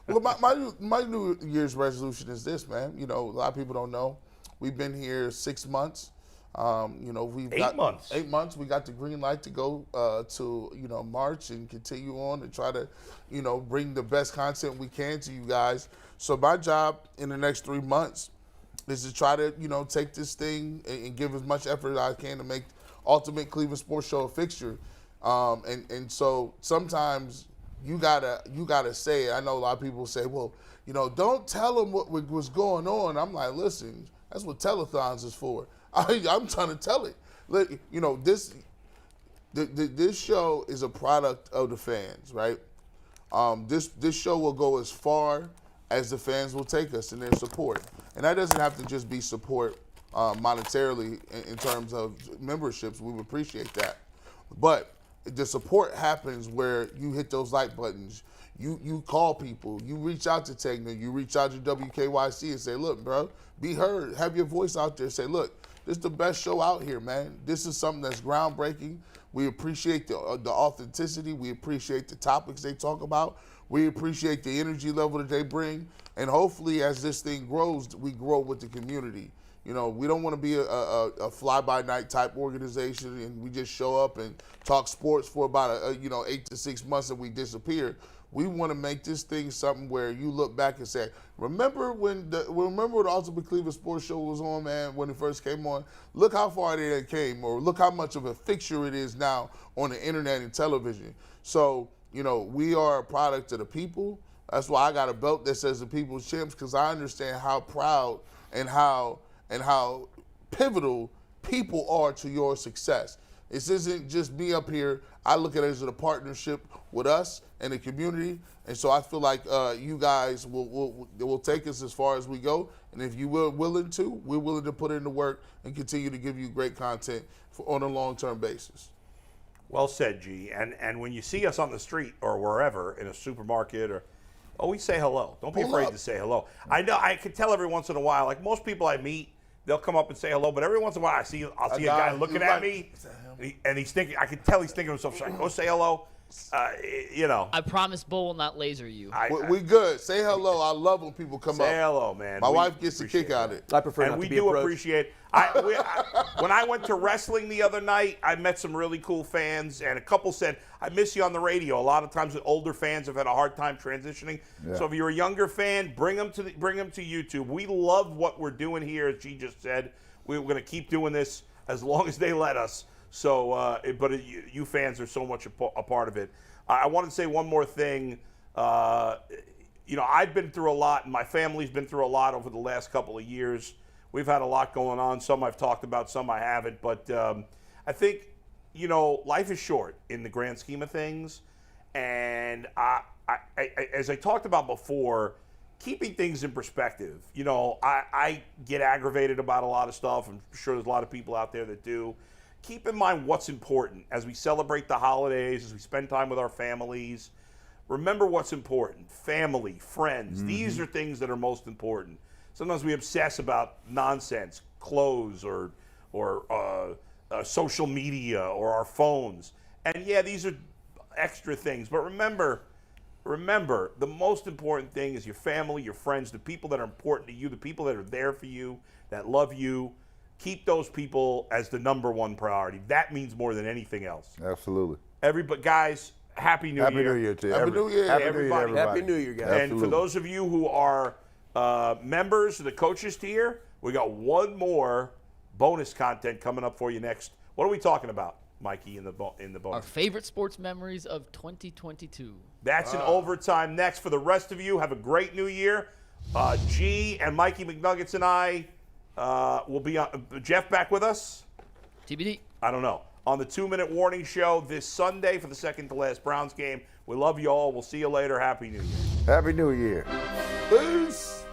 Well, my New Year's resolution is this, man. You know, a lot of people don't know. We've been here 6 months. You know, we've got 8 months. 8 months. We got the green light to go to March and continue on and try to, bring the best content we can to you guys. So my job in the next 3 months is to try to, take this thing and give as much effort as I can to make Ultimate Cleveland Sports Show a fixture. And so sometimes you gotta say it. I know a lot of people say, well, don't tell them what was going on. I'm like, listen, that's what telethons is for. I'm trying to tell it. This show is a product of the fans, right? This show will go as far as the fans will take us in their support, and that doesn't have to just be support monetarily in terms of memberships. We would appreciate that, but the support happens where you hit those like buttons. You call people. You reach out to Tegna. You reach out to WKYC and say, look, bro, be heard. Have your voice out there. Say, look, this is the best show out here, man. This is something that's groundbreaking. We appreciate the authenticity. We appreciate the topics they talk about. We appreciate the energy level that they bring. And hopefully as this thing grows, we grow with the community. We don't want to be a fly-by-night type organization and we just show up and talk sports for about 8 to 6 months and we disappear. We want to make this thing something where you look back and say, remember when the Ultimate Cleveland Sports Show was on, man, when it first came on? Look how far it came, or look how much of a fixture it is now on the internet and television. So, we are a product of the people. That's why I got a belt that says the People's Champs, because I understand how proud and how pivotal people are to your success. This isn't just me up here. I look at it as a partnership with us and the community, and so I feel like you guys will take us as far as we go. And if we're willing to put in the work and continue to give you great content on a long-term basis. Well said, G. And when you see us on the street or wherever, in a supermarket, or always say hello. Don't be afraid to say hello. I know I can tell every once in a while. Like most people I meet, they'll come up and say hello. But every once in a while, I'll see a guy looking at me, and he's thinking. I can tell he's thinking to himself, "Should I go say hello?" I promise Bull will not laser you. We good. Say hello. I love when people come up. Say hello, man. My wife gets a kick out of it. I prefer and not we to be do approached. appreciate. When I went to wrestling the other night, I met some really cool fans, and a couple said, "I miss you on the radio." A lot of times, the older fans have had a hard time transitioning. Yeah. So if you're a younger fan, bring them to YouTube. We love what we're doing here, as G just said. We're going to keep doing this as long as they let us. So, you fans are so much a part of it. I want to say one more thing. I've been through a lot, and my family's been through a lot over the last couple of years. We've had a lot going on. Some I've talked about, some I haven't. But I think, life is short in the grand scheme of things. And as I talked about before, keeping things in perspective. I get aggravated about a lot of stuff. I'm sure there's a lot of people out there that do. Keep in mind what's important as we celebrate the holidays, as we spend time with our families. Remember what's important. Family, friends. Mm-hmm. These are things that are most important. Sometimes we obsess about nonsense, clothes or social media or our phones. And yeah, these are extra things. But remember, remember, the most important thing is your family, your friends, the people that are important to you, the people that are there for you, that love you. Keep those people as the number one priority. That means more than anything else. Absolutely. Everybody, guys, Happy New Year. Happy New Year to Happy New Year. Everybody. Happy New Year, guys. And for those of you who are members of the coaches tier, we got one more bonus content coming up for you next. What are we talking about, Mikey, in the bonus? Our favorite sports memories of 2022. That's in overtime next. For the rest of you, have a great New Year. G and Mikey McNuggets and I will be on. Jeff back with us? TBD. I don't know. On the 2-minute warning show this Sunday for the second to last Browns game. We love you all. We'll see you later. Happy New Year. Happy New Year. Peace.